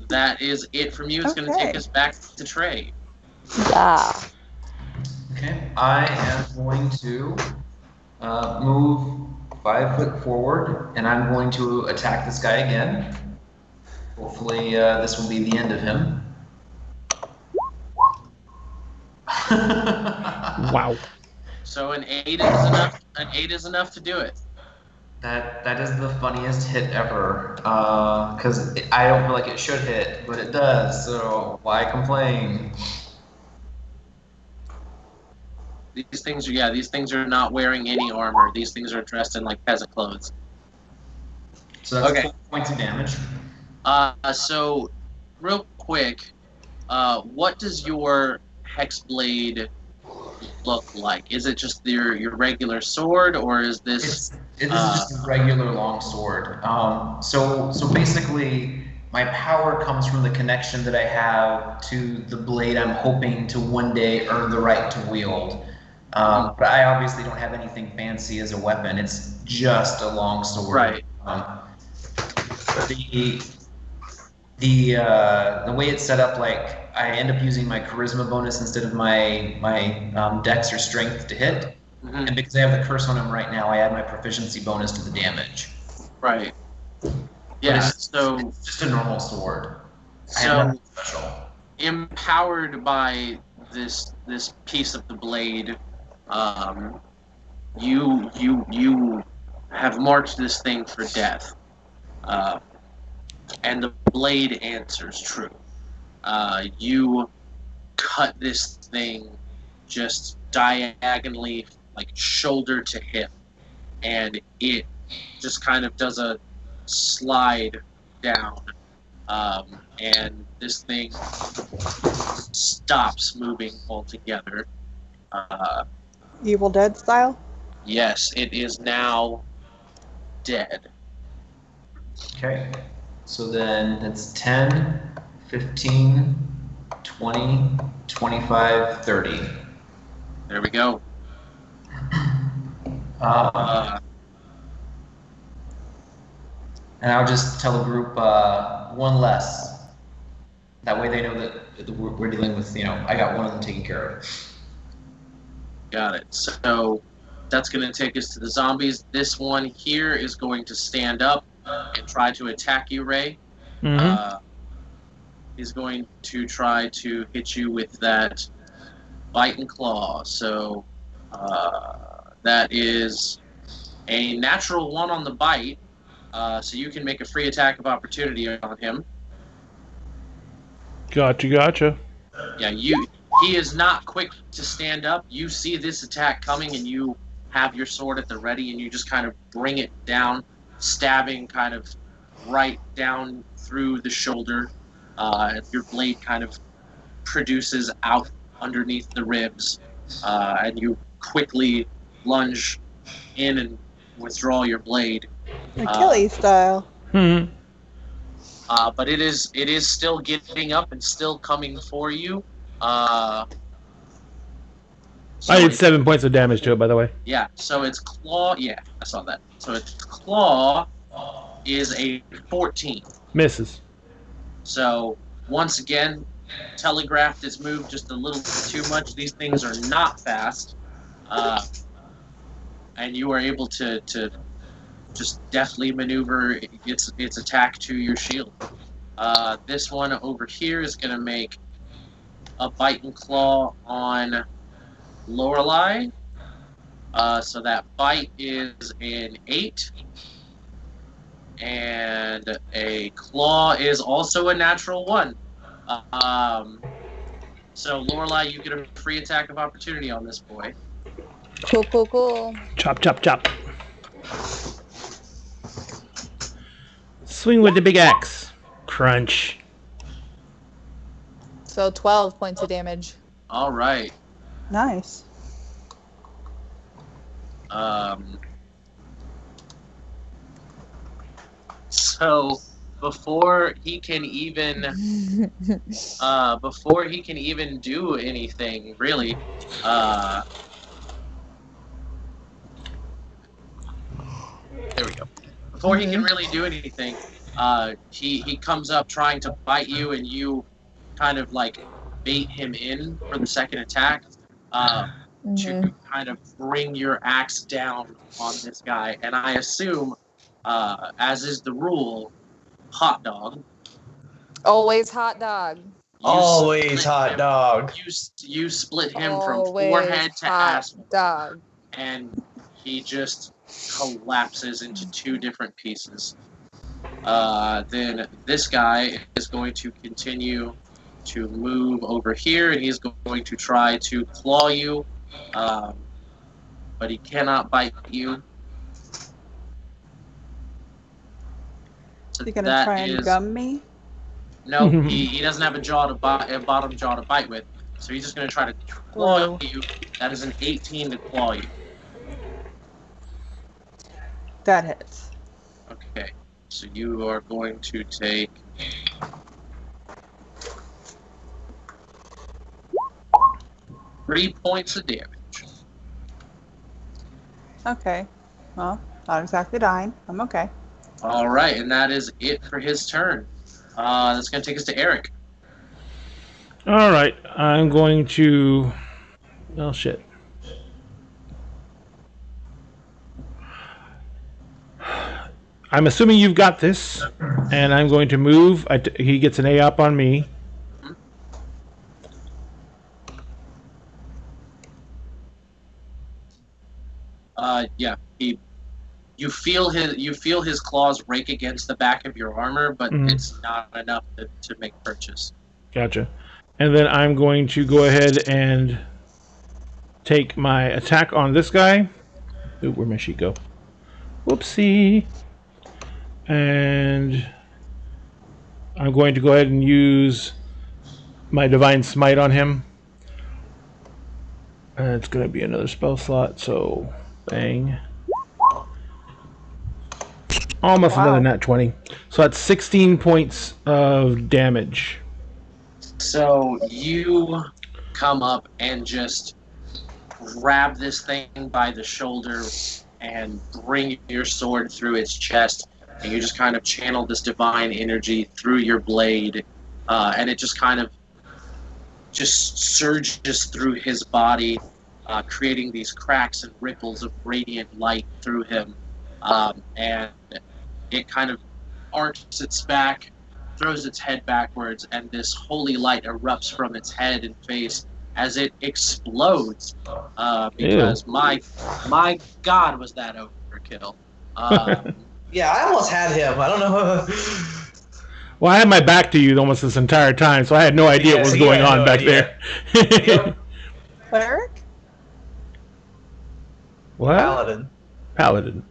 that is it from you. It's going to take Okay. us back to Trey. Yeah. Okay, I am going to move 5 foot forward, and I'm going to attack this guy again. Hopefully, this will be the end of him. Wow. So an 8 is enough. An 8 is enough to do it. That is the funniest hit ever. Because I don't feel like it should hit, but it does. So why complain? These things are not wearing any armor. These things are dressed in like peasant clothes. So that's Okay. 4 points of damage. So real quick, what does your hex blade look like? Is it just your regular sword, or is this? This is just a regular long sword. So basically, my power comes from the connection that I have to the blade I'm hoping to one day earn the right to wield. But I obviously don't have anything fancy as a weapon. It's just a long sword. Right. The way it's set up, like I end up using my charisma bonus instead of my dex or strength to hit, and because I have the curse on him right now, I add my proficiency bonus to the damage. Right. Yeah. It's just a normal sword. I have So nothing special. empowered by this piece of the blade, you have marked this thing for death, and the blade answers true. You cut this thing just diagonally, like shoulder to hip, and it just kind of does a slide down, and this thing stops moving altogether. Evil Dead style? Yes, it is now dead. Okay. So then that's 10, 15, 20, 25, 30. There we go. And I'll just tell the group one less. That way they know that we're dealing with, I got one of them taken care of. Got it. So that's going to take us to the zombies. This one here is going to stand up and try to attack you, Ray. He's going to try to hit you with that bite and claw. So that is a natural 1 on the bite. So you can make a free attack of opportunity on him. Gotcha. Yeah, he is not quick to stand up. You see this attack coming, and you have your sword at the ready, and you just kind of bring it down, stabbing kind of right down through the shoulder. Your blade kind of produces out underneath the ribs, and you quickly lunge in and withdraw your blade. Achilles style. But it is still getting up and still coming for you. So I did 7 points of damage to it, by the way. Yeah, so its claw, I saw that. So its claw is a 14. Misses. So once again, telegraphed its move just a little too much. These things are not fast. And you are able to just deftly maneuver its attack to your shield. This one over here is going to make a bite and claw on Lorelei. So that bite is an 8. And a claw is also a natural 1. So Lorelei, you get a free attack of opportunity on this boy. Cool. Chop. Swing with the big axe. Crunch. So 12 points of damage. All right. Nice. So before he can even do anything, really, there we go. Before he can really do anything, he comes up trying to bite you, and you kind of like bait him in for the second attack to kind of bring your axe down on this guy. And I assume, as is the rule, hot dog. Always hot dog. Always hot dog. You split him from Always forehead to hot ass, dog. and he just collapses into 2 different pieces. Then this guy is going to continue to move over here, and he's going to try to claw you, but he cannot bite you. So You gonna try and gum me? No, he doesn't have a bottom jaw to bite with, so he's just going to try to claw you. That is an 18 to claw you. That hits. Okay, so you are going to take 3 points of damage. Okay. Well, not exactly dying. I'm okay. All right, and that is it for his turn. That's going to take us to Eric. All right, I'm going to. Oh shit. I'm assuming you've got this, and I'm going to move. He gets an A up on me. Yeah, you feel his claws rake against the back of your armor, but it's not enough to make purchase. Gotcha. And then I'm going to go ahead and take my attack on this guy. Ooh, where'd my sheet go? Whoopsie. And I'm going to go ahead and use my Divine Smite on him. And it's going to be another spell slot, so bang. Almost another nat 20. So that's 16 points of damage. So you come up and just grab this thing by the shoulder and bring your sword through its chest, and you just kind of channel this divine energy through your blade, and it just kind of just surges through his body, creating these cracks and ripples of radiant light through him, and it kind of arches its back, throws its head backwards, and this holy light erupts from its head and face as it explodes. Because my God, was that overkill? Yeah, I almost had him. I don't know. Well, I had my back to you almost this entire time, so I had no idea what was going on back there. Yep. Cleric? What? Paladin. Paladin.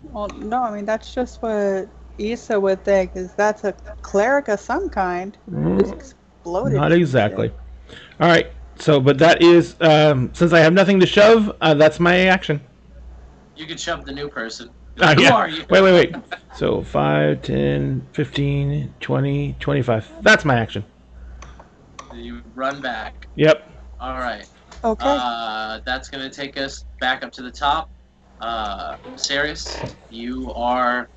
Well, no, I mean, that's just what Issa would think, is that's a cleric of some kind. Just exploded. Not exactly. All right. So, but that is, since I have nothing to shove, that's my action. You can shove the new person. Who Who are you? Wait. So 5, 10, 15, 20, 25. That's my action. You run back. Yep. All right. Okay. That's going to take us back up to the top. Sarius, you are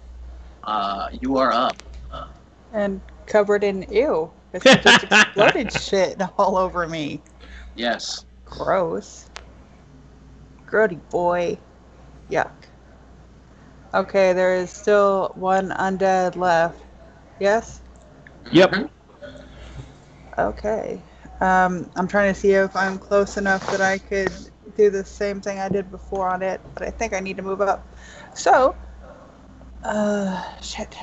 up. And covered in ew. It's just exploded shit all over me. Yes. Gross. Grody boy. Yuck. Okay, there is still one undead left. Yes? Yep. Mhm. Okay. I'm trying to see if I'm close enough that I could do the same thing I did before on it, but I think I need to move up. So, shit.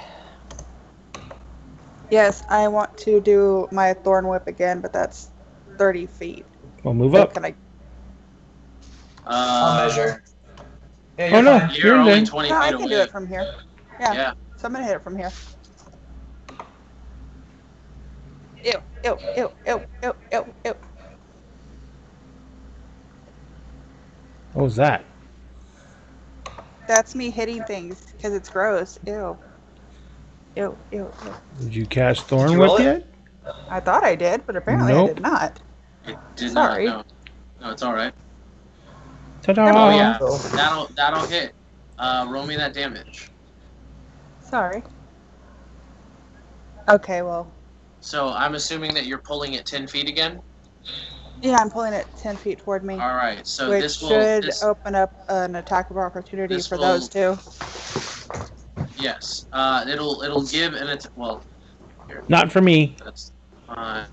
Yes, I want to do my Thorn Whip again, but that's 30 feet. Well, move up. Can I? I'll measure. Yeah, Oh, no. fine. You're in only there. 20 No, I feet can away. do it from here. Yeah. Yeah. So I'm gonna hit it from here. Ew, ew, ew, ew, ew, ew, ew. What was that? That's me hitting things because it's gross. Ew. Ew, ew, ew. Did you cast Did Thorn you Whip roll it? yet? I thought I did, but apparently Nope. I did not. It did Sorry. not. No, it's all right. Ta-da! Oh yeah, So- that'll hit. Roll me that damage. Sorry. Okay, well, So I'm assuming that you're pulling it 10 feet again. yeah, I'm pulling it 10 feet toward me, All right. So which this will. should open up an attack of opportunity this for will- those two. Yes. It'll give well. Here, Not for me. that's 5,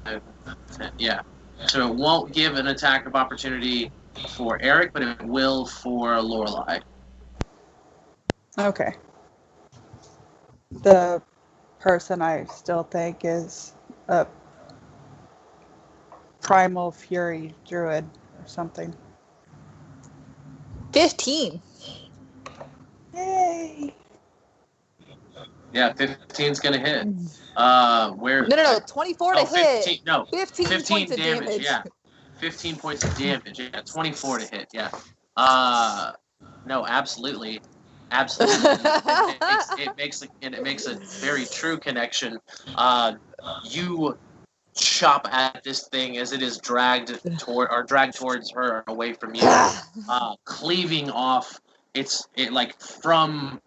10, yeah. So it won't give an attack of opportunity for Eric, but it will for Lorelei. Okay. The person I still think is a primal fury druid or something. 15. Yay! Yeah, 15's gonna hit. Where? No. 24 to Oh, 15. hit. No, 15 points of damage. Yeah, 15 points of damage. Yeah, 24 to hit. Yeah. No, absolutely. It makes a very true connection. You chop at this thing as it is dragged towards her away from you, cleaving off from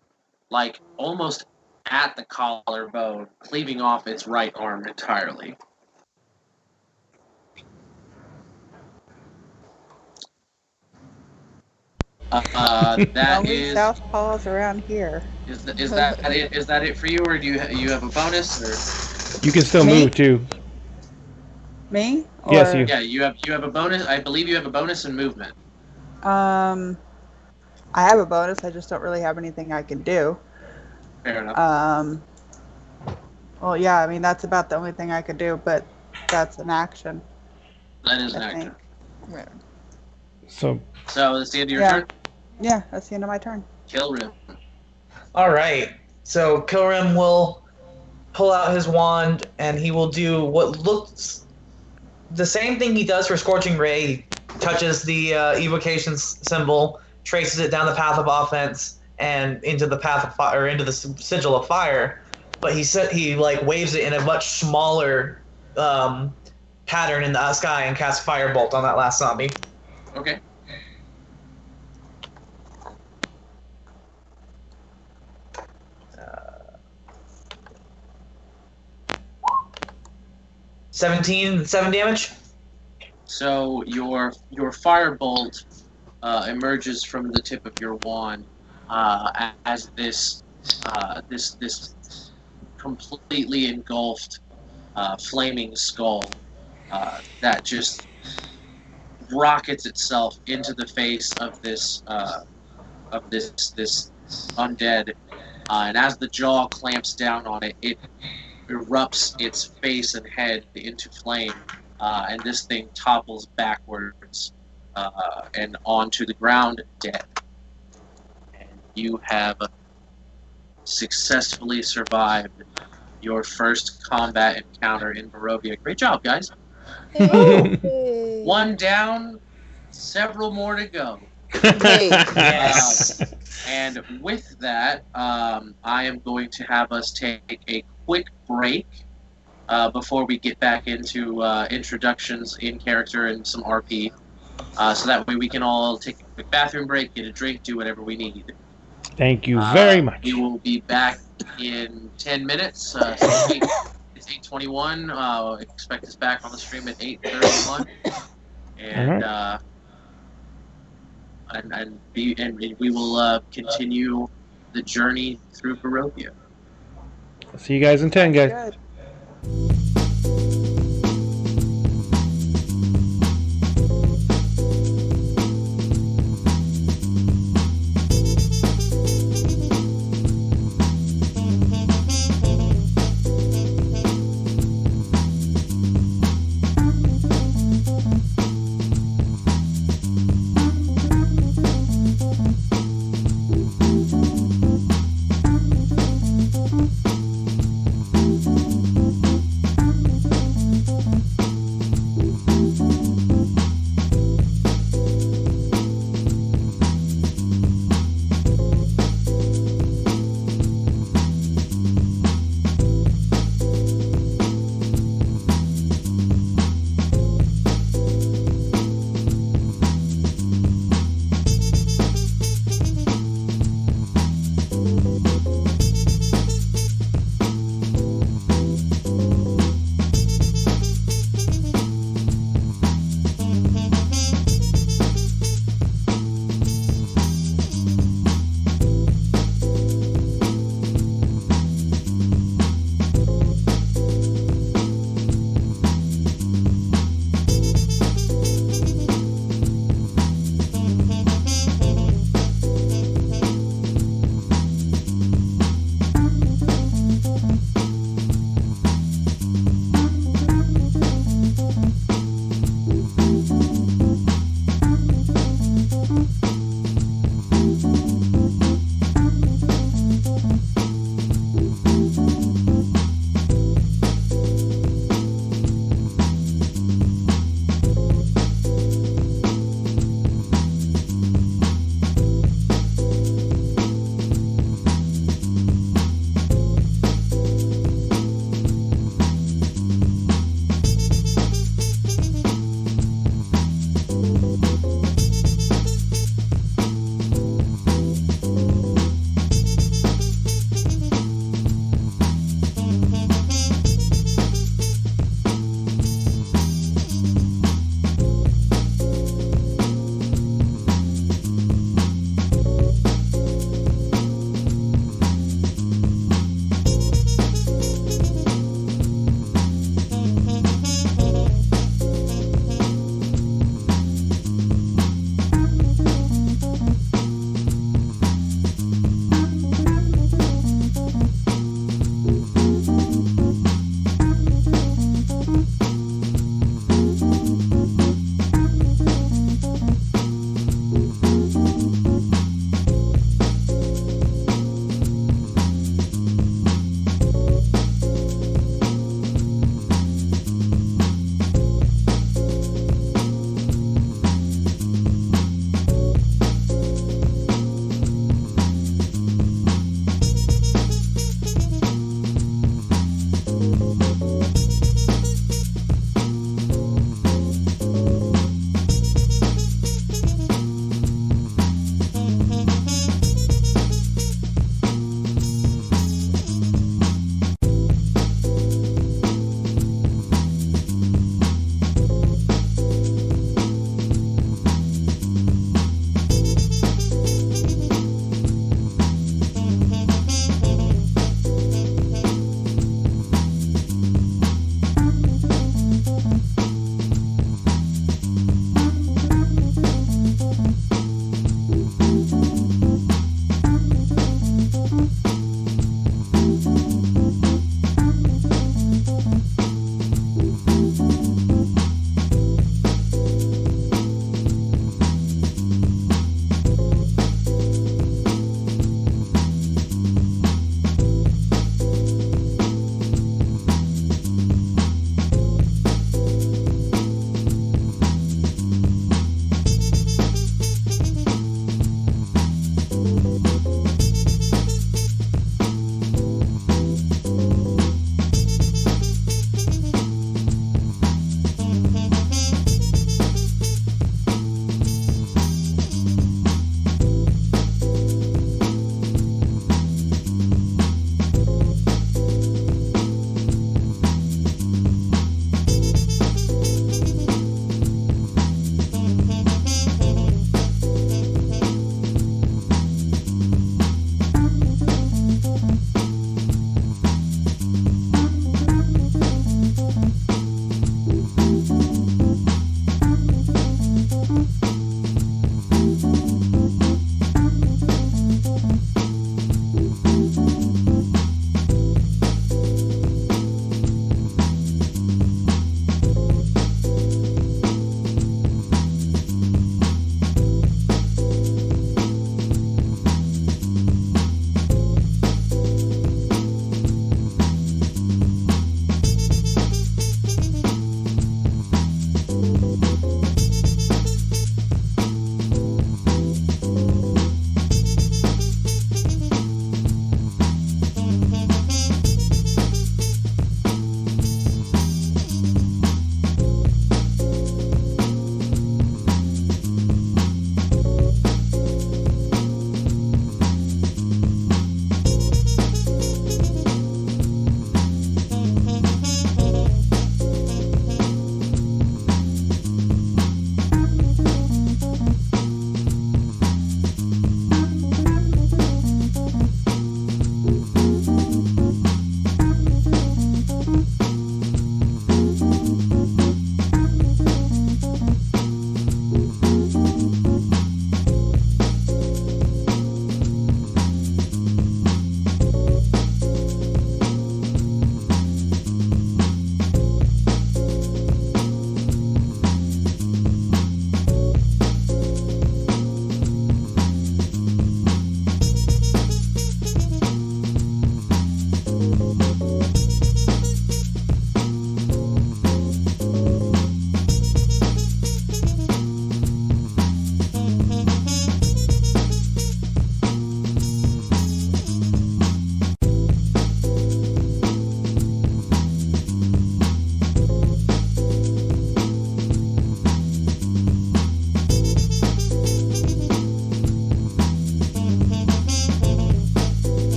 like almost at the collarbone, cleaving off its right arm entirely. That Only is southpaws around here. is that it? Is that it for you, or do you have a bonus? Or You can still Me? move too. Me? Yes, Or, you. yeah, you have a bonus. I believe you have a bonus in movement. I have a bonus. I just don't really have anything I can do. Fair enough. Well, yeah. I mean, that's about the only thing I could do. But that's an action. That is an I action. think. So So that's the end of your Yeah. turn. Yeah, that's the end of my turn. Kill Rim. All right. So Kilrim will pull out his wand and he will do what looks the same thing he does for Scorching Ray. He touches the evocation symbol, traces it down the path of offense and into the path of fire, or into the sigil of fire. But he like waves it in a much smaller pattern in the sky and casts Firebolt on that last zombie. Okay. Uh, 17, 7 damage. So your firebolt emerges from the tip of your wand as this completely engulfed flaming skull that just rockets itself into the face of this undead, and as the jaw clamps down on it, it erupts its face and head into flame, and this thing topples backwards and onto the ground, dead. And you have successfully survived your first combat encounter in Barovia. Great job, guys. One down, several more to go. Yes. And with that, I am going to have us take a quick break before we get back into introductions in character and some RP. So that way we can all take a quick bathroom break, get a drink, do whatever we need. Thank you very much. We will be back in 10 minutes. So it's 8:21. Expect us back on the stream at 8:31. And and we will continue the journey through Barovia. See you guys in 10, guys. Good.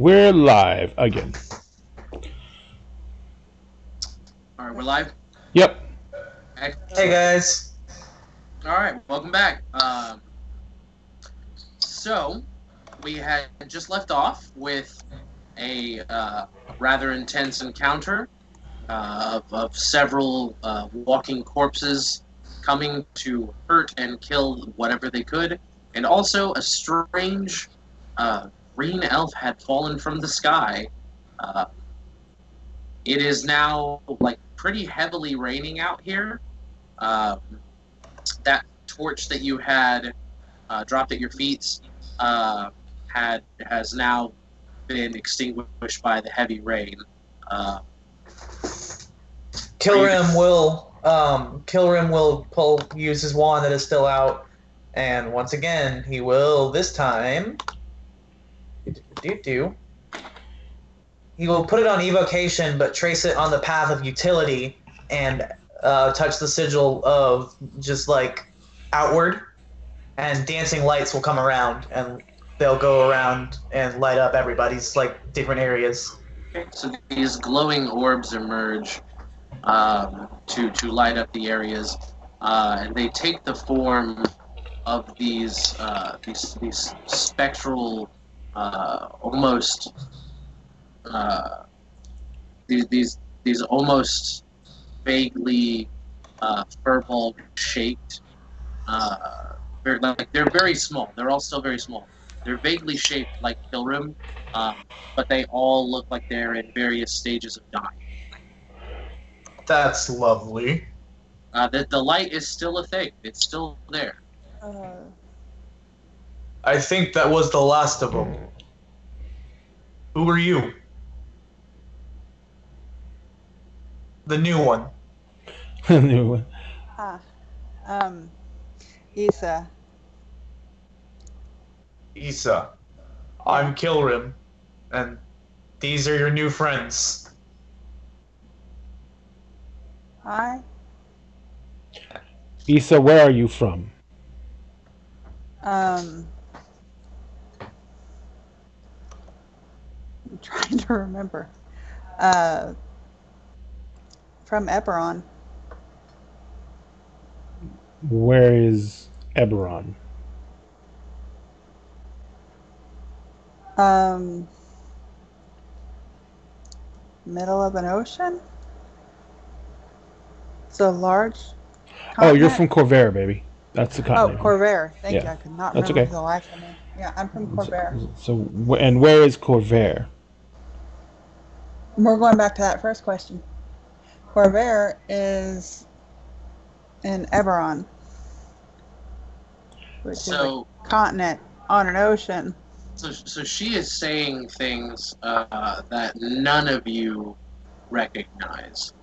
we're live again. All right, we're live. Yep. Excellent. Hey guys. All right, welcome back. So we had just left off with a rather intense encounter of several walking corpses coming to hurt and kill whatever they could, and also a strange green elf had fallen from the sky. It is now pretty heavily raining out here. That torch that you had dropped at your feet has now been extinguished by the heavy rain. Kilrim will use his wand that is still out, and once again he will this time. He will put it on evocation, but trace it on the path of utility and touch the sigil of just outward, and dancing lights will come around and they'll go around and light up everybody's different areas. Okay, so these glowing orbs emerge to light up the areas, and they take the form of these spectral, almost these almost vaguely furball shaped. They're very small. They're all still very small. They're vaguely shaped like Kilrim, but they all look like they're in various stages of dying. That's lovely. The light is still a thing. It's still there. I think that was the last of them. Who are you? The new one. New one. Issa. Issa. I'm Kilrim, and these are your new friends. Hi. Issa, where are you from? I'm trying to remember. From Eberron. Where is Eberron? Middle of an ocean? It's a large continent. Oh, you're from Corvair, baby. That's the Oh, continent. Corvair. Thank Yeah. you. I could not That's remember okay. the last name. Yeah, I'm from Corvair. So, and where is Corvair? We're going back to that first question. Corvair is in Eberron, which is a continent on an ocean. So she is saying things that none of you recognize.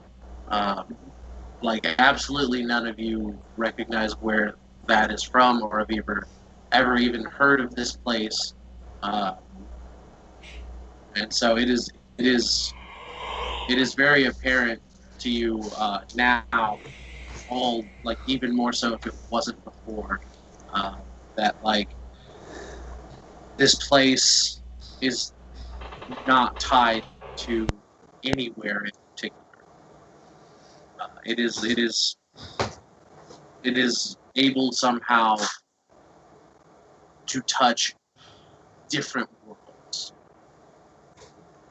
Absolutely none of you recognize where that is from, or have ever even heard of this place. And so it is very apparent to you now, all even more so if it wasn't before, that this place is not tied to anywhere in particular. It is able somehow to touch different worlds.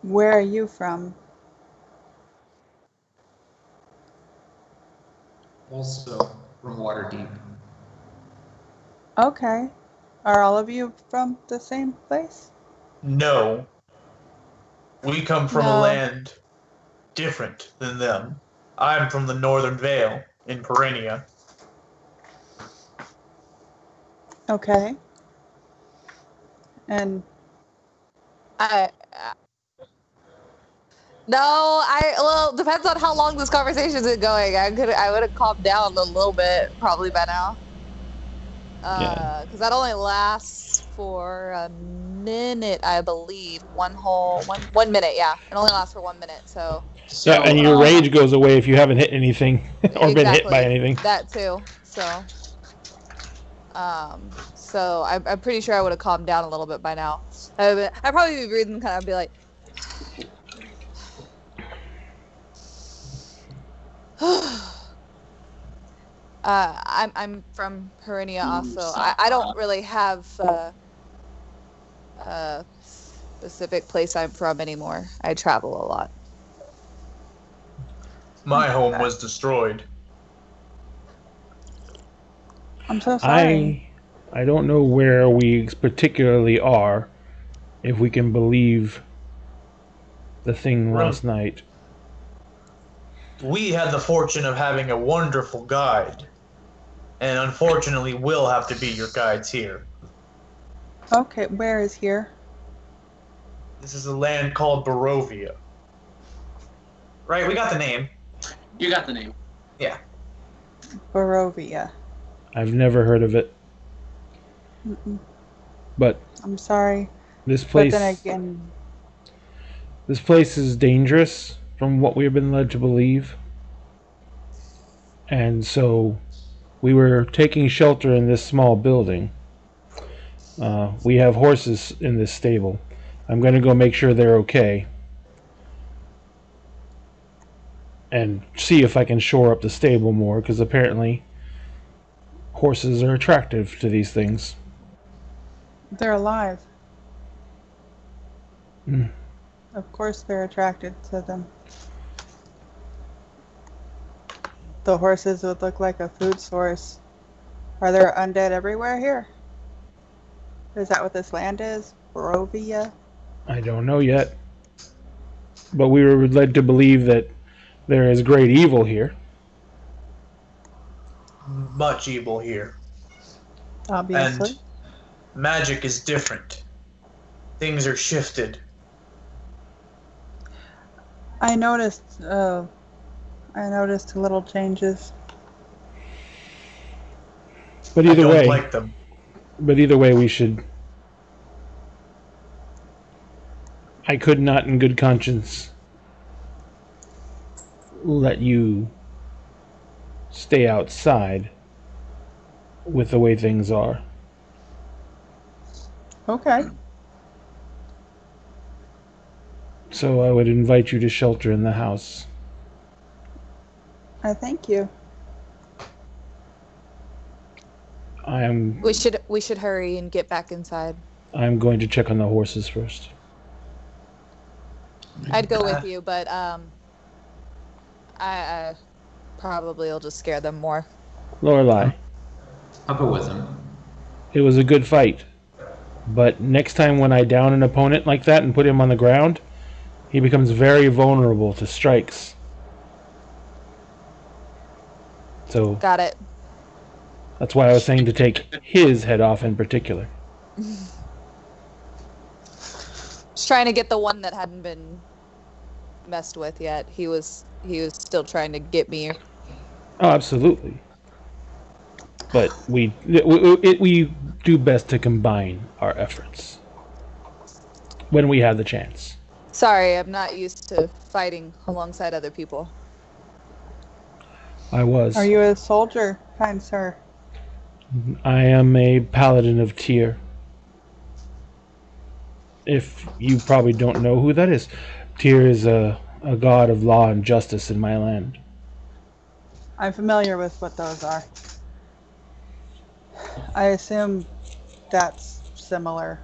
Where are you from? Also from Waterdeep. Okay. Are all of you from the same place? No. We come from No. a land different than them. I'm from the Northern Vale in Perennia. Okay. And depends on how long this conversation's been going. I would have calmed down a little bit probably by now. Because that only lasts for a minute, I believe. One minute, yeah. It only lasts for 1 minute, so. Yeah, and your rage goes away if you haven't hit anything or been hit by anything. That too. So. So I'm pretty sure I would have calmed down a little bit by now. I'd probably be breathing kind of be like, I'm from Perinia also. I don't really have a specific place I'm from anymore. I travel a lot. My home was destroyed. I'm so sorry. I don't know where we particularly are, if we can believe the thing last night. We had the fortune of having a wonderful guide, and unfortunately will have to be your guides here. Okay, where is here? This is a land called Barovia. Right, we got the name. You got the name. Yeah. Barovia. I've never heard of it. Mm-mm. But I'm sorry. this place, But then again, this place is dangerous, from what we've been led to believe. And so we were taking shelter in this small building. We have horses in this stable. I'm going to go make sure they're okay. And see if I can shore up the stable more, because apparently horses are attractive to these things. they're alive. Mm. Of course they're attracted to them. The horses would look like a food source. Are there undead everywhere here? Is that what this land is? Barovia? I don't know yet. But we were led to believe that there is great evil here. Much evil here. Obviously. And magic is different. Things are shifted. I noticed little changes. But I either don't way, like them. we should. I could not, in good conscience, let you stay outside with the way things are. Okay. So I would invite you to shelter in the house. I thank you. We should hurry and get back inside. I'm going to check on the horses first. I'd go with you, but I probably will just scare them more. Lorelei, I'll go with him. it was a good fight. But next time when I down an opponent like that and put him on the ground, he becomes very vulnerable to strikes. So Got it. that's why I was saying to take his head off in particular. Just trying to get the one that hadn't been messed with yet. He was still trying to get me. Oh, absolutely. But we do best to combine our efforts when we have the chance. Sorry, I'm not used to fighting alongside other people. I was. Are you a soldier, kind sir? I am a paladin of Tyr. If you probably don't know who that is, Tyr is a god of law and justice in my land. I'm familiar with what those are. I assume that's similar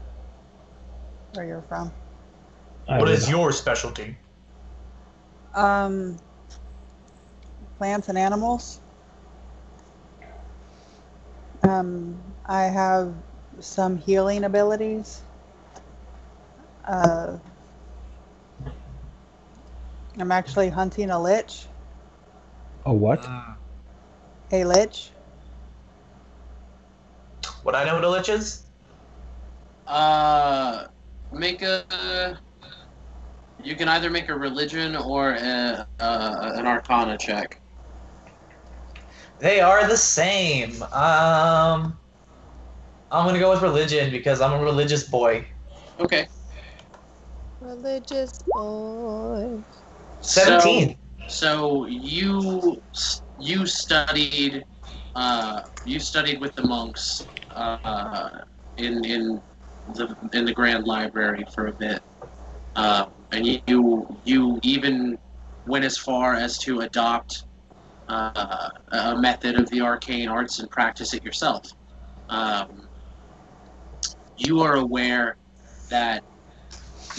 where you're from. What is your specialty? Plants and animals. I have some healing abilities. I'm actually hunting a lich. A what? A lich. Would I know what a lich is? Make a. You can either make a religion or an arcana check. They are the same. I'm gonna go with religion because I'm a religious boy. Okay. Religious boy. 17. So you studied you studied with the monks in the Grand Library for a bit, and you even went as far as to adopt a method of the arcane arts and practice it yourself. You are aware that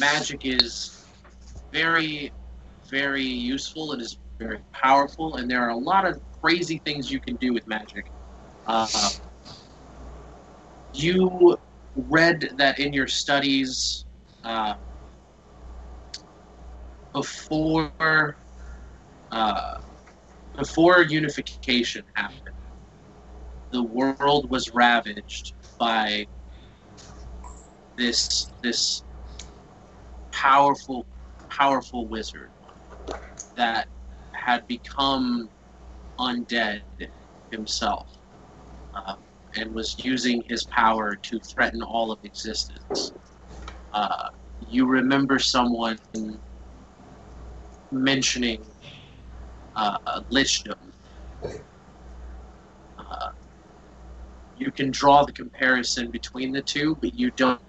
magic is very, very useful. It is very powerful, and there are a lot of crazy things you can do with magic. You read that in your studies before before unification happened, the world was ravaged by this powerful wizard that had become undead himself, and was using his power to threaten all of existence. You remember someone mentioning lichdom. You can draw the comparison between the two, but you don't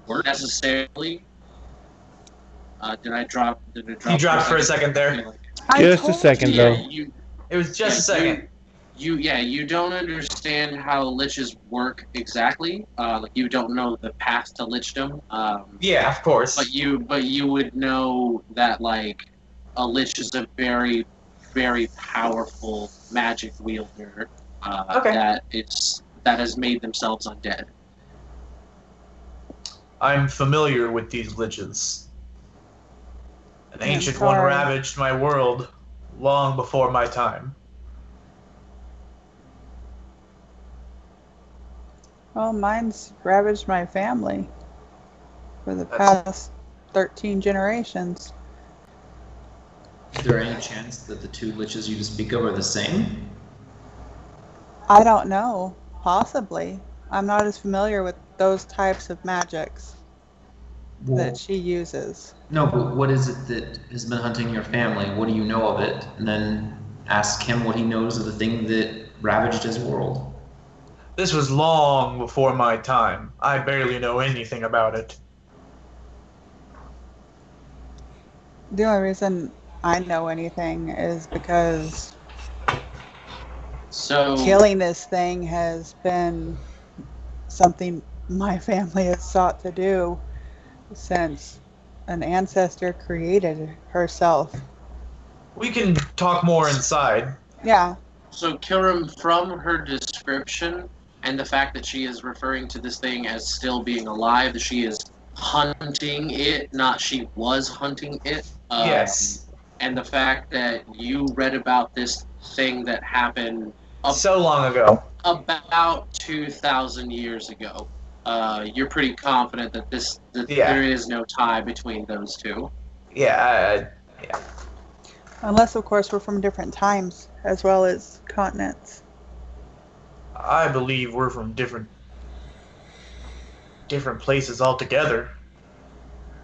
work necessarily. Did I drop? You dropped for a second there. Just a second, though. It was just a second. You don't understand how liches work exactly. Like you don't know the path to lichdom. Yeah, of course. But you would know that like a lich is a very, very powerful magic wielder. That has made themselves undead. I'm familiar with these liches. An ancient one sorry. ravaged my world long before my time. Well, mine's ravaged my family for the past 13 generations. Is there any chance that the two liches you speak of are the same? I don't know. Possibly. I'm not as familiar with those types of magics that she uses. No, but what is it that has been hunting your family? What do you know of it? And then ask him what he knows of the thing that ravaged his world. This was long before my time. I barely know anything about it. The only reason I know anything is because killing this thing has been something my family has sought to do since an ancestor created herself. We can talk more inside. Yeah. So Kiram, from her description and the fact that she is referring to this thing as still being alive, that she is hunting it, not she was hunting it. Yes. And the fact that you read about this thing that happened so long ago, about 2,000 years ago. You're pretty confident that there is no tie between those two. Yeah. Unless, of course, we're from different times as well as continents. I believe we're from different places altogether.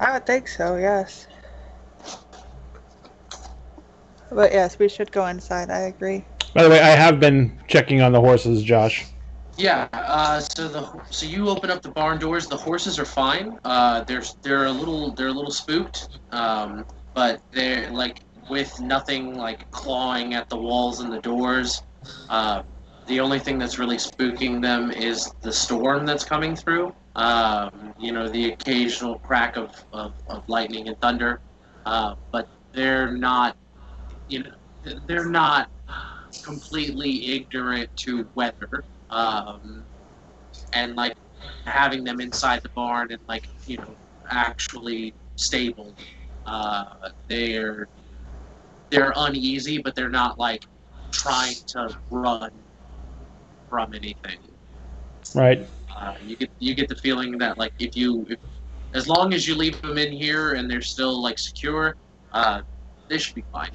I would think so, yes. But yes, we should go inside. I agree. By the way, I have been checking on the horses, Josh. Yeah. So you open up the barn doors. The horses are fine. They're a little spooked. But they're like with nothing like clawing at the walls and the doors. The only thing that's really spooking them is the storm that's coming through. The occasional crack of lightning and thunder. But they're not, they're not completely ignorant to weather. And like having them inside the barn and like, actually stable. They're uneasy, but they're not like trying to run from anything. Right. You get the feeling that like if as long as you leave them in here and they're still like secure, they should be fine.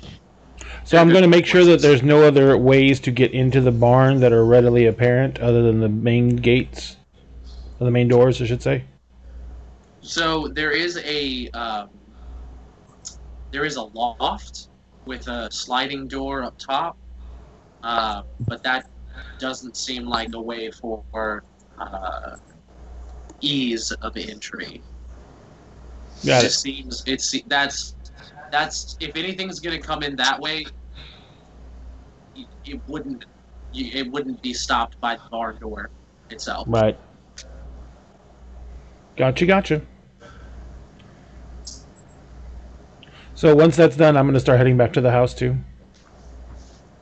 So I'm going to make sure that there's no other ways to get into the barn that are readily apparent other than the main gates, or the main doors, I should say. So there is a loft with a sliding door up top, but that doesn't seem like a way for ease of entry. Got Just it. seems that's if anything's gonna come in that way, it wouldn't be stopped by the barn door itself. Right. Gotcha. So once that's done, I'm going to start heading back to the house too.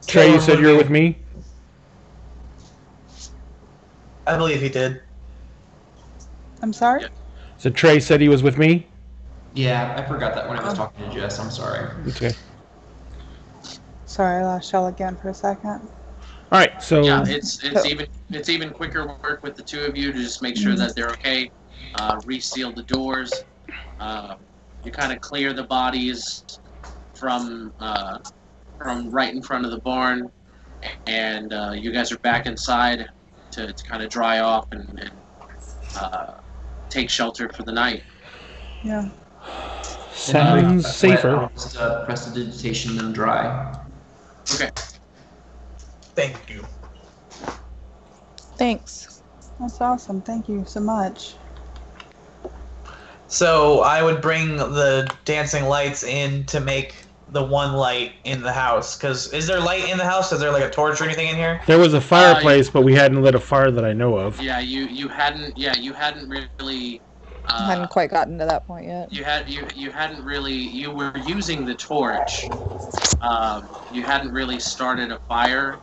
Trey, you said you were with me? I believe he did. I'm sorry? Yeah. So Trey said he was with me? Yeah, I forgot that when I was talking to Jess. I'm sorry. Okay. Sorry, I lost Shell again for a second. All right, so Yeah, it's even quicker work with the two of you to just make sure that they're okay. Reseal the doors. You kind of clear the bodies from right in front of the barn, and you guys are back inside to kind of dry off and take shelter for the night. Yeah. sounds safer. Just prestidigitation them dry. Okay. Thank you. Thanks. That's awesome. Thank you so much. So I would bring the dancing lights in to make the one light in the house. Because is there light in the house? Is there like a torch or anything in here? There was a fireplace, but we hadn't lit a fire that I know of. Yeah, you hadn't really. I hadn't quite gotten to that point yet. You hadn't really. You were using the torch. You hadn't really started a fire,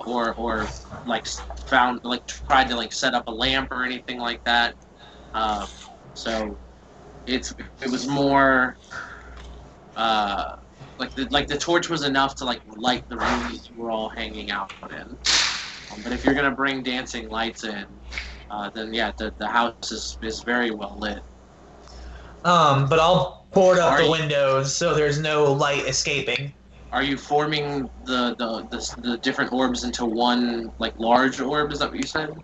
or like tried to like set up a lamp or anything like that. So it was more like the torch was enough to like light the room that you were all hanging out in. But if you're gonna bring dancing lights in, then yeah, the house is very well lit. But I'll board up the windows so there's no light escaping. Are you forming the different orbs into one like large orb? Is that what you said?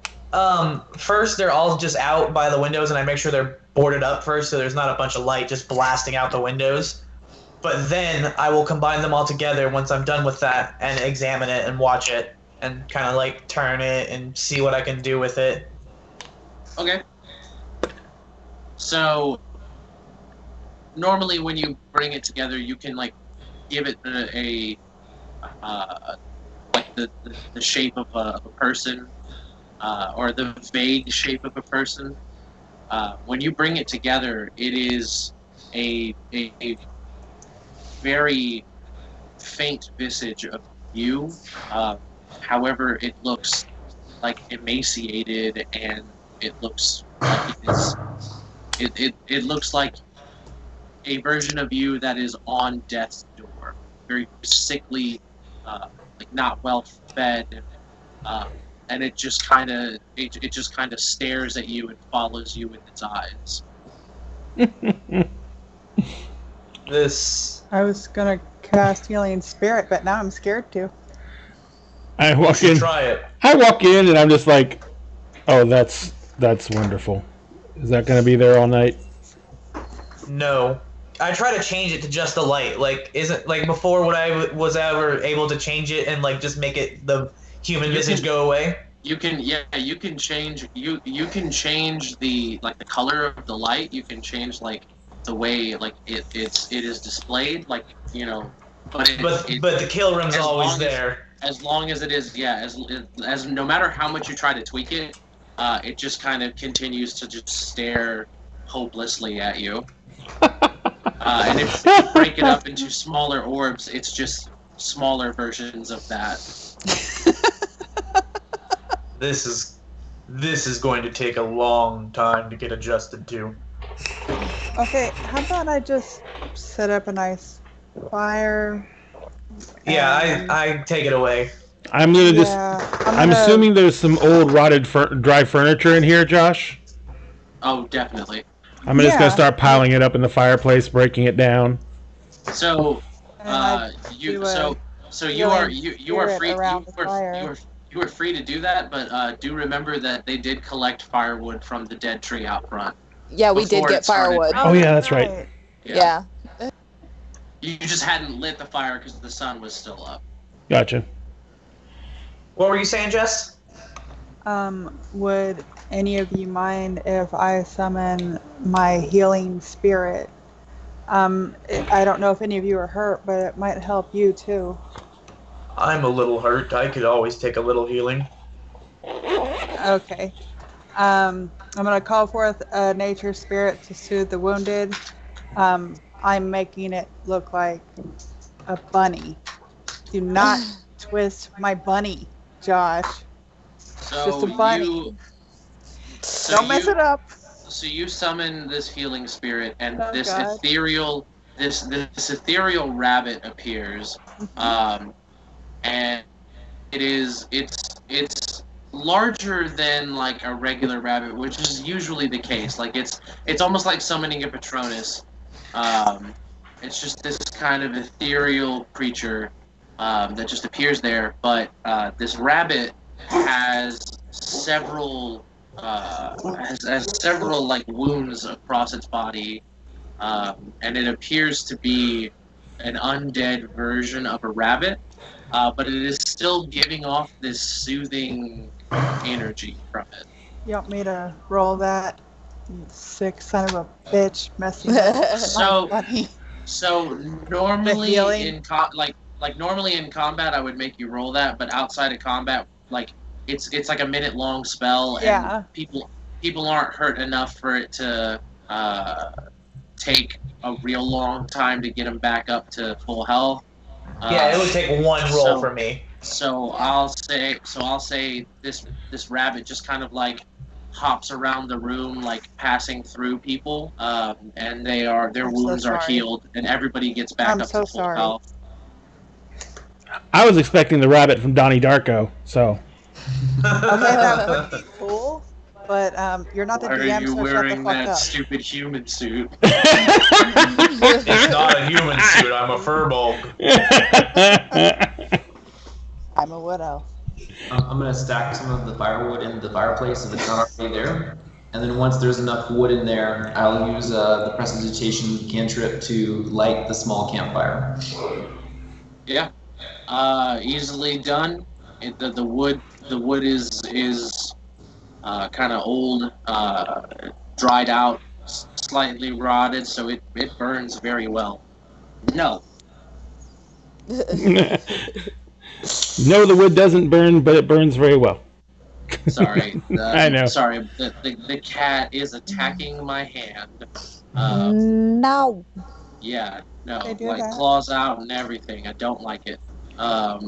First they're all just out by the windows, and I make sure they're boarded up first so there's not a bunch of light just blasting out the windows. But then I will combine them all together once I'm done with that and examine it and watch it and kind of like turn it and see what I can do with it. Okay. So normally when you bring it together, you can like give it like the shape of a person, or the vague shape of a person. When you bring it together, it is a very faint visage of you. However, it looks like emaciated, and it looks like it looks like a version of you that is on death's door, very sickly, like not well fed, and it just kind of stares at you and follows you with its eyes. I was gonna cast Healing Spirit, but now I'm scared to. I walk in. Try it. I walk in and I'm just like, oh, that's wonderful. Is that going to be there all night? No. I try to change it to just the light. Like, isn't like before when I was ever able to change it and like just make it the human visage go away? You can change you can change the like the color of the light. You can change like the way like it is displayed, like, you know, but the kill room's always there. As long as it is, yeah, as no matter how much you try to tweak it, it just kind of continues to just stare hopelessly at you. And if you break it up into smaller orbs, it's just smaller versions of that. This is going to take a long time to get adjusted to. Okay, how about I just set up a nice fire? Yeah, I take it away. I'm gonna just. I'm gonna- assuming there's some old rotted dry furniture in here, Josh. Oh, definitely. I'm just gonna Yeah. start piling it up in the fireplace, breaking it down. So, And I you do a so you are free around the fire. you are free to do that, but do remember that they did collect firewood from the dead tree out front. Yeah, we did Before get it started. firewood. Oh, yeah, that's right. Yeah. You just hadn't lit the fire because the sun was still up. Gotcha. What were you saying, Jess? Would any of you mind if I summon my healing spirit? I don't know if any of you are hurt, but it might help you too. I'm a little hurt. I could always take a little healing. Okay. I'm going to call forth a nature spirit to soothe the wounded. I'm making it look like a bunny. Do not twist my bunny, Josh. So Just a bunny. Don't mess it up. So you summon this healing spirit, and Oh, this God. ethereal rabbit appears, and it's larger than like a regular rabbit, which is usually the case. Like it's almost like summoning a Patronus. It's just this kind of ethereal creature that just appears there. But this rabbit has several like wounds across its body, and it appears to be an undead version of a rabbit, but it is still giving off this soothing energy from it. You want me to roll that? You sick son of a bitch, messing up So- my bunny. So normally healing? in normally in combat, I would make you roll that, but outside of combat, like it's like a minute long spell, and Yeah. people aren't hurt enough for it to take a real long time to get them back up to full health. Yeah, it would take one roll so- for me. So I'll say this rabbit just kind of like hops around the room, like passing through people, and their I'm so wounds are sorry. healed, and everybody gets back I'm up so to full sorry. health. I was expecting the rabbit from Donnie Darko, so. Okay, that would be cool, but you're not the Why are DM, you so shut the wearing fuck that up. stupid human suit? It's not a human suit. I'm a furball. I'm a widow. I'm gonna stack some of the firewood in the fireplace if it's not already there. And then once there's enough wood in there, I'll use the prestidigitation cantrip to light the small campfire. Yeah, easily done. The wood is kind of old, dried out, slightly rotted, so it burns very well. No, No, the wood doesn't burn, but it burns very well. sorry. I know. Sorry, the cat is attacking my hand. No. Yeah, no, They do like that. claws out and everything. I don't like it. But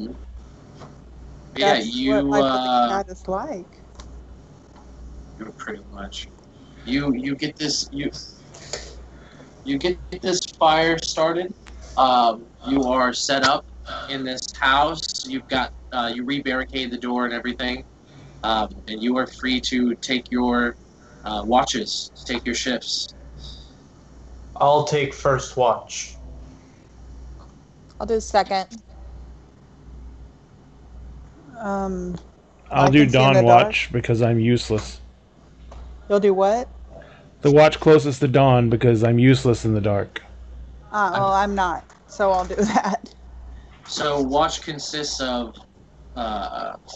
yeah, That's you what my cat is like. you pretty much you get this you get this fire started. You are set up in this house. You've got you re-barricade the door and everything, and you are free to take your watches, take your shifts. I'll take first watch. I'll do second. I'll I do can see in Dawn the dark. Watch because I'm useless. You'll do what? The watch closest to dawn because I'm useless in the dark. Well, I'm not, so I'll do that. So watch consists of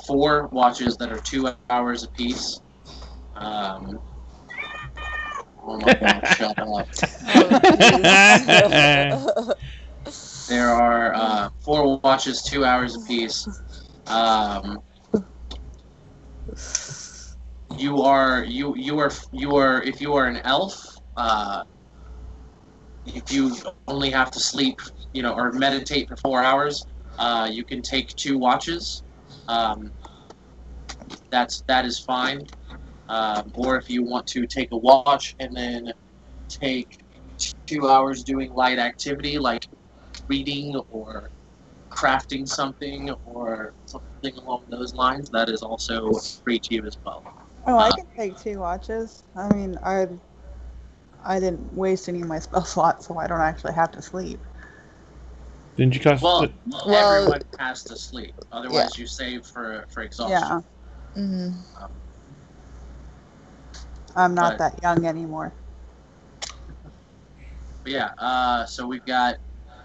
4 watches that are 2 hours apiece. Oh my god, shut up. There are 4 watches, 2 hours apiece. You are if you are an elf, if you only have to sleep, or meditate for 4 hours, you can take 2 watches. That is fine. Or if you want to take a watch and then take 2 hours doing light activity like reading or crafting something or something along those lines, that is also free to you as well. Oh, I can take 2 watches. I mean, I didn't waste any of my spell slots, so I don't actually have to sleep. Didn't you cost Well, it? everyone has to sleep. Otherwise, you save for exhaustion. Yeah, Mm-hmm. I'm not But- that young anymore. But yeah, so we've got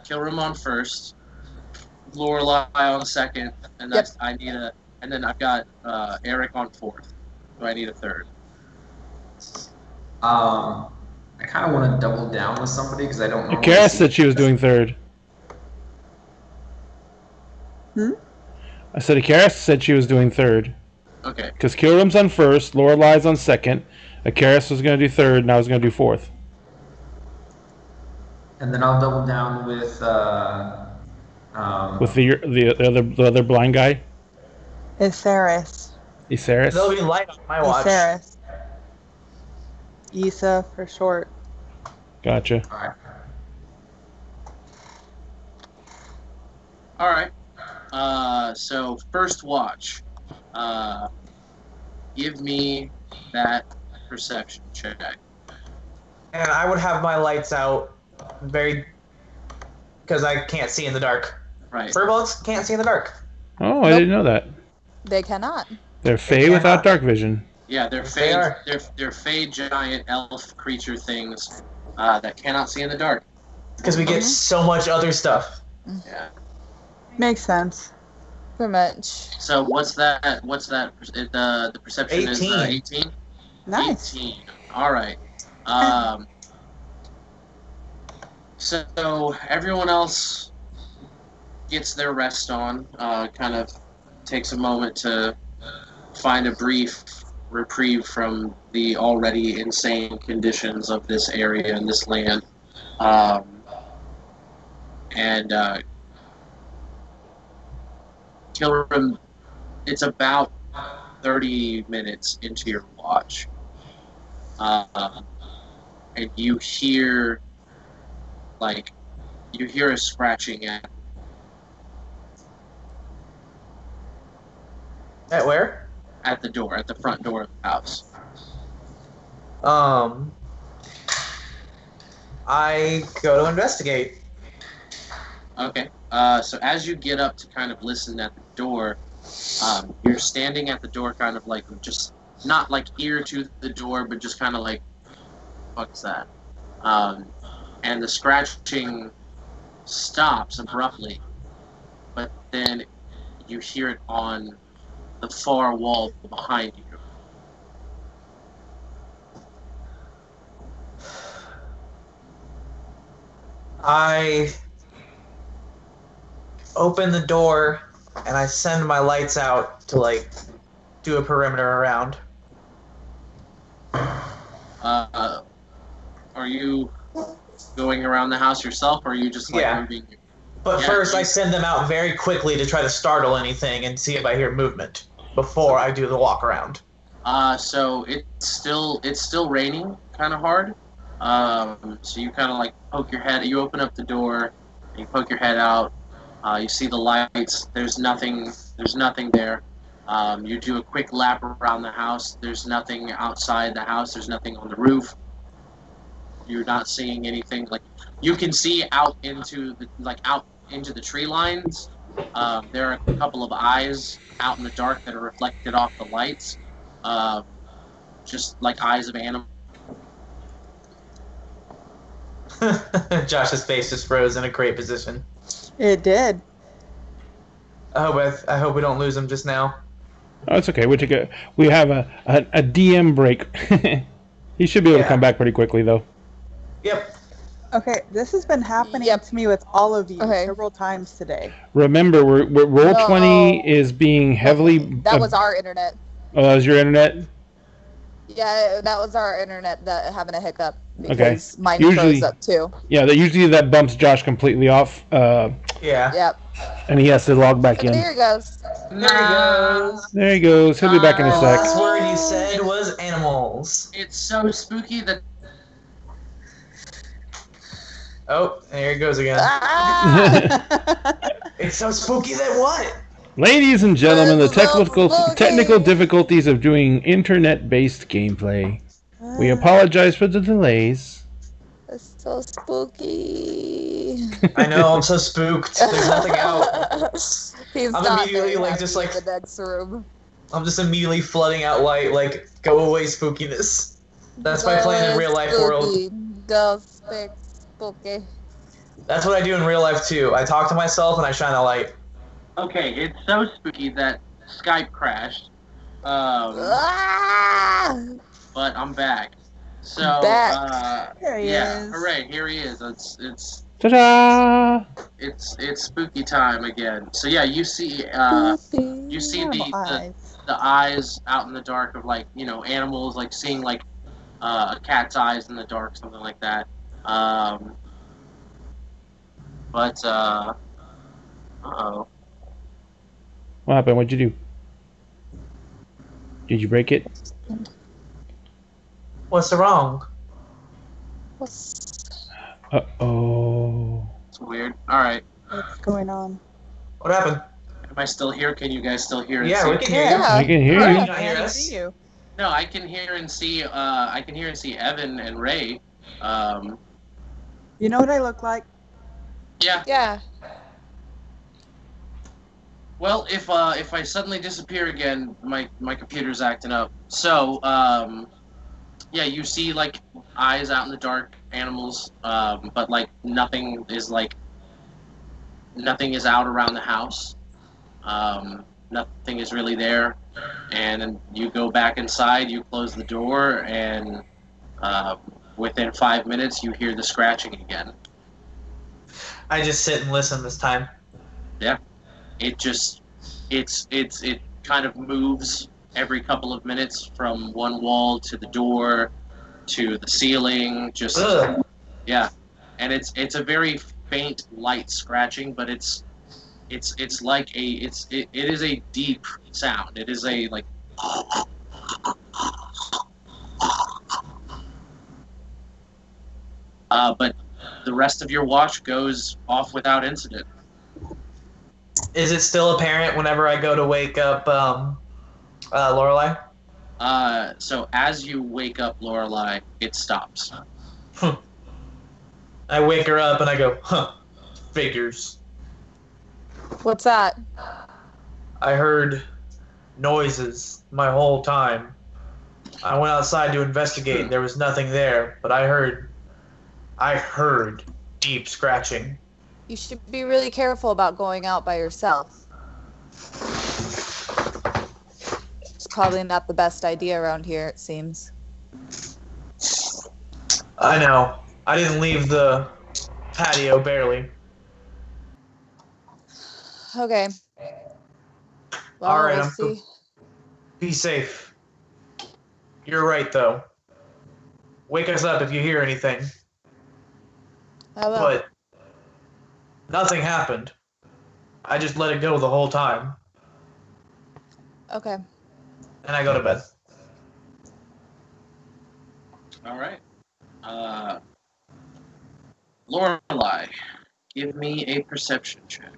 Kilrim on first, Lorelai on second, and that's and then I've got Eric on fourth. So I need a third. I kind of want to double down with somebody because I don't know. Karis said she was doing third. I said Karis said she was doing third. Okay. Because Kilrim's on first, Lorelai's on second, Karis was going to do third, and I was going to do fourth. And then I'll double down with the other blind guy. Isaris. Isaris. There'll be light on my watch. Isaris. Isa for short. Gotcha. All right. So first watch. Give me that perception check. And I would have my lights out because I can't see in the dark. Right. Furbolgs can't see in the dark. Oh, I didn't know that. They cannot. They're Fae without dark vision. Yeah, they're Fae. They're Fae giant elf creature things that cannot see in the dark. Because we get so much other stuff. Yeah. Makes sense. Pretty much. So what's that? The perception 18. is 18. Nice. 18. All right. So everyone else gets their rest on. Kind of takes a moment to find a brief reprieve from the already insane conditions of this area and this land. Kilrim, it's about 30 minutes into your watch. And you hear a scratching at where? At the door, at the front door of the house. I go to investigate. Okay. So as you get up to kind of listen at the door, you're standing at the door kind of like just not like ear to the door, but just kind of like, what's that? And the scratching stops abruptly, but then you hear it on the far wall behind you. I open the door and I send my lights out to like do a perimeter around. Are you going around the house yourself, or are you just like moving? But first, I send them out very quickly to try to startle anything and see if I hear movement before I do the walk around. So it's still raining kind of hard. So you kind of like poke your head. You open up the door, and you poke your head out. You see the lights. There's nothing there. You do a quick lap around the house. There's nothing outside the house. There's nothing on the roof. You're not seeing anything. Like you can see out into the tree lines. There are a couple of eyes out in the dark that are reflected off the lights, just like eyes of animals. Josh's face just froze in a great position. It did. I hope we don't lose him just now. Oh, it's okay. We have a DM break. He should be able to come back pretty quickly, though. Yep. Okay, this has been happening to me with all of you several times today. Remember, Roll20 is being heavily... That was our internet. Oh, that was your internet? Yeah, that was our internet that having a hiccup. Because mine froze up too. Yeah, usually that bumps Josh completely off. Yeah. Yep. And he has to log back in. There he goes. There he goes. There he goes. He'll be back in a sec. The last word you said was animals. It's so spooky that... Oh, there he goes again. It's so spooky that what? Ladies and gentlemen, the technical difficulties of doing internet-based gameplay. We apologize for the delays. It's so spooky. I know, I'm so spooked. There's nothing out. He's I'm not immediately very like happy just like in the next room. I'm just immediately flooding out light, like go away spookiness. That's my plan in real life world. Go fix spooky. That's what I do in real life too. I talk to myself and I shine a light. Okay, it's so spooky that Skype crashed. Ah! But I'm back. So, Back. There he yeah, is. hooray! Here he is. It's Ta-da! it's spooky time again. So yeah, you see Normal eyes. the eyes out in the dark of like animals, like seeing like a cat's eyes in the dark, something like that. But uh-oh. What happened? What'd you do? Did you break it? What's wrong? Uh-oh. It's weird. All right, What's going on? What happened? am I still here? Can you guys still hear? And Yeah, see we me? can hear you. I can hear How you. do you not hear I us? see you. No, I can hear and see. I can hear and see Evan and Ray. You know what I look like? Yeah. Yeah. Well, if I suddenly disappear again, my computer's acting up. So, yeah, you see like eyes out in the dark, animals, but like nothing is out around the house. Nothing is really there, and then you go back inside. You close the door, and within 5 minutes, you hear the scratching again. I just sit and listen this time. Yeah, it kind of moves every couple of minutes from one wall to the door to the ceiling. Just Ugh. yeah, and it's a very faint light scratching, but it is a deep sound. It is a like. But the rest of your watch goes off without incident. Is it still apparent whenever I go to wake up Lorelai? So as you wake up, Lorelai, it stops. I wake her up and I go, huh, figures. What's that? I heard noises my whole time. I went outside to investigate. There was nothing there, but I heard deep scratching. You should be really careful about going out by yourself. It's probably not the best idea around here, it seems. I know. I didn't leave the patio barely. Okay. Well, All right, we'll I'm see. Be safe. You're right, though. Wake us up if you hear anything. I will. But nothing happened. I just let it go the whole time. Okay. And I go to bed. All right. Lorelai, give me a perception check.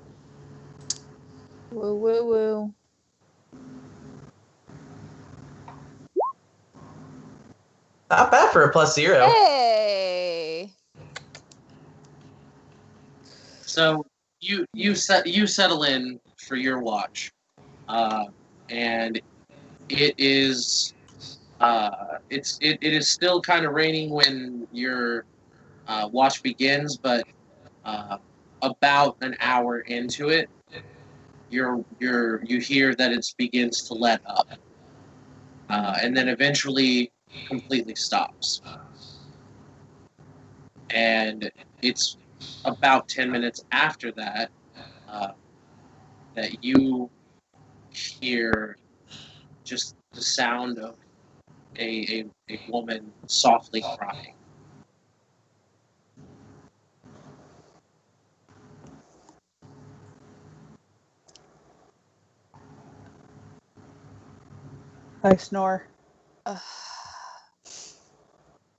Woo woo woo. Not bad for a +0. Hey! So you settle in for your watch, and it is it is still kind of raining when your watch begins, but about an hour into it, you hear that it begins to let up, and then eventually completely stops, and it's about 10 minutes after that that you hear just the sound of a woman softly crying. I snore.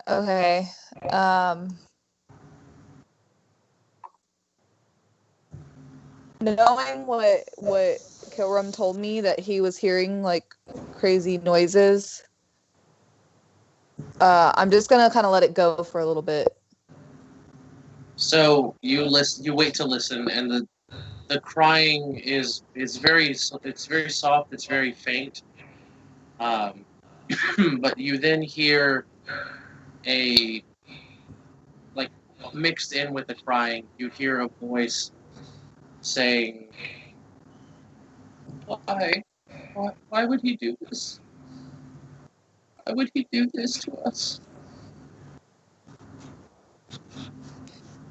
Okay. Knowing what Kilram told me, that he was hearing like crazy noises, I'm just gonna kind of let it go for a little bit. So you wait to listen, and the crying is very soft, it's very faint, but you then hear a mixed in with the crying, you hear a voice saying, "Why? Why would he do this? Why would he do this to us?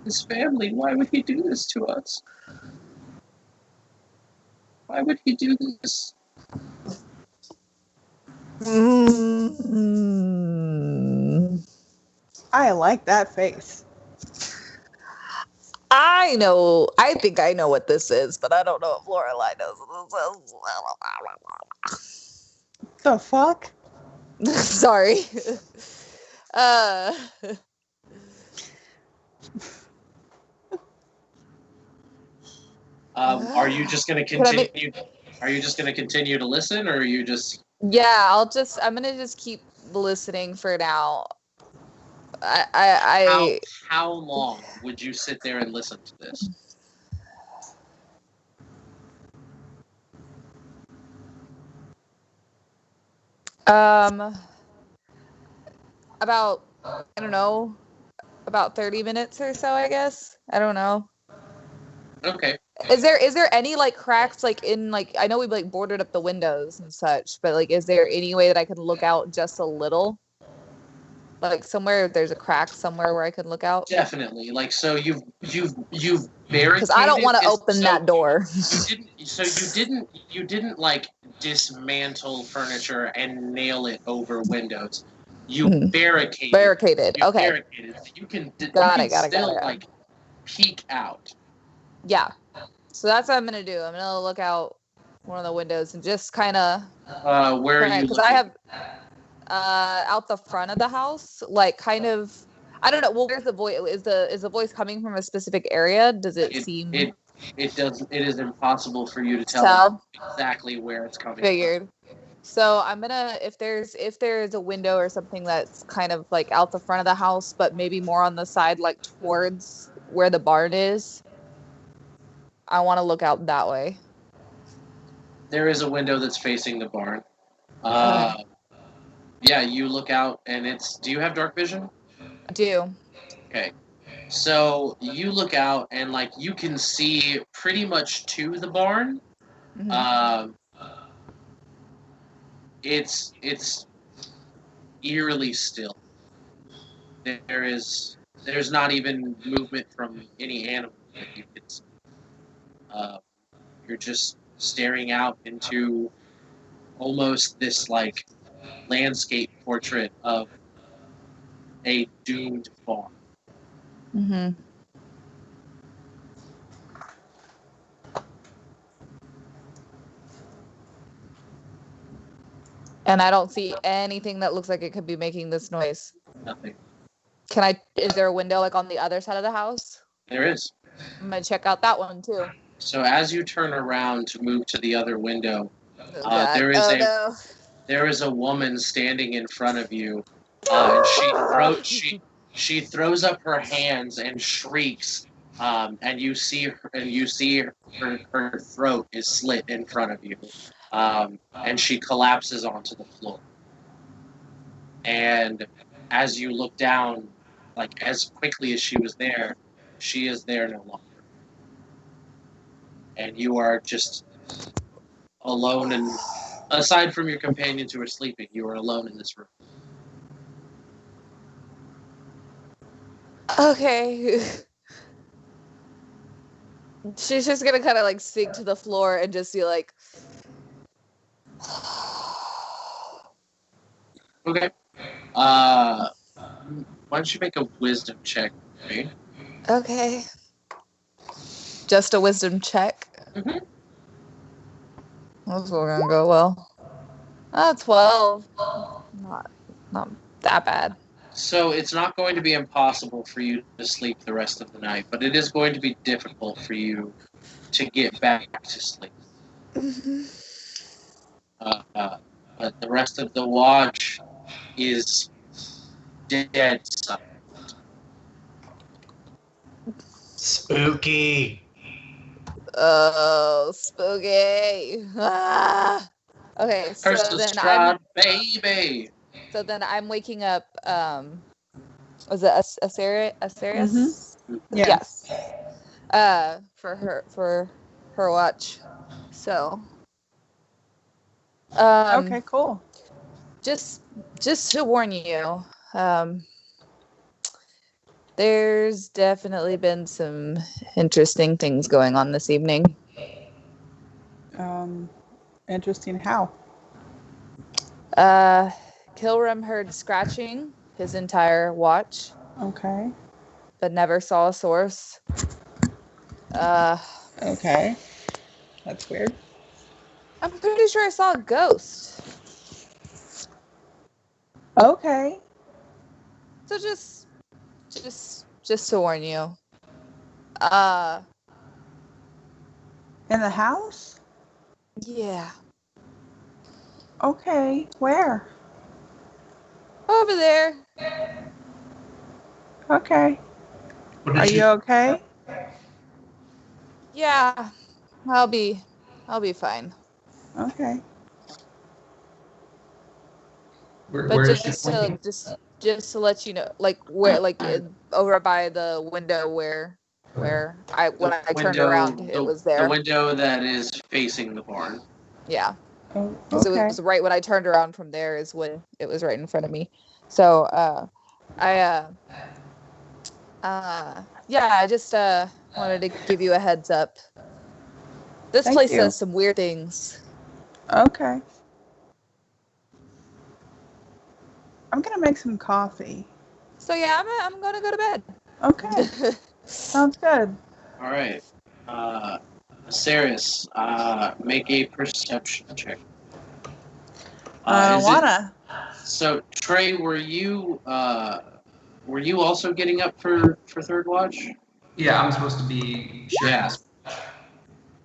His family, why would he do this to us? Why would he do this?" I like that face. I know. I think I know what this is, but I don't know if Lorelai knows what The fuck? this is. Sorry. Are you just going to Can I make- continue? Are you just going to continue to listen, or are you just? Yeah, I'm gonna just keep listening for now. How long would you sit there and listen to this? About, I don't know, about 30 minutes or so, I guess. I don't know. Okay. Is there any like cracks like in like, I know we like boarded up the windows and such, but like is there any way that I could look out just a little? Like somewhere there's a crack somewhere where I could look out? Definitely. Like, so you've barricaded. Because I don't want to open that door. You didn't like dismantle furniture and nail it over windows. You barricaded. You Okay. barricaded. So you can Got it. like peek out. Yeah. So that's what I'm gonna do. I'm gonna look out one of the windows and just kind of. Where are you? Because I have out the front of the house, like kind of. I don't know. Well, where's the voice? Is the voice coming from a specific area? Does it seem? It does. It is impossible for you to tell exactly where it's coming. Figured. So I'm gonna, if there's a window or something that's kind of like out the front of the house, but maybe more on the side, like towards where the barn is, I want to look out that way. There is a window that's facing the barn. Yeah, you look out and it's. Do you have dark vision? I do. Okay. So you look out and like you can see pretty much to the barn. Mm-hmm. It's eerily still. There's not even movement from any animal that you can see. You're just staring out into almost this like landscape portrait of a doomed farm. Mm-hmm. And I don't see anything that looks like it could be making this noise. Nothing. Is there a window like on the other side of the house? There is. I'm gonna check out that one too. So as you turn around to move to the other window, Oh, there is a woman standing in front of you, and she throws up her hands and shrieks, and you see her throat is slit in front of you, and she collapses onto the floor. And as you look down, like as quickly as she was there, she is there no longer. And you are just alone, and aside from your companions who are sleeping, you are alone in this room. Okay. She's just gonna kind of like sink to the floor and just be like, Okay. Why don't you make a wisdom check for me? okay. Just a wisdom check. Mm-hmm. That's gonna go well. 12. Not that bad. So it's not going to be impossible for you to sleep the rest of the night, but it is going to be difficult for you to get back to sleep. Mm-hmm. But the rest of the watch is dead silent. Spooky. Oh, spooky. Ah. Okay, so Curse of then Strahd, baby. I'm waking up. Was it Asarius? Yeah. Yes. For her watch. So. Okay, cool. Just to warn you, there's definitely been some interesting things going on this evening. Interesting. How? Kilram heard scratching his entire watch, Okay. but never saw a source. Okay. That's weird. I'm pretty sure I saw a ghost. Okay. So just to warn you. In the house? Yeah. Okay. Where? Over there. Okay. What Are did you okay? Yeah. I'll be fine. Okay. Where, But where is she just pointing? to let you know, like where, like over by the window where I when I turned around, it was The there. window that is facing the barn. Yeah, Oh, because it okay. was right when I turned around from there is when it was right in front of me. So yeah, I just wanted to give you a heads up. This Thank place you. does some weird things. Okay. I'm gonna make some coffee. So yeah, I'm gonna go to bed. Okay. Sounds good. All right. Ceres, make a perception check. Wanna? So Trey, were you also getting up for third watch? Yeah, I'm supposed to be sharing Yeah. this.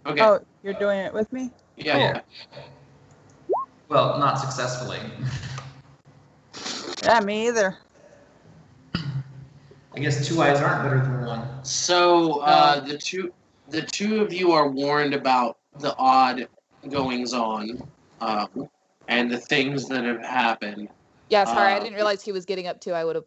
Okay. Oh, you're doing it with me? Yeah. Well, not successfully. Yeah, me either. I guess two eyes aren't better than one. So the two of you are warned about the odd goings on, and the things that have happened. Yeah, sorry, I didn't realize he was getting up too. I would have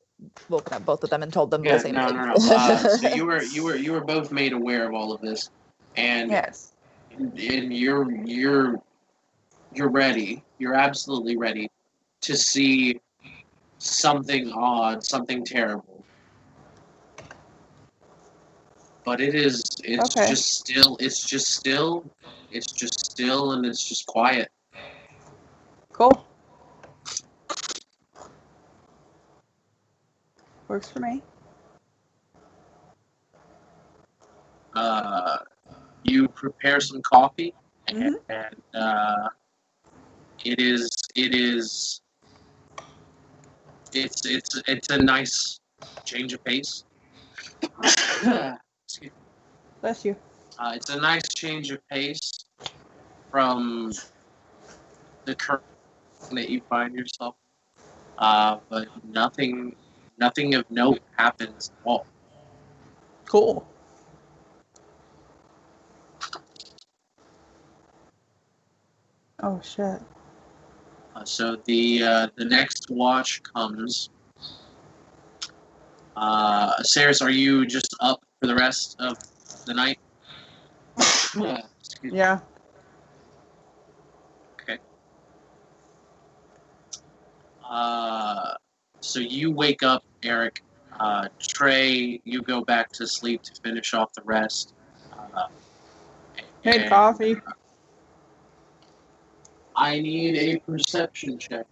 woken up both of them and told them Yeah, the same no, thing. no, no. So you were both made aware of all of this, and Yes. you're ready. You're absolutely ready to see something odd, something terrible. But it's Okay. just still, and it's just quiet. Cool. Works for me. You prepare some coffee, Mhm. and it's a nice change of pace. Excuse me. Bless you. It's a nice change of pace from the current that you find yourself. But nothing of note happens at all. Cool. Oh shit. So the next watch comes. Ceres, are you just up for the rest of the night? Excuse me. Yeah. Okay. So you wake up, Eric. Trey, you go back to sleep to finish off the rest. Made and coffee. I need a perception check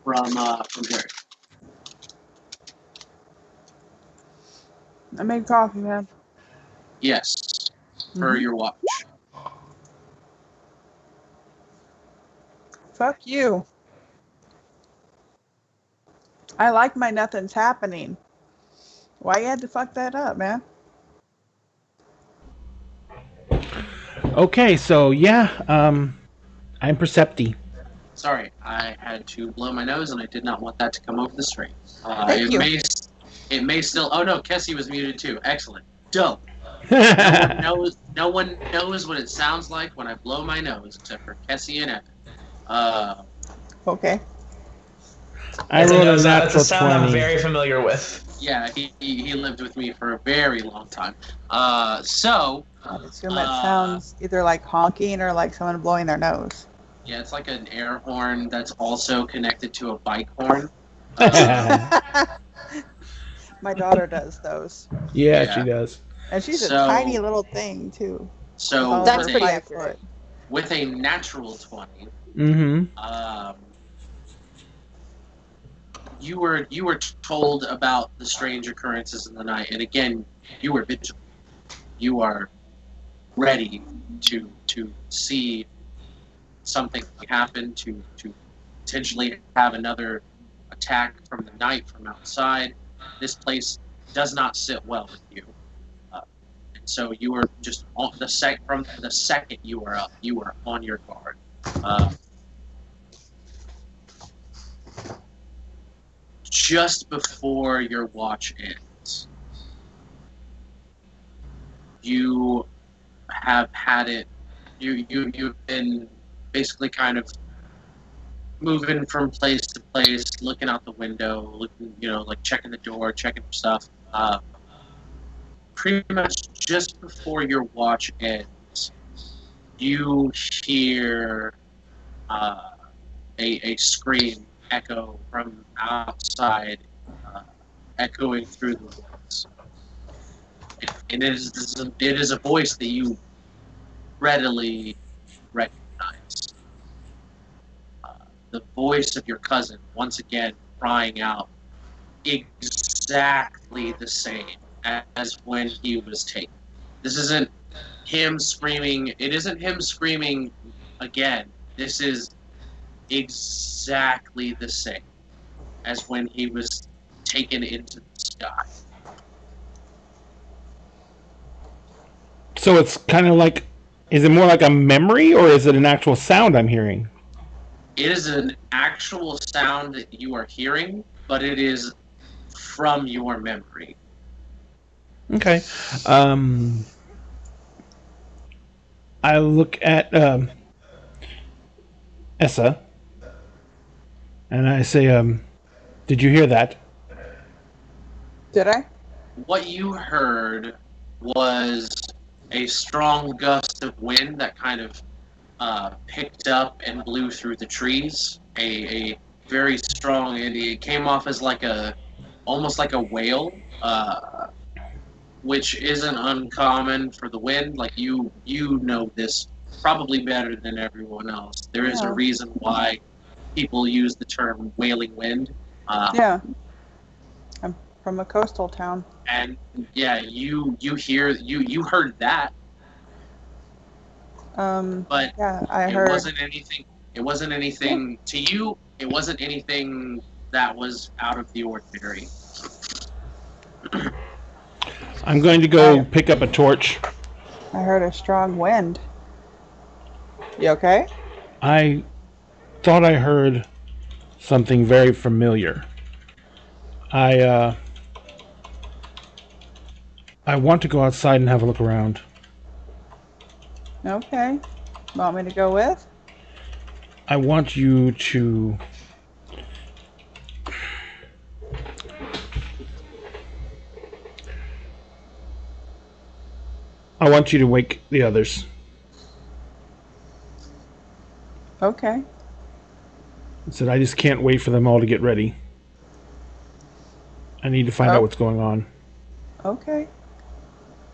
from Eric. I made coffee, man. Yes, per Mhm. your watch. Fuck you. I like my nothing's happening. Why you had to fuck that up, man? Okay, so yeah, I'm Percepti. Sorry, I had to blow my nose, and I did not want that to come over the screen. Thank you. It may still. Oh no, Kessie was muted too. Excellent, dope. No one knows what it sounds like when I blow my nose, except for Kessie and Evan. Okay. I It's rolled a it's a natural sound 20. I'm very familiar with. Yeah, he lived with me for a very long time. So I'd assume it sounds either like honking or like someone blowing their nose. yeah, it's like an air horn that's also connected to a bike horn. My daughter does those. Yeah, Yeah. she does. And she's a So- tiny little thing, too. So That's with, pretty a, accurate. with a natural 20, Mm-hmm. you were told about the strange occurrences in the night, and again, you were vigilant. You are ready to see something happen, to potentially have another attack from the night from outside. This place does not sit well with you, and so you are just on from the second you are up, you are on your guard. Just before your watch ends, you have had it. You've been basically kind of moving from place to place, looking out the window, looking, like checking the door, checking for stuff. Pretty much just before your watch ends, you hear a scream echo from outside, echoing through the woods. And it is a voice that you readily recognize. The voice of your cousin, once again, crying out exactly the same as when he was taken. This isn't him screaming. It isn't him screaming again. This is exactly the same as when he was taken into the sky. So it's kind of like, is it more like a memory or is it an actual sound I'm hearing? It is an actual sound that you are hearing, but it is from your memory. Okay. I look at Essa and I say, did you hear that? Did I? What you heard was a strong gust of wind that kind of picked up and blew through the trees. A very strong, and it came off as almost like a wail, which isn't uncommon for the wind. Like you know this probably better than everyone else. There is a Yeah. reason why people use the term wailing wind. Yeah. I'm from a coastal town. And yeah, you heard that, but Yeah, I it heard. wasn't anything. It wasn't anything to you. It wasn't anything that was out of the ordinary. I'm going to go Oh. pick up a torch. I heard a strong wind. You okay? I thought I heard something very familiar. I want to go outside and have a look around. Okay. Want me to go with? I want you to wake the others. Okay. I said I just can't wait for them all to get ready. I need to find out what's going on. Okay.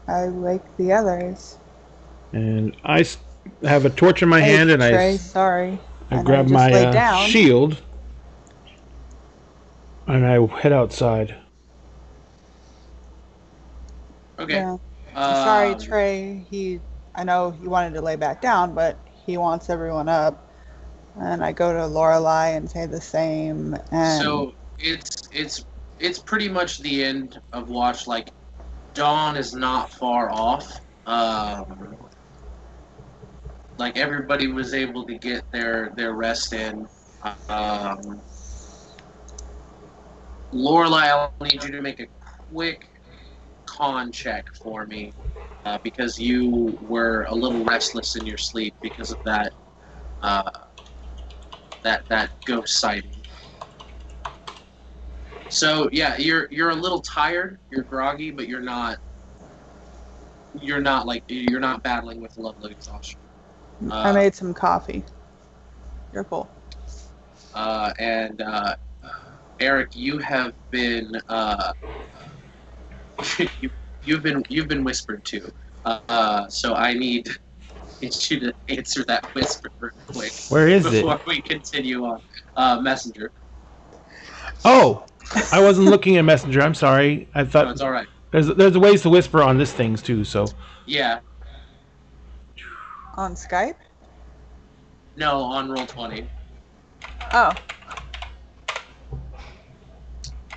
I wake the others. And I have a torch in my hand, and Trey, sorry. I know grab you just laid my down. shield, and I head outside. Okay. Yeah. Sorry, Um, Trey. I know he wanted to lay back down, but he wants everyone up. And I go to Lorelai and say the same. And So it's pretty much the end of watch. Like dawn is not far off. Like everybody was able to get their rest in. Lorelai, I'll need you to make a quick con check for me, because you were a little restless in your sleep because of that that ghost sighting. So yeah, you're a little tired. You're groggy, but you're not battling with the level of exhaustion. I made some coffee. You're cool. And Eric, you have been you've been whispered to. So I need you to answer that whisper real quick. Where is it? Before we continue on, Messenger. Oh, I wasn't looking at Messenger. I'm sorry. I thought No, it's all right. there's ways to whisper on this things too. So Yeah. On Skype? No, on Roll20. Oh.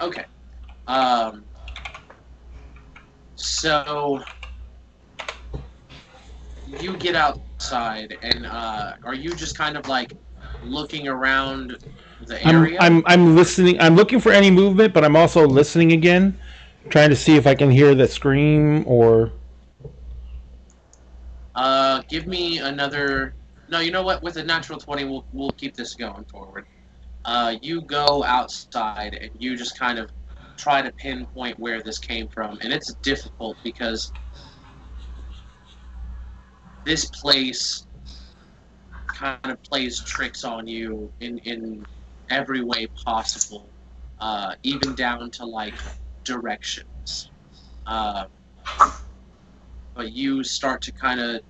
Okay. So you get outside, and are you just kind of like looking around the area? I'm listening. I'm looking for any movement, but I'm also listening again, trying to see if I can hear the scream or. Give me another. No, you know what? With a natural 20, we'll keep this going forward. You go outside and you just kind of try to pinpoint where this came from, and it's difficult because this place kind of plays tricks on you in every way possible, even down to like directions. But you start to kind of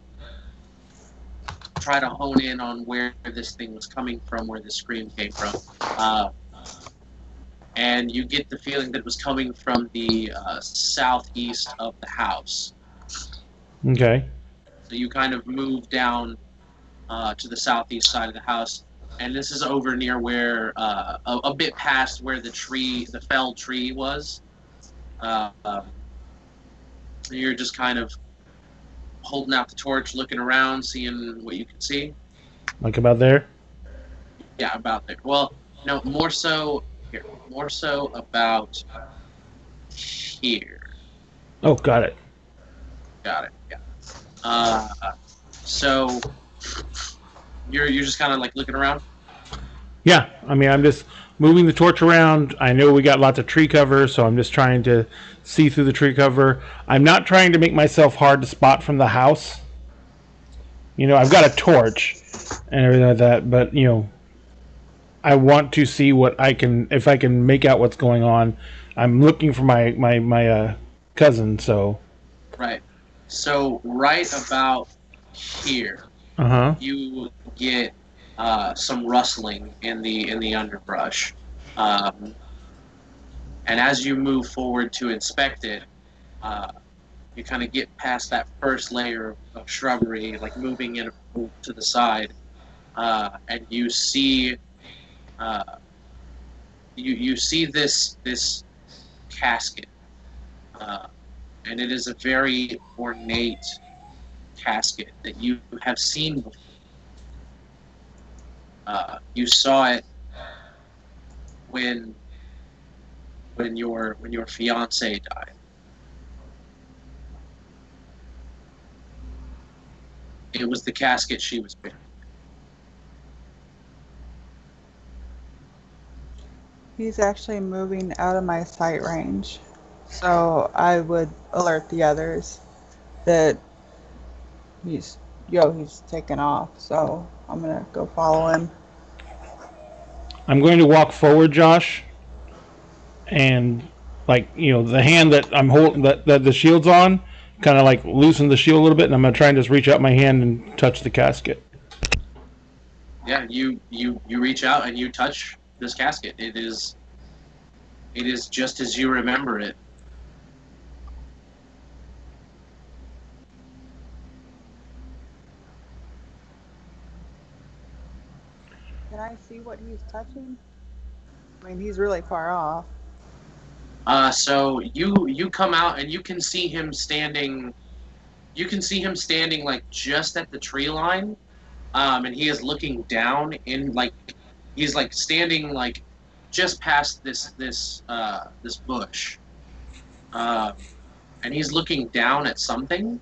try to hone in on where this thing was coming from, where the scream came from. And you get the feeling that it was coming from the southeast of the house. Okay. So you kind of move down to the southeast side of the house, and this is over near where, a bit past where the felled tree was. You're just kind of holding out the torch, looking around, seeing what you can see. Like about there? Yeah, about there. Well, no, more so here. More so about here. Oh, got it. Got it. Yeah. So you're just kind of like looking around. Yeah, I mean, I'm just moving the torch around. I know we got lots of tree cover, so I'm just trying to see through the tree cover. I'm not trying to make myself hard to spot from the house. You know, I've got a torch and everything like that, but, you know, I want to see what I can, if I can make out what's going on. I'm looking for my cousin, so. Right. So right about here, you get some rustling in the underbrush, and as you move forward to inspect it, you kind of get past that first layer of shrubbery, like moving in to the side, and you see you see this casket, and it is a very ornate casket that you have seen before. You saw it when your fiance died. It was the casket she was buried. He's actually moving out of my sight range. So I would alert the others that he's taken off. So I'm going to go follow him. I'm going to walk forward, Josh, and, like, you know, the hand that I'm holding, that the shield's on, kind of like loosen the shield a little bit, and I'm going to try and just reach out my hand and touch the casket. Yeah, you reach out and you touch this casket. It is just as you remember it. Can I see what he's touching? I mean, he's really far off. So you come out and you can see him standing. You can see him standing like just at the tree line, and he is looking down in like he's like standing like just past this bush, and he's looking down at something,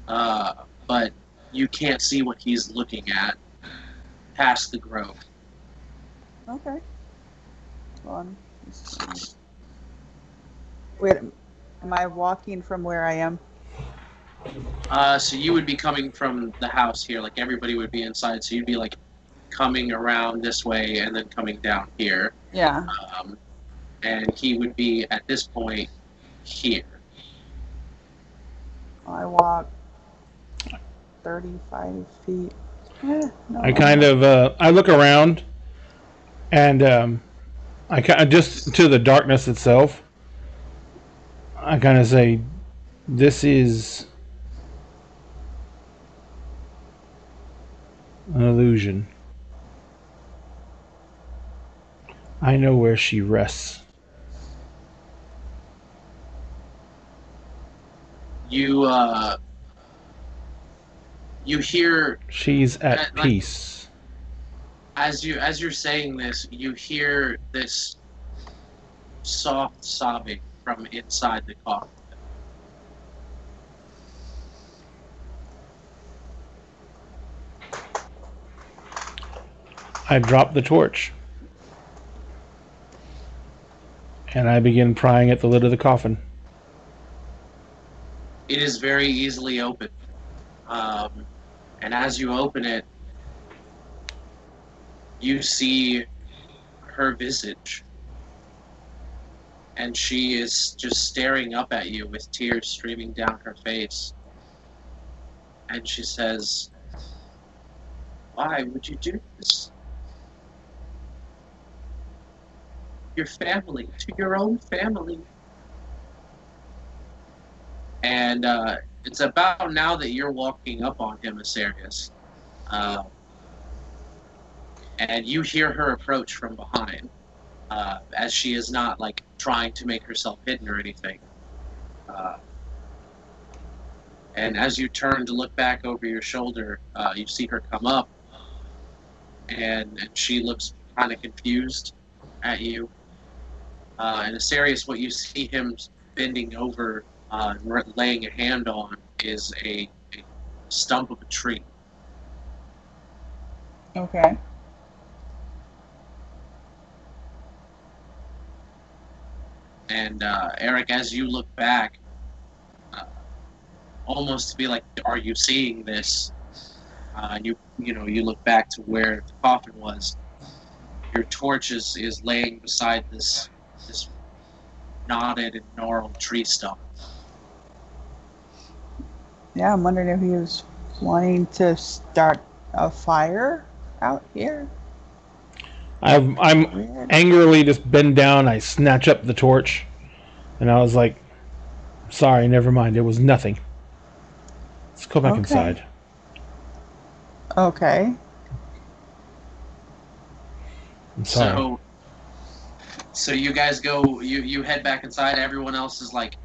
but you can't see what he's looking at past the grove. Okay. Well, I'm Wait, am I walking from where I am? So you would be coming from the house here, like everybody would be inside. So you'd be like coming around this way and then coming down here. Yeah. And he would be at this point here. I walk 35 feet. No, I kind of I look around, and I kind of just to the darkness itself. I kind of say, "This is an illusion. I know where she rests." You hear She's at like, peace. as you're saying this, you hear this soft sobbing from inside the coffin. I drop the torch, and I begin prying at the lid of the coffin. It is very easily opened. And as you open it, you see her visage. And she is just staring up at you with tears streaming down her face. And she says, "Why would you do this? Your family, to your own family." And it's about now that you're walking up on him, Asarius. And you hear her approach from behind, as she is not like trying to make herself hidden or anything. And as you turn to look back over your shoulder, you see her come up, and she looks kind of confused at you. And Asarius, what you see him bending over, laying a hand on, is a stump of a tree. Okay. And Eric, as you look back, almost to be like, "Are you seeing this?" And you look back to where the coffin was. Your torch is laying beside this knotted and gnarled tree stump. Yeah, I'm wondering if he was wanting to start a fire out here. I'm Weird. angrily just bend down. I snatch up the torch, and I was like, "Sorry, never mind. It was nothing. Let's go back Okay. inside." Okay. I'm sorry. So you guys go. You head back inside. Everyone else is like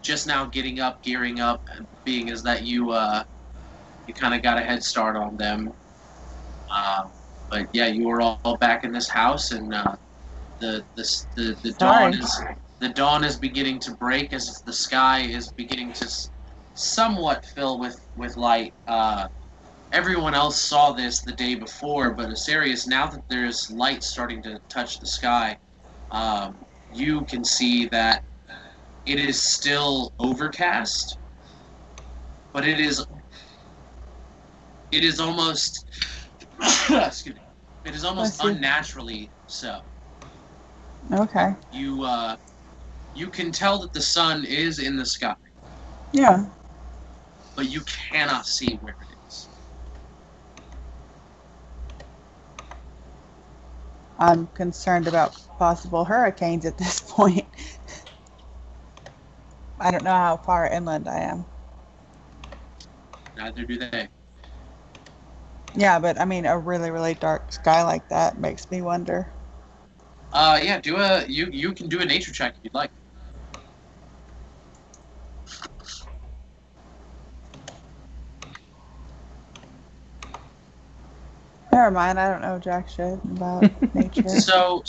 just now getting up, gearing up, and being as that you kind of got a head start on them. But yeah, you are all back in this house, and the dawn is beginning to break as the sky is beginning to somewhat fill with light. Everyone else saw this the day before, but Asarius, now that there's light starting to touch the sky, you can see that it is still overcast, but it is almost excuse me. It is almost unnaturally so. Okay. You can tell that the sun is in the sky, Yeah. but you cannot see where it is. I'm concerned about possible hurricanes at this point. I don't know how far inland I am. Neither do they. Yeah, but I mean, a really, really dark sky like that makes me wonder. Yeah, you can do a nature check if you'd like. Never mind, I don't know jack shit about nature. So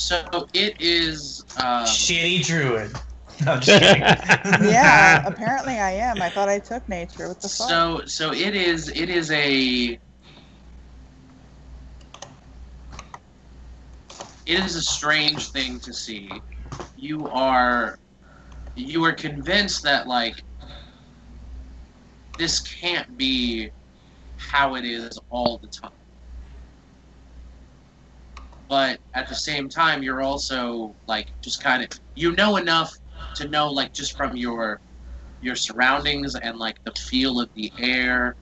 it is. Shitty druid. No, I'm just kidding. Yeah, apparently I am. I thought I took nature. What the fuck? So it is a. It is a strange thing to see. you are convinced that like this can't be how it is all the time. But at the same time, you're also like just kind of enough to know like just from your surroundings and like the feel of the air.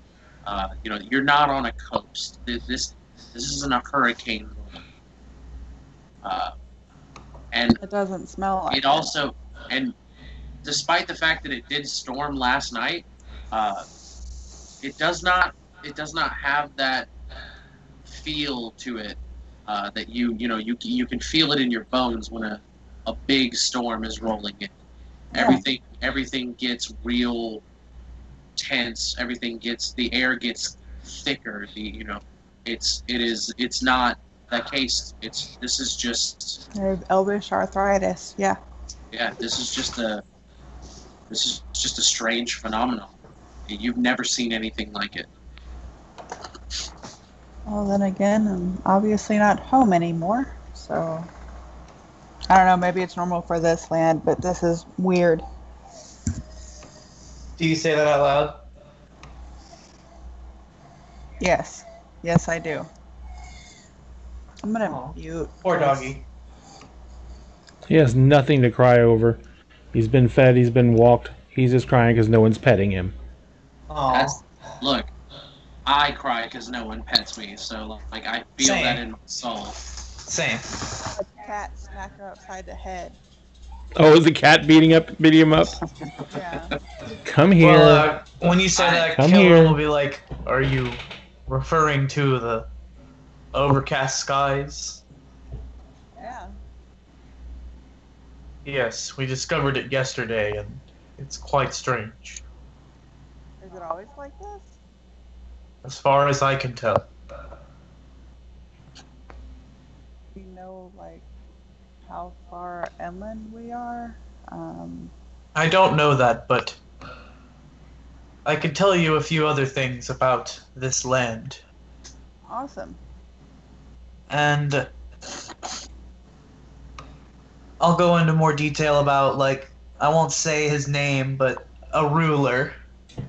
You're not on a coast. This isn't a hurricane. And It doesn't smell like it also, and despite the fact that it did storm last night, it does not have that feel to it that you can feel it in your bones when a big storm is rolling in. Yeah. Everything gets real tense. The air gets thicker. It's not that case. This is just There's elvish arthritis. Yeah. this is just a strange phenomenon. You've never seen anything like it. Well, then again, I'm obviously not home anymore, so I don't know. Maybe it's normal for this land, but this is weird. Do you say that out loud? Yes. Yes, I do. I'm gonna Aw. mute. Poor this. doggy. He has nothing to cry over. He's been fed, he's been walked. He's just crying because no one's petting him. Aw. Look, I cry because no one pets me, so like I feel Same. that in my soul. Same. A cat smacked her upside the head. Oh, is the cat beating him up? Yeah. Come here. Well, when you say that, Come Killer here. will be like, "Are you referring to the overcast skies?" Yeah. Yes, we discovered it yesterday, and it's quite strange, Is it always like this? as far as I can tell. Do you know, like, how far inland we are? I don't know that, but I can tell you a few other things about this land. Awesome. And I'll go into more detail about, like, I won't say his name, but a ruler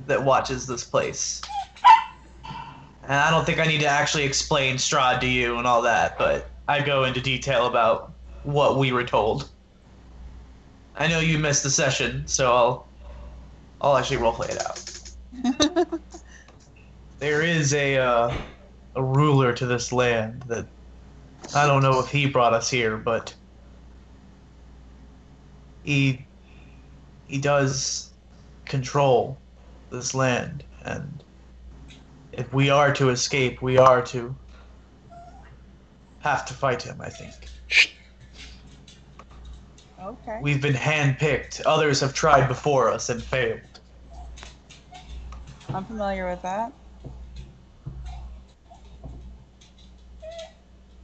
that watches this place. And I don't think I need to actually explain Strahd to you and all that, but I go into detail about what we were told. I know you missed the session, so I'll actually roleplay it out. There is a ruler to this land that I don't know if he brought us here, but he does control this land, and if we are to escape, we are to have to fight him, I think. Okay. We've been handpicked. Others have tried before us and failed. I'm familiar with that.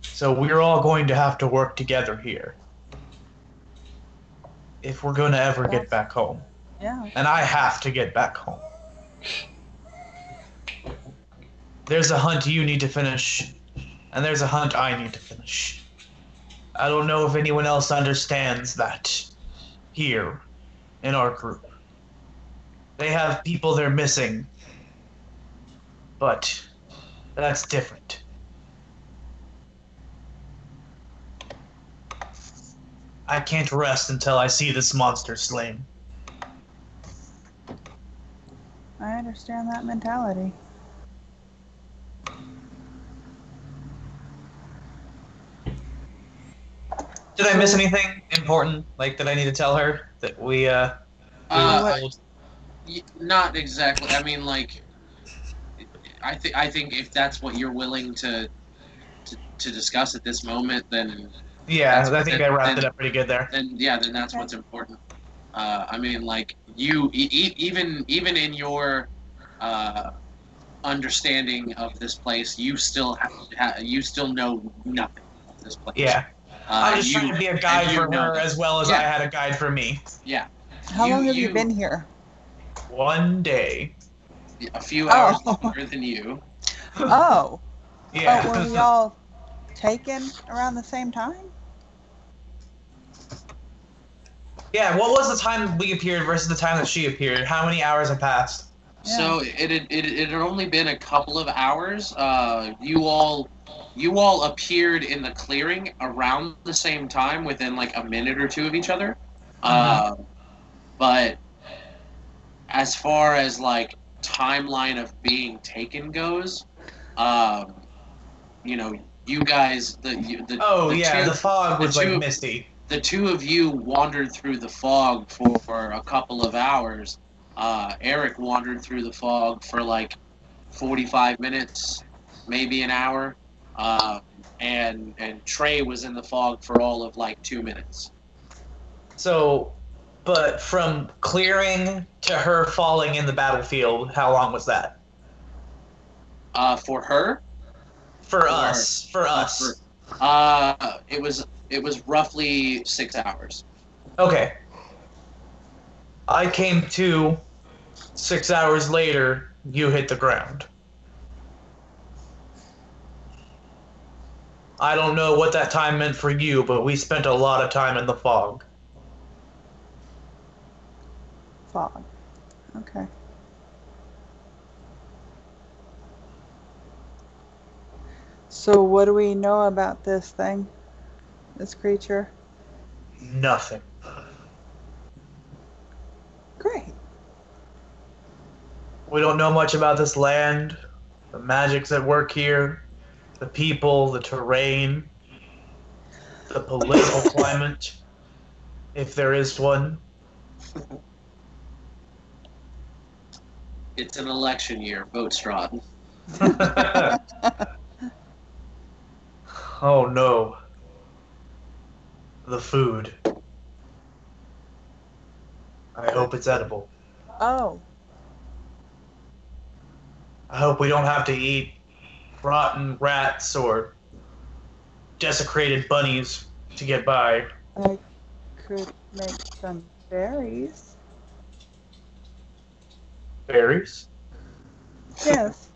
So we're all going to have to work together here if we're going to ever get back home. Yeah. And I have to get back home. There's a hunt you need to finish, and there's a hunt I need to finish. I don't know if anyone else understands that here in our group. They have people they're missing, but that's different. I can't rest until I see this monster slain. I understand that mentality. Did I miss anything important, like that I need to tell her that we were told? Not exactly. I mean, like, I think if that's what you're willing to discuss at this moment, then Yeah, I think I wrapped it up pretty good there. then that's what's important. I mean, like you even in your understanding of this place, you still you still know nothing of this place. Yeah. I'm just trying to be a guide for her as well as I had a guide for me. Yeah. How long have you been here? One day. A few hours longer than you. Oh. Yeah. Oh, were we all taken around the same time? Yeah, what was the time we appeared versus the time that she appeared? How many hours have passed? So it had only been a couple of hours. You all appeared in the clearing around the same time, within like a minute or two of each other. But as far as like timeline of being taken goes, um, you know, you guys, The fog was like misty. the two of you wandered through the fog for a couple of hours. Eric wandered through the fog for like 45 minutes, maybe an hour, and Trey was in the fog for all of like 2 minutes. So, but from clearing to her falling in the battlefield, how long was that? For her, For us. it was roughly 6 hours. Okay. I came to 6 hours later, you hit the ground. I don't know what that time meant for you, but we spent a lot of time in the fog. Fog. Okay. So what do we know about this thing? This creature? Nothing. Great. We don't know much about this land, the magics at work here, the people, the terrain, the political climate, if there is one. It's an election year. Vote Strahd. Oh no. The food. I hope it's edible. Oh. I hope we don't have to eat rotten rats or desecrated bunnies to get by. I could make some berries. Berries? Yes.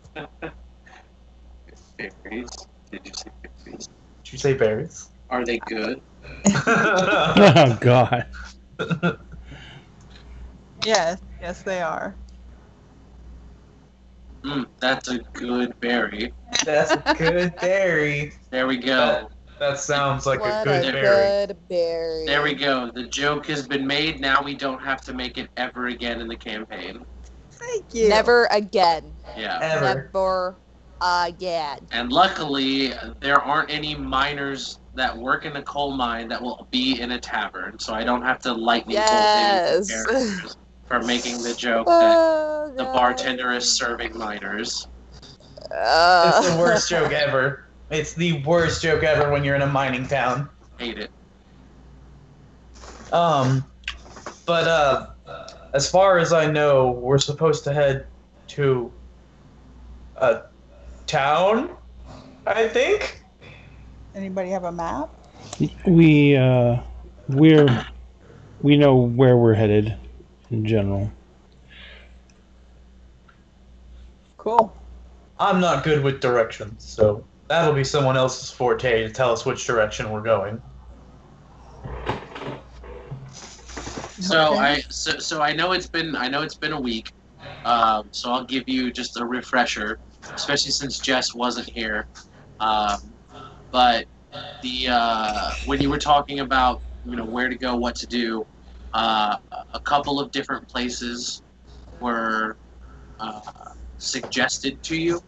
Berries? Did you say berries? Did you say berries? Are they good? Oh God. Yes. Yes, they are. That's a good berry. That's a good berry. There we go. That sounds like What a good a berry. good berry. There we go. The joke has been made. Now we don't have to make it ever again in the campaign. Thank you. Never again. Yeah. Ever. Never again. And luckily, there aren't any miners that work in a coal mine that will be in a tavern, so I don't have to lightning bolt Yes. in characters for making the joke that Oh, the God. bartender is serving miners. It's the worst joke ever. It's the worst joke ever when you're in a mining town. Hate it. But as far as I know, we're supposed to head to a town, I think? Anybody have a map? We know where we're headed in general. Cool. I'm not good with directions, so that'll be someone else's forte to tell us which direction we're going. So Okay. I know it's been a week. So I'll give you just a refresher, especially since Jess wasn't here. But when you were talking about where to go, what to do, a couple of different places were suggested to you.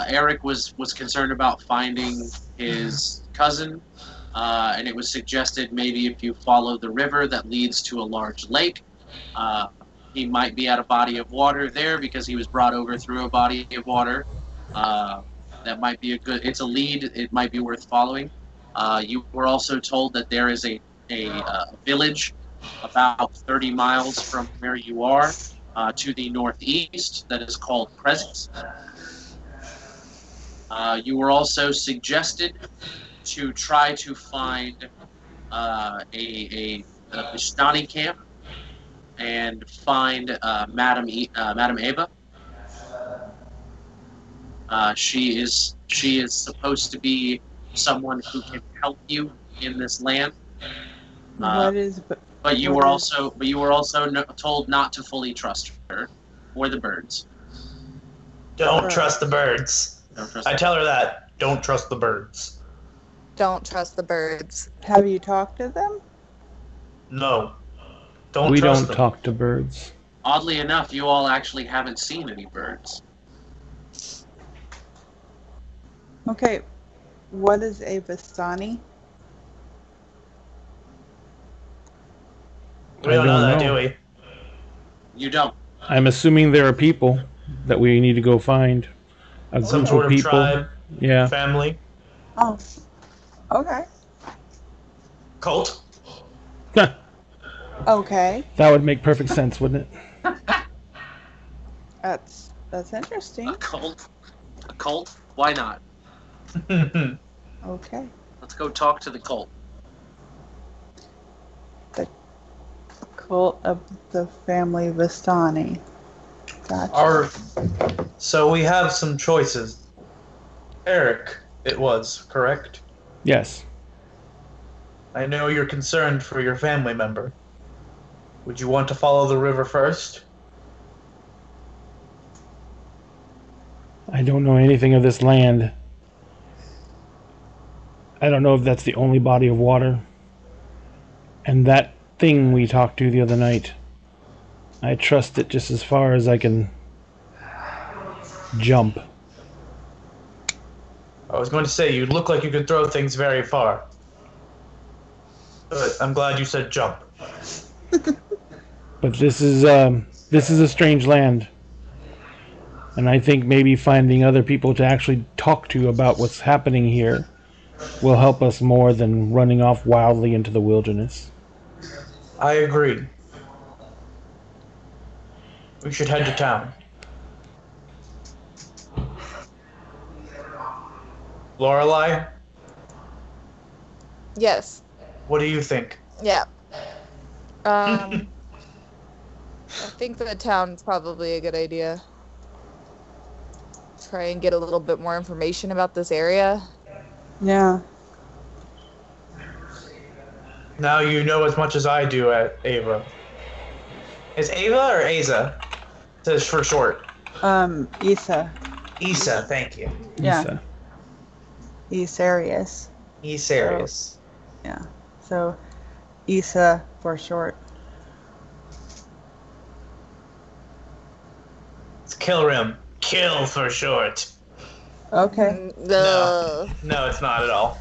Eric was concerned about finding his cousin, and it was suggested maybe if you follow the river that leads to a large lake, he might be at a body of water there because he was brought over through a body of water. That might be it's a lead, it might be worth following. You were also told that there is a village about 30 miles from where you are, to the northeast, that is called Presence. You were also suggested to try to find a Vishnani camp and find Madam Ava. She is supposed to be someone who can help you in this land. What is? But you what were is- also told not to fully trust her or the birds. Don't trust the birds. Don't trust I them. tell her that. Don't trust the birds. Don't trust the birds. Have you talked to them? No. Don't We trust don't them. talk to birds. Oddly enough, you all actually haven't seen any birds. Okay. What is a Vistani? We don't I know don't that, know. do we? You don't. I'm assuming there are people that we need to go find. A Some group sort of of people. tribe, Yeah. family, Oh. Okay. cult. Okay. That would make perfect sense, wouldn't it? That's interesting. A cult? A cult? Why not? Okay. Let's go talk to the cult. Cult of the family Vistani. Gotcha. So we have some choices. Eric, it was, correct? Yes. I know you're concerned for your family member. Would you want to follow the river first? I don't know anything of this land. I don't know if that's the only body of water. And that thing we talked to the other night, I trust it just as far as I can jump. I was going to say, you look like you could throw things very far. But I'm glad you said jump. But this is a strange land. And I think maybe finding other people to actually talk to about what's happening here will help us more than running off wildly into the wilderness. I agree. We should head to town. Lorelei, Yes. what do you think? Yeah. I think the town's probably a good idea. Try and get a little bit more information about this area. Yeah. Now you know as much as I do at Ava. Is Ava or Aza? Says for short. Issa. Issa, thank you. Yeah. Isa. Isarius. Isarius. Yeah. So, Issa for short. It's Kilrim. Kill for short. Okay. No. No, it's not at all.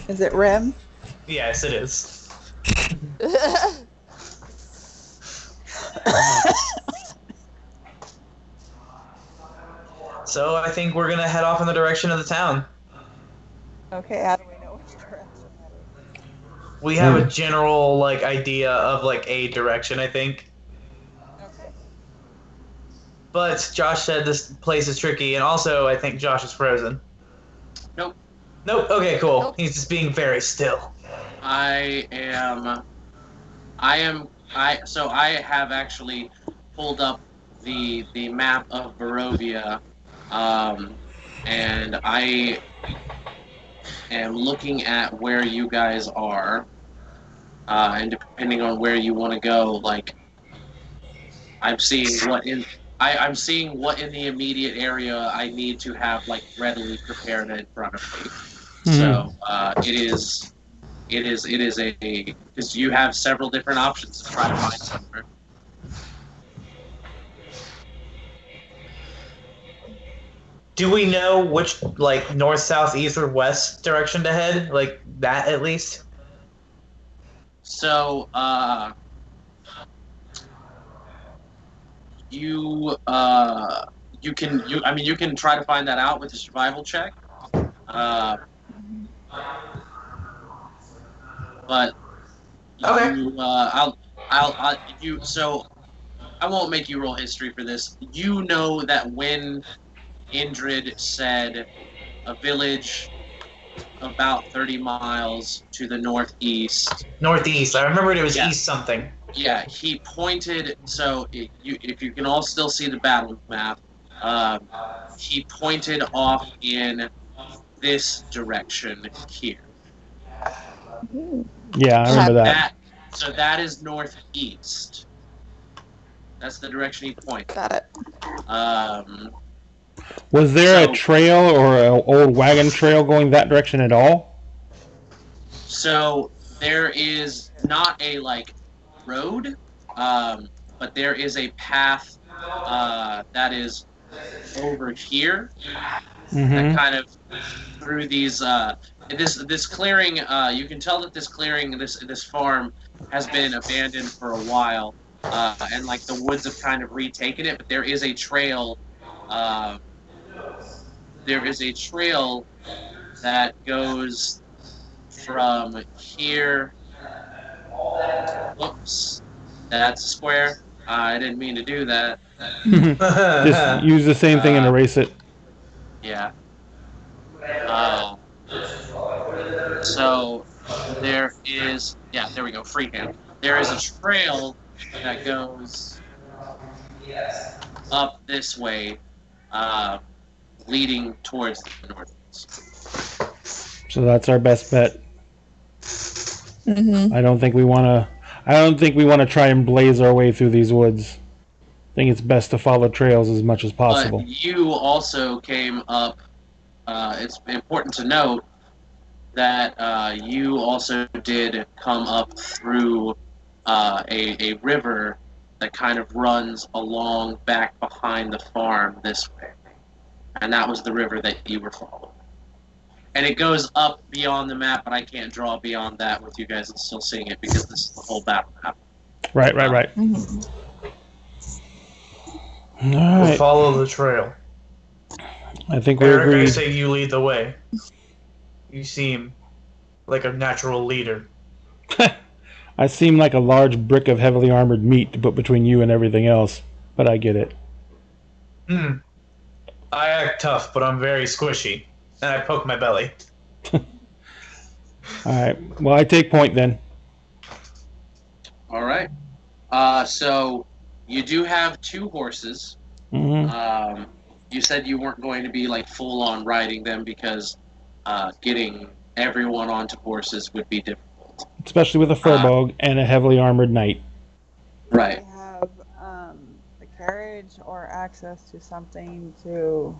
Is it Rim? Yes, it is. So I think we're gonna head off in the direction of the town. Okay, how do we know which direction that is? We have a general like idea of like a direction, I think. Okay. But Josh said this place is tricky, and also I think Josh is frozen. Nope. Nope. Okay, cool. Nope. He's just being very still. So I have actually pulled up the map of Barovia, and I am looking at where you guys are, and depending on where you want to go, like I'm seeing what in the immediate area I need to have like readily prepared in front of me. So it is a because you have several different options to try to find somewhere. Do we know which like north, south, east, or west direction to head? Like that at least. So you can try to find that out with a survival check. But Okay. So I won't make you roll history for this. You know that when Indrid said a village about 30 miles to the northeast. Northeast. I remembered it was Yeah. east something. Yeah, he pointed. So if you can all still see the battle map, he pointed off in this direction here. Yeah, I remember that. So that is northeast. That's the direction he pointed. Got it. Was there a trail or an old wagon trail going that direction at all? So there is not a road, but there is a path that is over here. That kind of through these this clearing. You can tell that this clearing, this farm, has been abandoned for a while, and the woods have kind of retaken it. But there is a trail. There is a trail that goes from here. Oops, that's a square. I didn't mean to do that. Just use the same thing and erase it. Yeah. So there is, there we go, freehand. There is a trail that goes up this way, leading towards the northeast. So that's our best bet. I don't think we want to try and blaze our way through these woods. I think it's best to follow trails as much as possible. But you also came up. It's important to note that you also did come up through a river that kind of runs along back behind the farm this way. And that was the river that you were following. And it goes up beyond the map, but I can't draw beyond that with you guys still seeing it because this is the whole battle map. Right. All right. We'll follow the trail. I think we Eric, agreed. I say you lead the way. You seem like a natural leader. I seem like a large brick of heavily armored meat to put between you and everything else, but I get it. I act tough, but I'm very squishy. And I poke my belly. Alright, well, I take point then. Alright. So, you do have 2 horses. You said you weren't going to be full on riding them because getting everyone onto horses would be difficult. Especially with a furbog and a heavily armored knight. Right. I have the carriage or access to something to...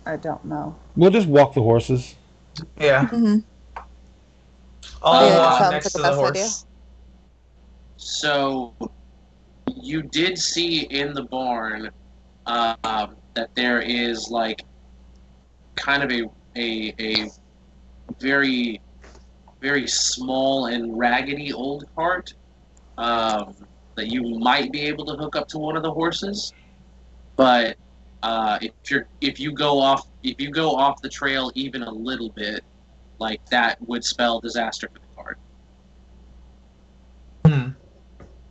I don't know. We'll just walk the horses. Yeah. I'll walk next to the horse. Idea. So, you did see in the barn that there is kind of a very, very small and raggedy old cart that you might be able to hook up to one of the horses, but if you go off the trail even a little bit, that would spell disaster for the cart.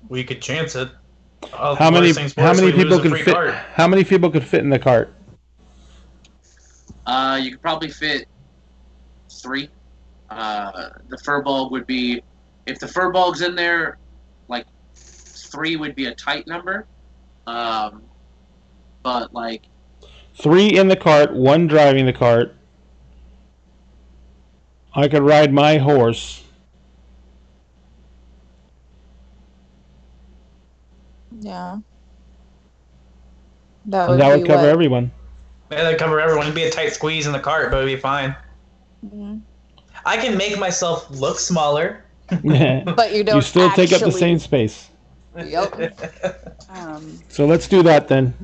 We could chance it. How many people could fit in the cart? You could probably fit 3. The furball would be, if the furball's in there, 3 would be a tight number. But 3 in the cart, 1 driving the cart. I could ride my horse. Yeah. That would cover everyone. Yeah, that'd cover everyone. It'd be a tight squeeze in the cart, but it'd be fine. I can make myself look smaller. But you don't. You still take up the same space. Yep. So let's do that then.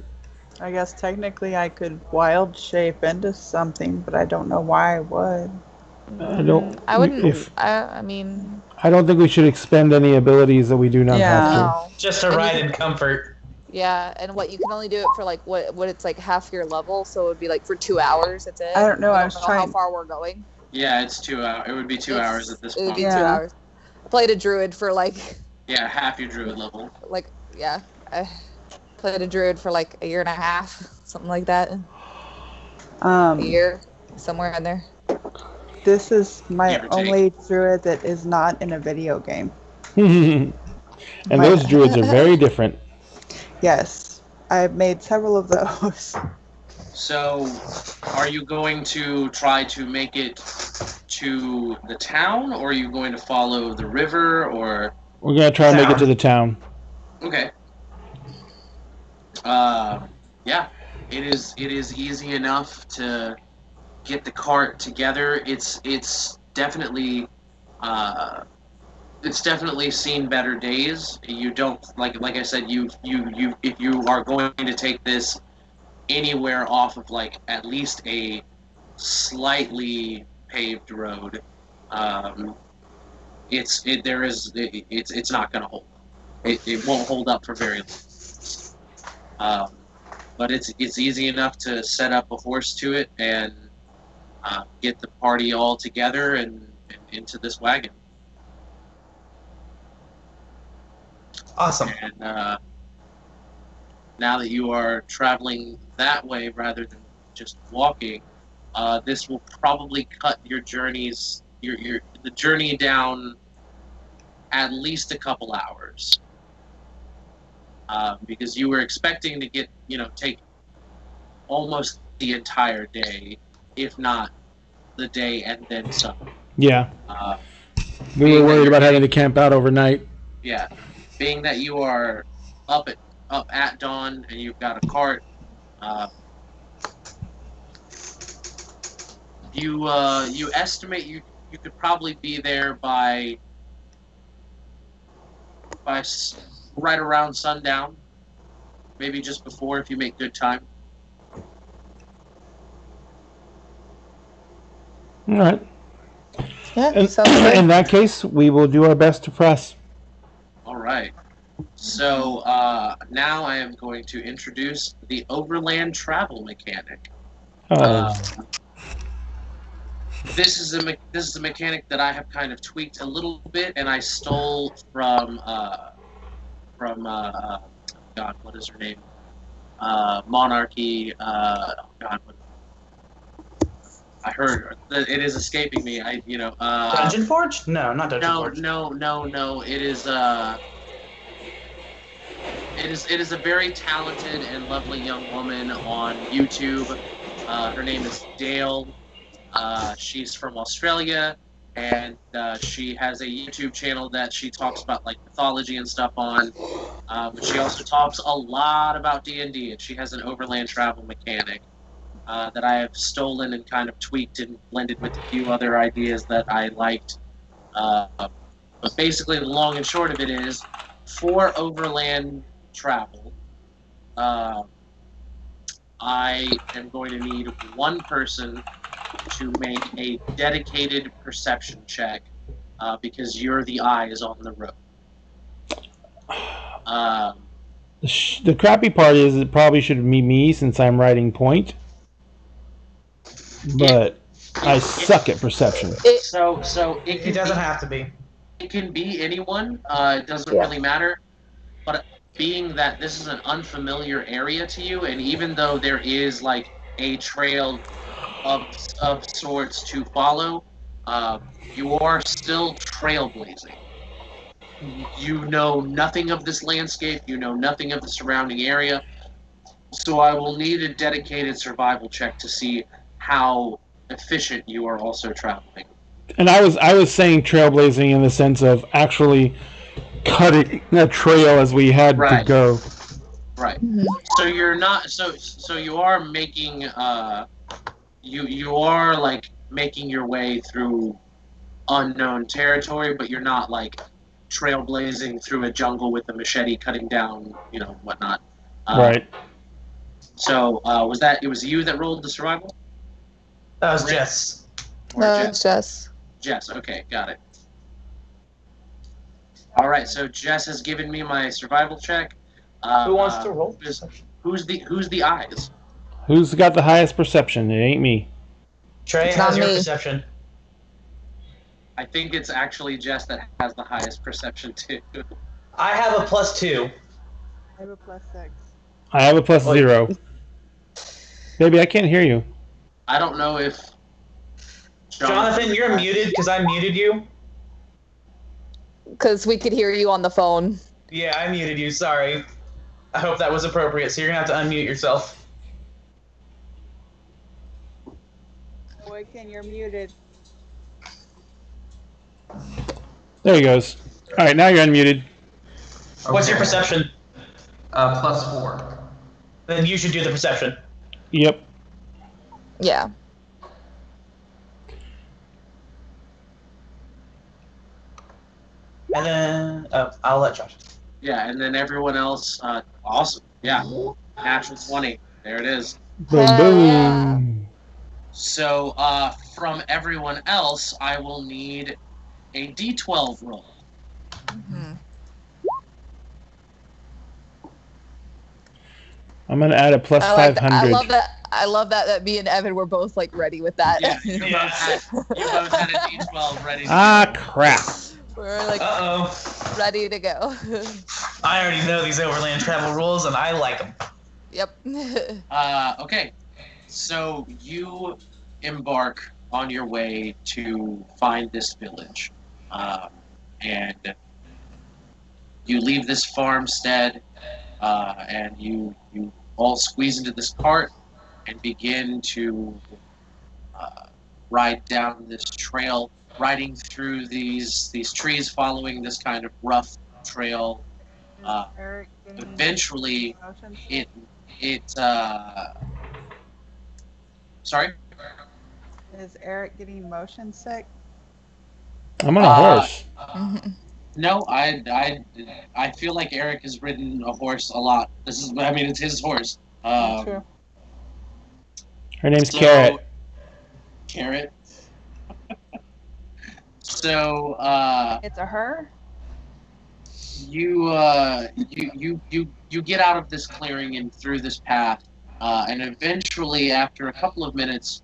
I guess technically I could wild shape into something, but I don't know why I would. I wouldn't. I mean. I don't think we should expend any abilities that we do not have to. No. Just to ride in comfort. Yeah, and you can only do it for what it's half your level, so it would be for 2 hours. That's it. I don't know. I was don't trying. Know how far we're going. Yeah, it's 2 hours. It would be 2 hours at this point. It would be 2 hours. I played a druid for Yeah, half your druid level. I played a druid for a year and a half, something like that. A year, somewhere in there. This is my only druid that is not in a video game. And those druids are very different. Yes. I've made several of those. So, are you going to try to make it to the town, or are you going to follow the river, or... We're gonna try to make it Town. to the town. Okay. Yeah, it is easy enough to get the cart together. It's definitely seen better days. You don't like I said, you if you are going to take this anywhere off of like at least a slightly paved road, it's not going to hold. It won't hold up for very long. But it's easy enough to set up a horse to it and get the party all together and into this wagon. Awesome. And now that you are traveling that way rather than just walking, this will probably cut your journeys, the journey down at least a couple hours. Because you were expecting to take almost the entire day, if not the day and then some. Yeah. We were worried about having to camp out overnight. Yeah. Being that you are up at dawn and you've got a cart, you estimate you could probably be there by right around sundown, maybe just before if you make good time. All right. Yeah, sounds good. In that case, we will do our best to press. All right. So now I am going to introduce the overland travel mechanic. This is a mechanic that I have kind of tweaked a little bit, and I stole from God, what is her name? Monarchy. God, what? I heard it is escaping me. Dungeon Forge? No, not Dungeon Forge. No. It is a very talented and lovely young woman on YouTube. Her name is Dale. She's from Australia, and she has a YouTube channel that she talks about like mythology and stuff on. But she also talks a lot about D&D, and she has an overland travel mechanic that I have stolen and kind of tweaked and blended with a few other ideas that I liked. But basically, the long and short of it is, for overland travel, I am going to need one person to make a dedicated perception check because you're the eyes on the road. The crappy part is it probably should be me since I'm riding point. But I suck at perception. So It doesn't have to be. It can be anyone. It doesn't really matter. But being that this is an unfamiliar area to you, and even though there is like a trail of sorts to follow, you are still trailblazing. You know nothing of this landscape. You know nothing of the surrounding area. So I will need a dedicated survival check to see how efficient you are also traveling. And I was saying trailblazing in the sense of actually cutting a trail as we had to go. Right. So you're not. So you are making. You are like making your way through unknown territory, but you're not like trailblazing through a jungle with a machete cutting down, whatnot. Right. So it was you that rolled the survival? That was Jess. No, it's Jess. Jess, okay, got it. All right, so Jess has given me my survival check. Who wants to roll? Who's the eyes? Who's got the highest perception? It ain't me. Trey, It's how's not your me. perception? I think it's actually Jess that has the highest perception too. I have a +2. I have a +6. I have a +0. Baby, I can't hear you. I don't know if Jonathan, you're muted because I muted you. Because we could hear you on the phone. Yeah, I muted you. Sorry. I hope that was appropriate. So you're gonna have to unmute yourself. Boykin, you're muted. There he goes. All right, now you're unmuted. What's your Okay. perception? +4. Then you should do the perception. Yep. Yeah. And then I'll let Josh. Yeah, and then everyone else, awesome. Yeah, natural 20. There it is. Boom, Hell boom. So, from everyone else, I will need a D12 roll. Mhm. I'm gonna add a plus I like that. 500. I love that me and Evan were both like ready with that. Yeah, you both had a D12 ready to Ah, go. crap. We're like Uh-oh. ready to go. I already know these overland travel rules, and I like them. Yep. Okay, so you embark on your way to find this village, and you leave this farmstead, and you all squeeze into this cart and begin to ride down this trail, riding through these trees, following this kind of rough trail. Is Eric getting Eventually, motion? Sorry? Is Eric getting motion sick? I'm on a horse. Mhm. No, I feel like Eric has ridden a horse a lot. It's his horse. True. Her name's so- Carrot. Carrot. So, It's a her? you get out of this clearing and through this path, and eventually, after a couple of minutes,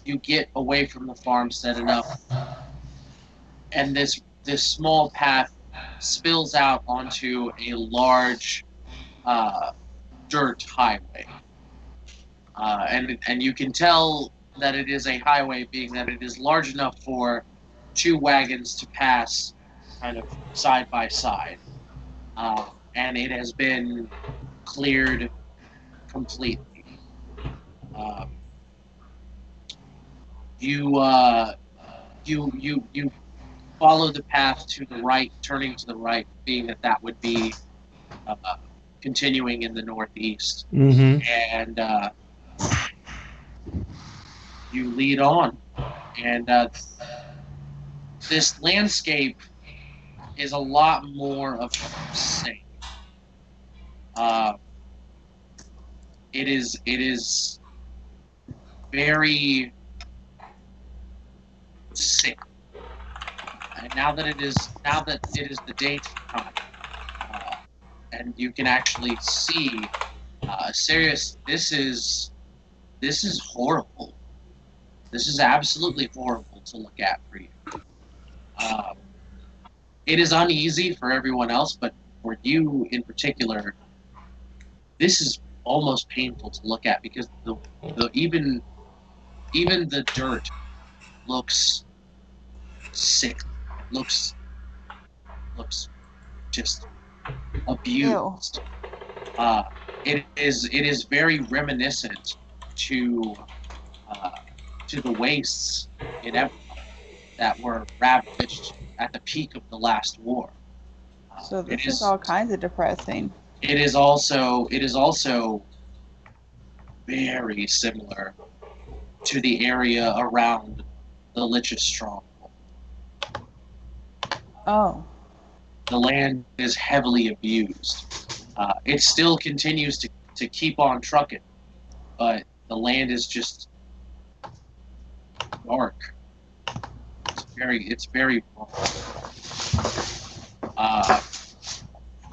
you get away from the farmstead enough, and this small path spills out onto a large dirt highway, and you can tell that it is a highway, being that it is large enough for 2 wagons to pass kind of side by side, and it has been cleared completely. You follow the path to the right, turning to the right, being that would be continuing in the northeast, Mm-hmm. and you lead on, and this landscape is a lot more of the same. It is very sick. And now that it is the daytime, and you can actually see, serious. This is horrible. This is absolutely horrible to look at for you. It is uneasy for everyone else, but for you in particular, this is almost painful to look at, because the even the dirt looks sick. Looks just abused. It is very reminiscent to the wastes in Everett that were ravaged at the peak of the last war. So this is all kinds of depressing. It is also very similar to the area around the Lich's stronghold. Oh. The land is heavily abused. It still continues to keep on trucking, but the land is just dark. It's very dark.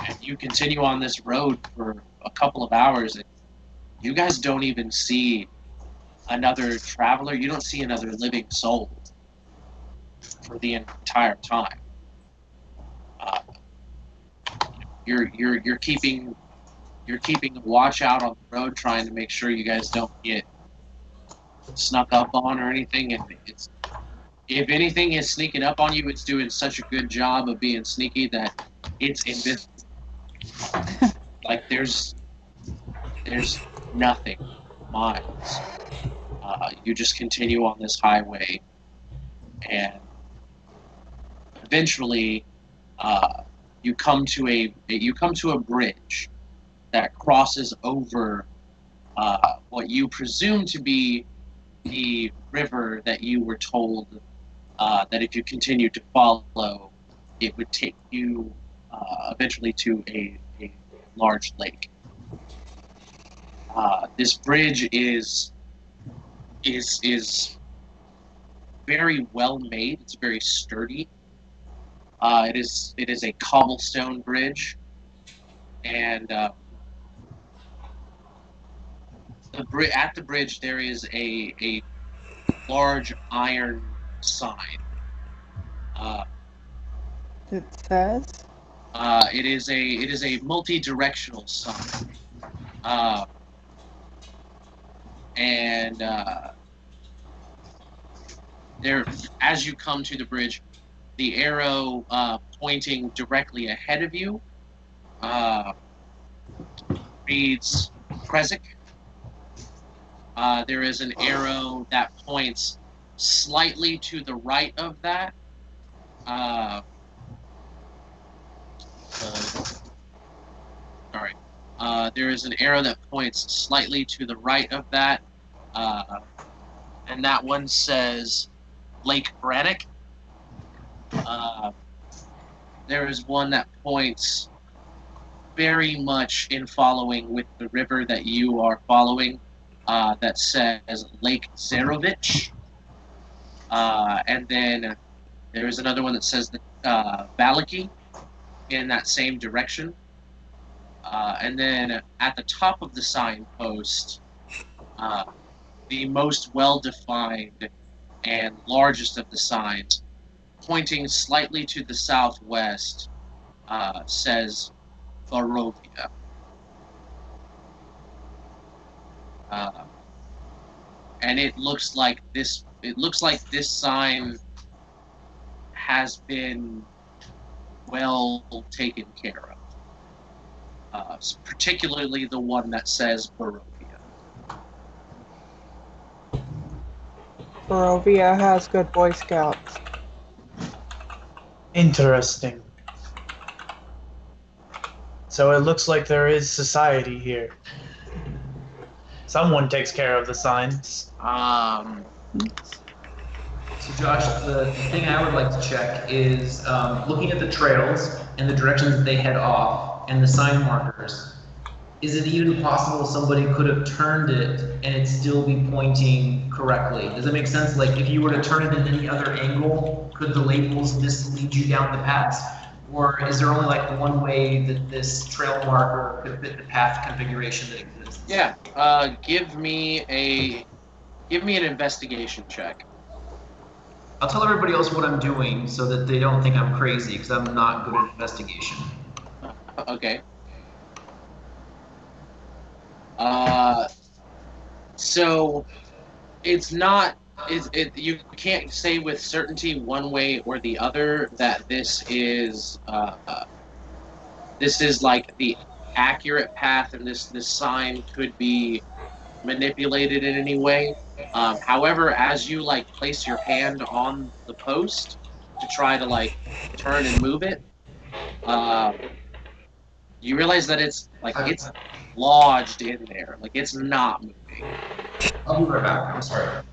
And you continue on this road for a couple of hours, and you guys don't even see another traveler. You don't see another living soul for the entire time. You're keeping a watch out on the road, trying to make sure you guys don't get snuck up on or anything. And if anything is sneaking up on you, it's doing such a good job of being sneaky that it's invisible. Like there's nothing, miles. You just continue on this highway, and eventually, you come to a bridge that crosses over what you presume to be the river that you were told that if you continued to follow, it would take you eventually to a large lake. This bridge is very well made. It's very sturdy. It is a cobblestone bridge, and at the bridge there is a large iron sign. It says. It is a multi-directional sign, and there, as you come to the bridge, the arrow pointing directly ahead of you reads Krezk. There is an arrow that points slightly to the right of that. There is an arrow that points slightly to the right of that, and that one says Lake Brannock. There is one that points very much in following with the river that you are following, that says Lake Zarovich. And then there is another one that says the Valaki in that same direction. And then at the top of the signpost, the most well-defined and largest of the signs, pointing slightly to the southwest, says Barovia. And it looks like this sign has been well taken care of. Particularly the one that says Barovia. Barovia has good Boy Scouts. Interesting. So it looks like there is society here. Someone takes care of the signs. So Josh, the thing I would like to check is looking at the trails and the directions that they head off and the sign markers. Is it even possible somebody could have turned it and it still be pointing correctly? Does that make sense? Like if you were to turn it in any other angle, could the labels mislead you down the path? Or is there only like one way that this trail marker could fit the path configuration that exists? Yeah. Give me an investigation check. I'll tell everybody else what I'm doing so that they don't think I'm crazy, because I'm not good at investigation. Okay. So it's not. You can't say with certainty one way or the other that this is like the accurate path, and this sign could be manipulated in any way. However, as you like place your hand on the post to try to like turn and move it, you realize that it's lodged in there, like it's not moving. I'll be right back. I'm sorry.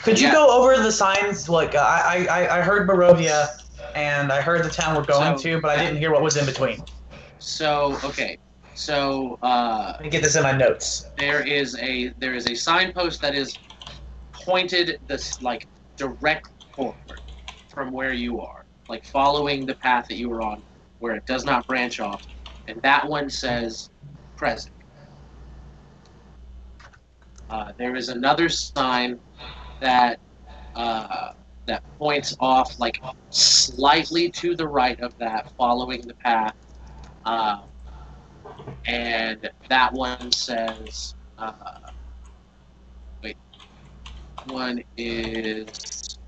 Could you go over the signs? Like I heard Barovia, and I heard the town we're going to, but I didn't hear what was in between. So okay, so Let me get this in my notes. there is a signpost that is pointed this like direct forward from where you are, like following the path that you were on, where it does not branch off, and that one says present. There is another sign that points off like slightly to the right of that, following the path, and that one says one is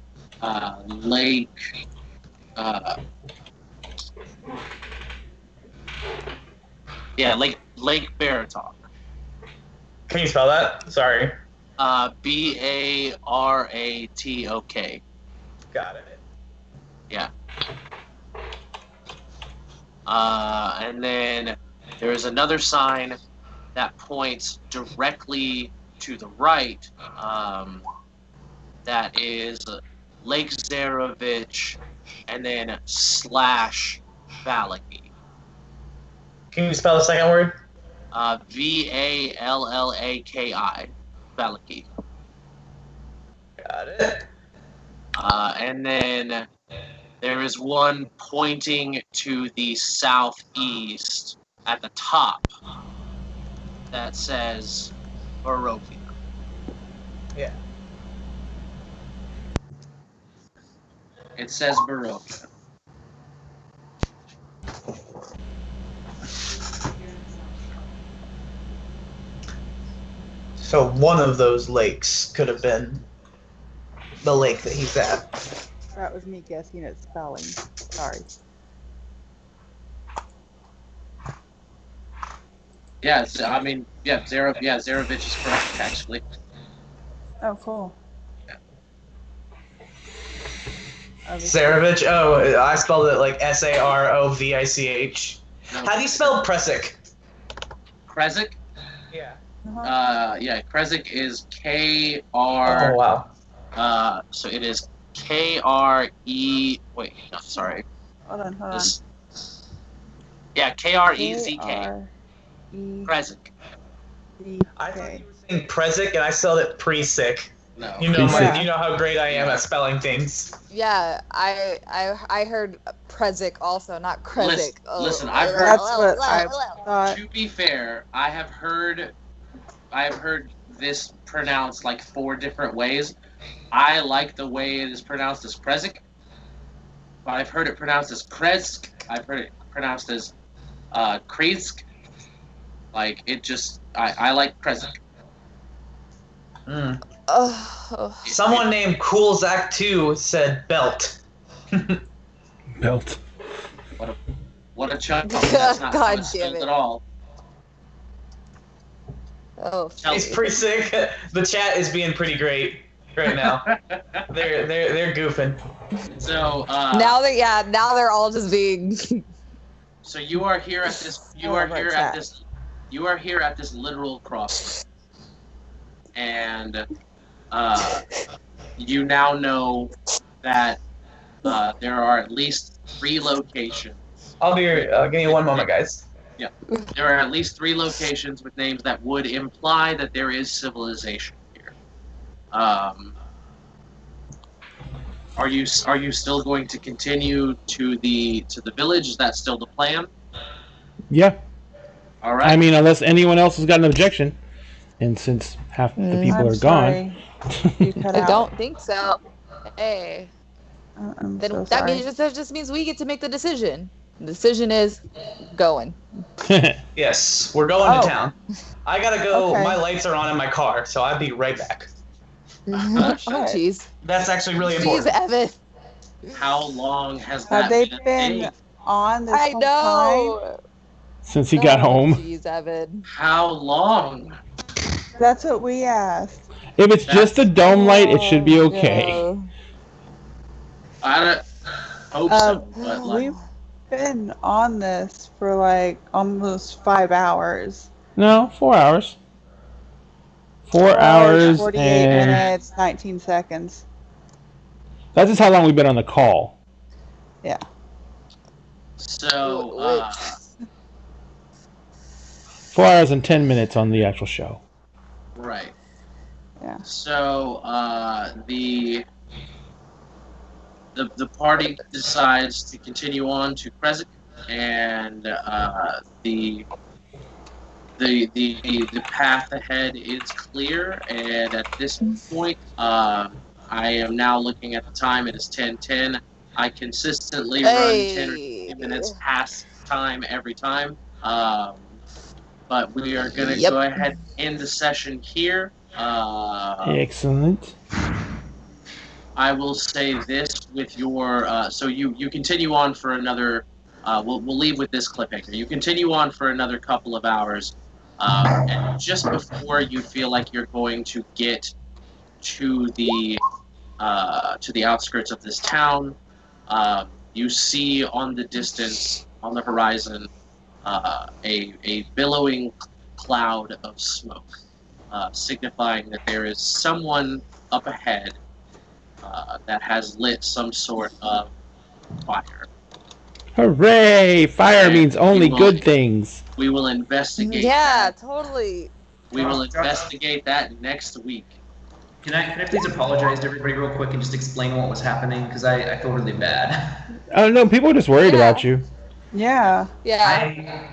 Lake. Lake Baratok. Can you spell that? Sorry. Baratok. Got it. Yeah. And then there is another sign that points directly to the right. That is Lake Zarovich, and then / Valaki. Can you spell the second word? Vallaki. Valaki. Got it. And then there is one pointing to the southeast at the top that says Barovia. Yeah. It says Barovia. So one of those lakes could have been the lake that he's at. That was me guessing at spelling. Sorry. Yeah, Zarovich is correct, actually. Oh, cool. Zarovich? Oh, I spelled it like Sarovich. No. How do you spell Presic? Krezik? Yeah. Krezik is Kr. Oh, wow. So it is Kre. Wait, no, sorry. Hold on. Yeah, Krezk. Krezik. I thought you were saying Presic, and I spelled it Presic. No. You know Presic. you know how great I am at spelling things. Yeah, I heard Prezik also, not Krezik. Listen, I've heard. That's what I thought. To be fair, I have heard this pronounced like 4 different ways. I like the way it is pronounced as Presic, but I've heard it pronounced as Kresk. I've heard it pronounced as Kresk. Like it just, I like Presic. Mm. Oh. Someone named Cool Zach 2 said belt. Belt. What a chunk! That's not God spelled damn it. at all. Oh, It's pretty sick. The chat is being pretty great right now. They're goofing. So now they're all just being. So you are here at this. You are here at this literal crossroads, and you now know that there are at least 3 locations. I'll be. Give me one moment, guys. Yeah, there are at least 3 locations with names that would imply that there is civilization here. Are you still going to continue to the village? Is that still the plan? Yeah. All right. I mean, unless anyone else has got an objection, and since half the people I'm are sorry. You gone. cut I out. don't think so. Hey, I'm then so that sorry. means that just means we get to make the decision. The decision is going. Yes, we're going to town. I gotta go. Okay. My lights are on in my car, so I'll be right back. Oh, jeez. That's actually really Jeez, important. Evan. How long has that Have they been? a been day? on this I whole time? know. Since he got home. Jeez, Evan. How long? That's what we asked. If it's just a dome light, it should be okay. No. I don't hope so, but like, We've been on this for like almost 5 hours. No, 4 hours. 4 hours 48 and minutes, 19 seconds. that's just how long we've been on the call. Yeah. so 4 hours and 10 minutes on the actual show. right. Yeah. So the party decides to continue on to Krezik, and the path ahead is clear. And at this point, I am now looking at the time. It is 10:10. I consistently run 10 or 15 minutes past time every time. But we are going to go ahead and end the session here. Excellent. I will say this with your so you continue on for another. We'll leave with this cliffhanger. You continue on for another couple of hours, and just before you feel like you're going to get to the outskirts of this town, you see on the distance, on the horizon, a billowing cloud of smoke, signifying that there is someone up ahead that has lit some sort of fire. Hooray! Fire And means only we will- good things. We will investigate. Yeah, that. totally. We will investigate that next week. Can I please apologize to everybody real quick and just explain what was happening? Because I feel really bad. Oh no, people are just worried Yeah. about you. Yeah. Yeah.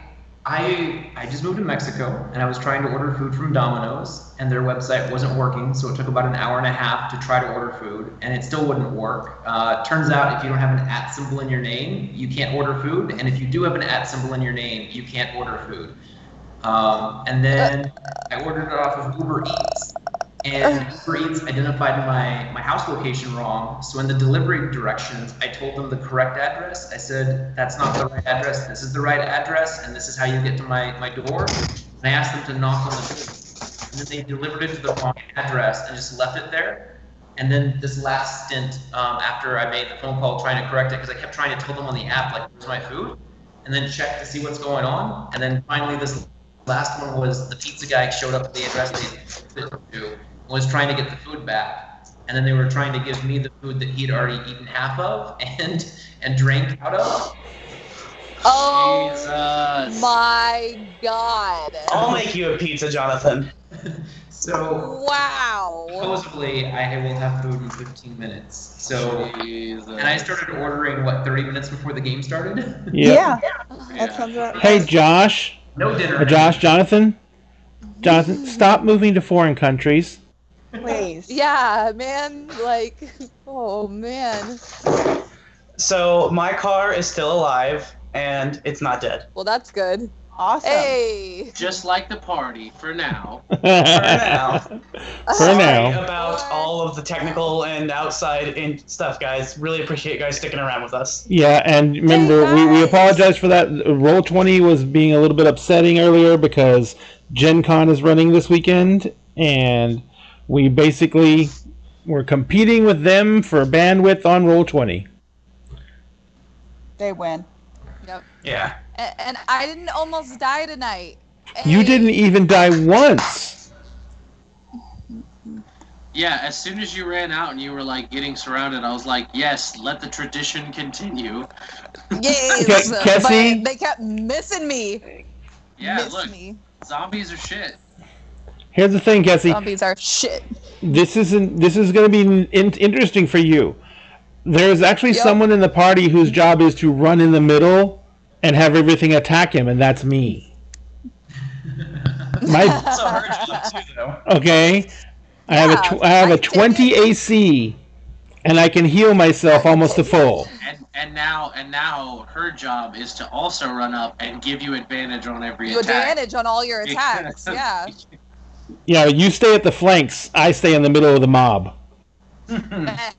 I just moved to Mexico and I was trying to order food from Domino's and their website wasn't working, so it took about an hour and a half to try to order food and it still wouldn't work. Turns out if you don't have an @ symbol in your name, you can't order food, and if you do have an @ symbol in your name, you can't order food. And then I ordered it off of Uber Eats. And Uber Eats identified my house location wrong. So in the delivery directions, I told them the correct address. I said, that's not the right address. This is the right address. And this is how you get to my door. And I asked them to knock on the door. And then they delivered it to the wrong address and just left it there. And then this last stint, after I made the phone call trying to correct it, because I kept trying to tell them on the app, like, where's my food? And then check to see what's going on. And then finally this last one was the pizza guy showed up at the address they delivered to. Was trying to get the food back, and then they were trying to give me the food that he'd already eaten half of and drank out of. Oh Jesus. my God. I'll make you a pizza, Jonathan. So Wow. supposedly I will have food in 15 minutes. So Jesus. and I started ordering 30 minutes before the game started. Yeah. That sounds right. Hey Josh, No dinner. Jonathan, stop moving to foreign countries. Please. Yeah, man. Like, oh man. So my car is still alive and it's not dead. Well, that's good. Awesome. Hey. Just like the party for now. For now. For Sorry now. about all of the technical and outside stuff, guys. Really appreciate you guys sticking around with us. Yeah, and remember, Hey, we guys. apologize for that. Roll20 was being a little bit upsetting earlier because Gen Con is running this weekend, and we basically were competing with them for bandwidth on Roll20. They win. Yep. Yeah. And I didn't almost die tonight. You Hey. didn't even die once. Yeah, as soon as you ran out and you were like getting surrounded, I was like, yes, let the tradition continue. Yes. Cassie? But they kept missing me. Yeah, Miss look, me. zombies are shit. Here's the thing, Cassie. Zombies are shit. This is going to be interesting for you. There's actually Yep. someone in the party whose job is to run in the middle and have everything attack him, and that's me. My So her job too, though. okay, I have Yeah, I have I a did 20 it. AC, and I can heal myself almost to full. And now her job is to also run up and give you advantage on every You attack. advantage on all your attacks. Yeah. Yeah, you stay at the flanks. I stay in the middle of the mob. Eh.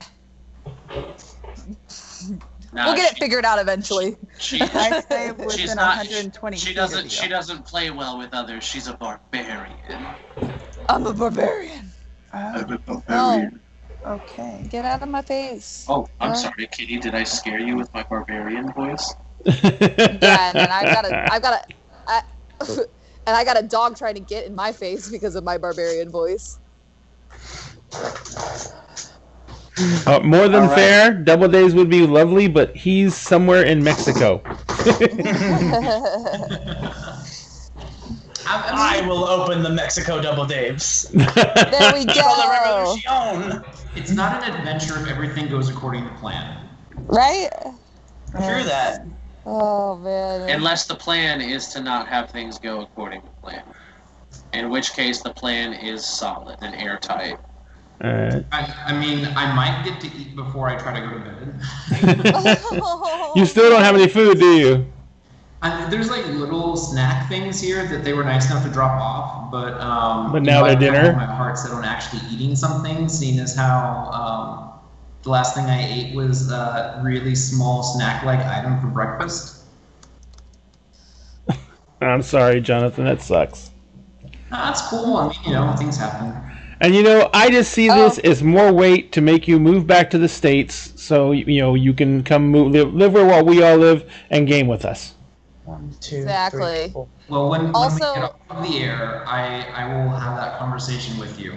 Nah, We'll get it figured out eventually. I stay she's within not. 120 She feet doesn't. of you. She doesn't play well with others. She's a barbarian. I'm a barbarian. Oh, No, okay. get out of my face. Oh, I'm sorry, Kitty. Did I scare you with my barbarian voice? Yeah, and then I got a dog trying to get in my face because of my barbarian voice. More than All right. fair. Double Days would be lovely, but he's somewhere in Mexico. I will open the Mexico Double Daves. There we For the go. revolution. It's not an adventure if everything goes according to plan. Right? True that. Oh man. Unless the plan is to not have things go according to plan. In which case, the plan is solid and airtight. I mean, I might get to eat before I try to go to bed. You still don't have any food, do you? There's like little snack things here that they were nice enough to drop off, but But now I they're kinda dinner? have my heart set on actually eating something, seeing as how the last thing I ate was a really small snack-like item for breakfast. I'm sorry, Jonathan. That sucks. That's cool. I mean, things happen. And I just see this as more weight to make you move back to the States, so you can come live where we all live and game with us. 1, 2, Exactly. 3, 4. Well, when we Also- get off of the air, I will have that conversation with you.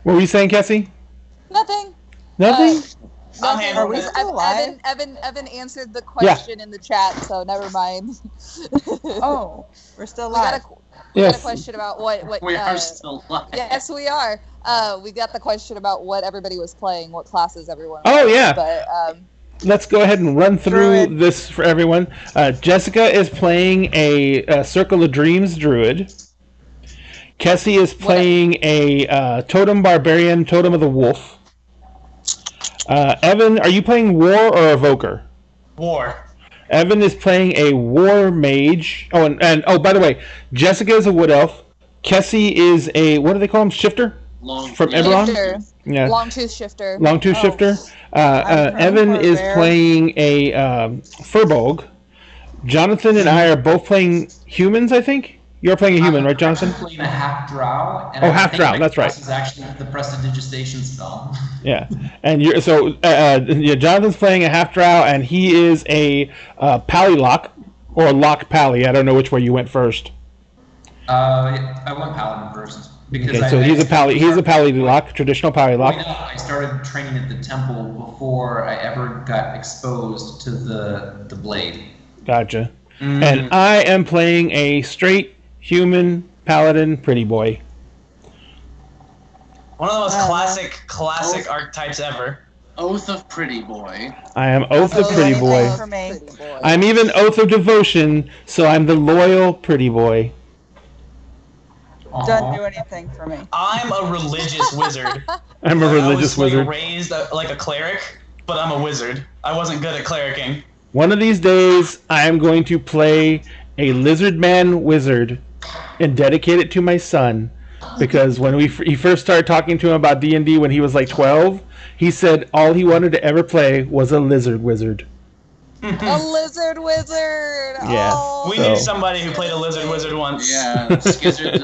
What were you saying, Cassie? Nothing. Nothing? I'm handling Are we it. still alive? Evan answered the question in the chat, so never mind. Oh, we're still we got alive. we got a Yes. question about what We are still live. Yes, we are. We got the question about what everybody was playing, what classes everyone. Oh, was, yeah. But Let's go ahead and run through Druid. this for everyone. Jessica is playing a Circle of Dreams Druid. Kessie is playing a Totem Barbarian, Totem of the Wolf. Evan, are you playing War or Evoker? War. Evan is playing a War Mage. Oh, and by the way, Jessica is a Wood Elf. Kessie is a, what do they call him? Shifter? From Eberron? shifter, Yeah. Longtooth shifter. Longtooth Oh. Shifter. I'm Evan for a is bear. playing a Furbolg. Jonathan and I are both playing humans, I think? You're playing a human, right, Jonathan? I'm playing a half drow. And Oh, I half think drow, my that's right. class is actually the prestidigitation spell. Yeah. And you're Jonathan's playing a half drow, and he is a pally lock, or lock pally. I don't know which way you went first. I went paladin first because Okay, so he's a pally lock, traditional pally lock. I started training at the temple before I ever got exposed to the blade. Gotcha. And I am playing a straight human paladin pretty boy. One of the most classic archetypes ever. Oath of Pretty Boy. I am Oath of Pretty anything Boy. for me. Pretty boy. I'm even Oath of Devotion, so I'm the loyal pretty boy. Doesn't do anything for me. I'm a religious wizard. I'm a religious I was, wizard. raised like a cleric, but I'm a wizard. I wasn't good at clericing. One of these days, I am going to play a lizard man wizard and dedicate it to my son, because when he first started talking to him about D&D when he was like 12, he said all he wanted to ever play was a lizard wizard. A lizard wizard. Yeah. Oh, We So- knew somebody who played a lizard once. Yeah, Skizzard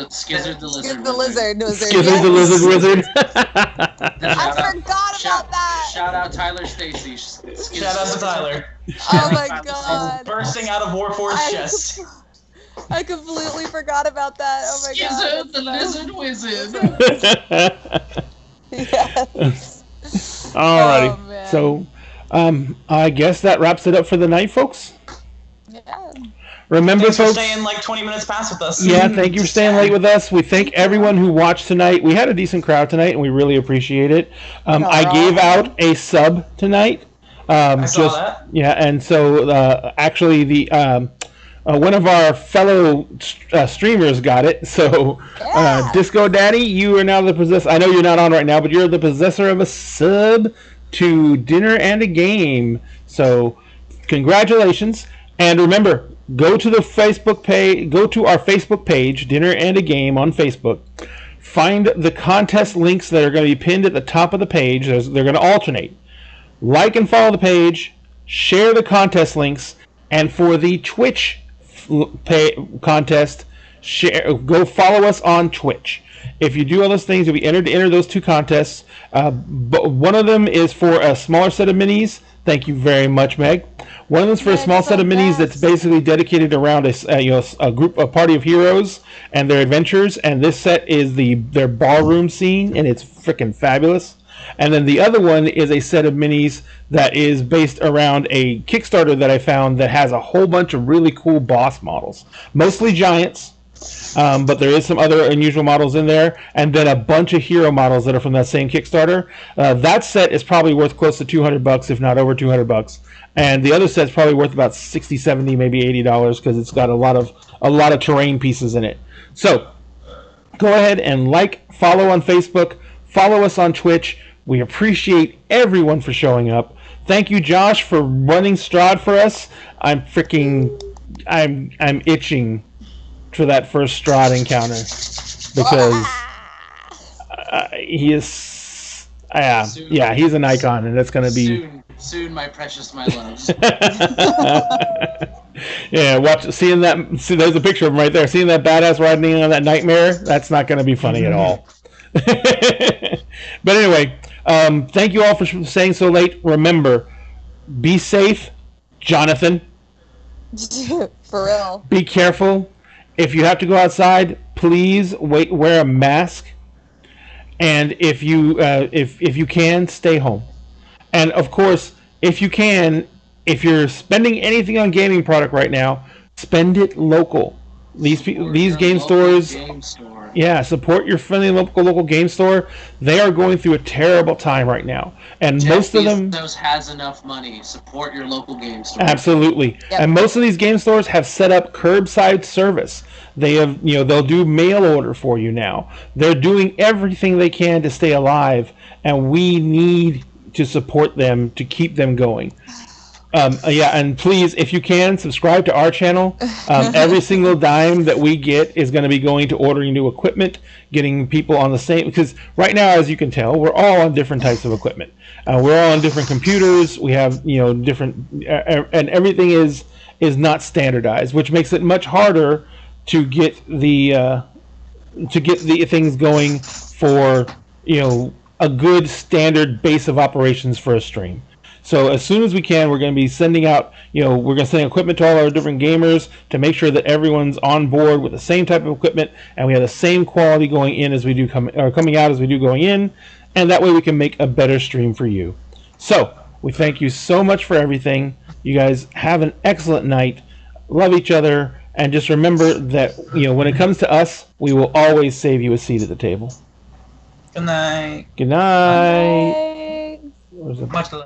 the Lizard. the lizard wizard. Skizzer the yes. lizard wizard. I forgot about that. Shout out Tyler Stacy. Shout out to Tyler. Oh my god. Bursting out of Warforged's chest. I completely forgot about that. Oh my Skizzard god. the Lizard Wizard. Yes. Alrighty. Oh, man. So, I guess that wraps it up for the night, folks. Yeah. Remember, Thanks for folks. staying like 20 minutes past with us. Yeah, thank you for staying late with us. We thank everyone who watched tonight. We had a decent crowd tonight, and we really appreciate it. I gave out a sub tonight. I saw that. Yeah, and so actually the one of our fellow streamers got it. So Yeah. Disco Daddy, you are now the possessor. I know you're not on right now, but you're the possessor of a sub to Dinner and a Game. So congratulations. And remember, go to the Facebook page. Go to our Facebook page, Dinner and a Game on Facebook. Find the contest links that are going to be pinned at the top of the page. They're going to alternate. Like and follow the page. Share the contest links. And for the Twitch contest, go follow us on Twitch. If you do all those things, you'll be entered to enter those two contests. But one of them is for a smaller set of minis. Thank you very much, Meg. One of them is for a small set of minis that's basically dedicated around a party of heroes and their adventures. And this set is their ballroom scene, and it's freaking fabulous. And then the other one is a set of minis that is based around a Kickstarter that I found that has a whole bunch of really cool boss models, mostly giants. But there is some other unusual models in there, and then a bunch of hero models that are from that same Kickstarter. That set is probably worth close to $200, if not over $200. And the other set's probably worth about $60, $70, maybe $80 because it's got a lot of terrain pieces in it. So go ahead and follow on Facebook, follow us on Twitch. We appreciate everyone for showing up. Thank you, Josh, for running Strahd for us. I'm itching for that first Strahd encounter because He is. Yeah, Soon. yeah, he's an icon, and that's going to be. Soon, my precious, my loves. Yeah, seeing that. See, there's a picture of him right there. Seeing that badass riding on that nightmare. That's not going to be funny at all. But anyway, thank you all for staying so late. Remember, be safe, Jonathan. For real. Be careful. If you have to go outside, please wear a mask. And if you can, stay home. And of course, if you can, if you're spending anything on gaming product right now, spend it local. These game stores. Yeah, support your friendly local game store. They are going through a terrible time right now, and Jeff most of them has enough money. Support your local game store. Absolutely, Yep. And most of these game stores have set up curbside service. They have, they'll do mail order for you now. They're doing everything they can to stay alive, and we need to support them to keep them going. Yeah, and please, if you can, subscribe to our channel. Every single dime that we get is going to be going to ordering new equipment, getting people on the same. Because right now, as you can tell, we're all on different types of equipment. We're all on different computers. We have, different, and everything is not standardized, which makes it much harder to get the things going for a good standard base of operations for a stream. So as soon as we can, we're going to be sending out, we're going to send equipment to all our different gamers to make sure that everyone's on board with the same type of equipment, and we have the same quality going in as we do coming out as we do going in, and that way we can make a better stream for you. So we thank you so much for everything. You guys have an excellent night. Love each other, and just remember that when it comes to us, we will always save you a seat at the table. Good night. Good night. Bye. Where's the- Much love.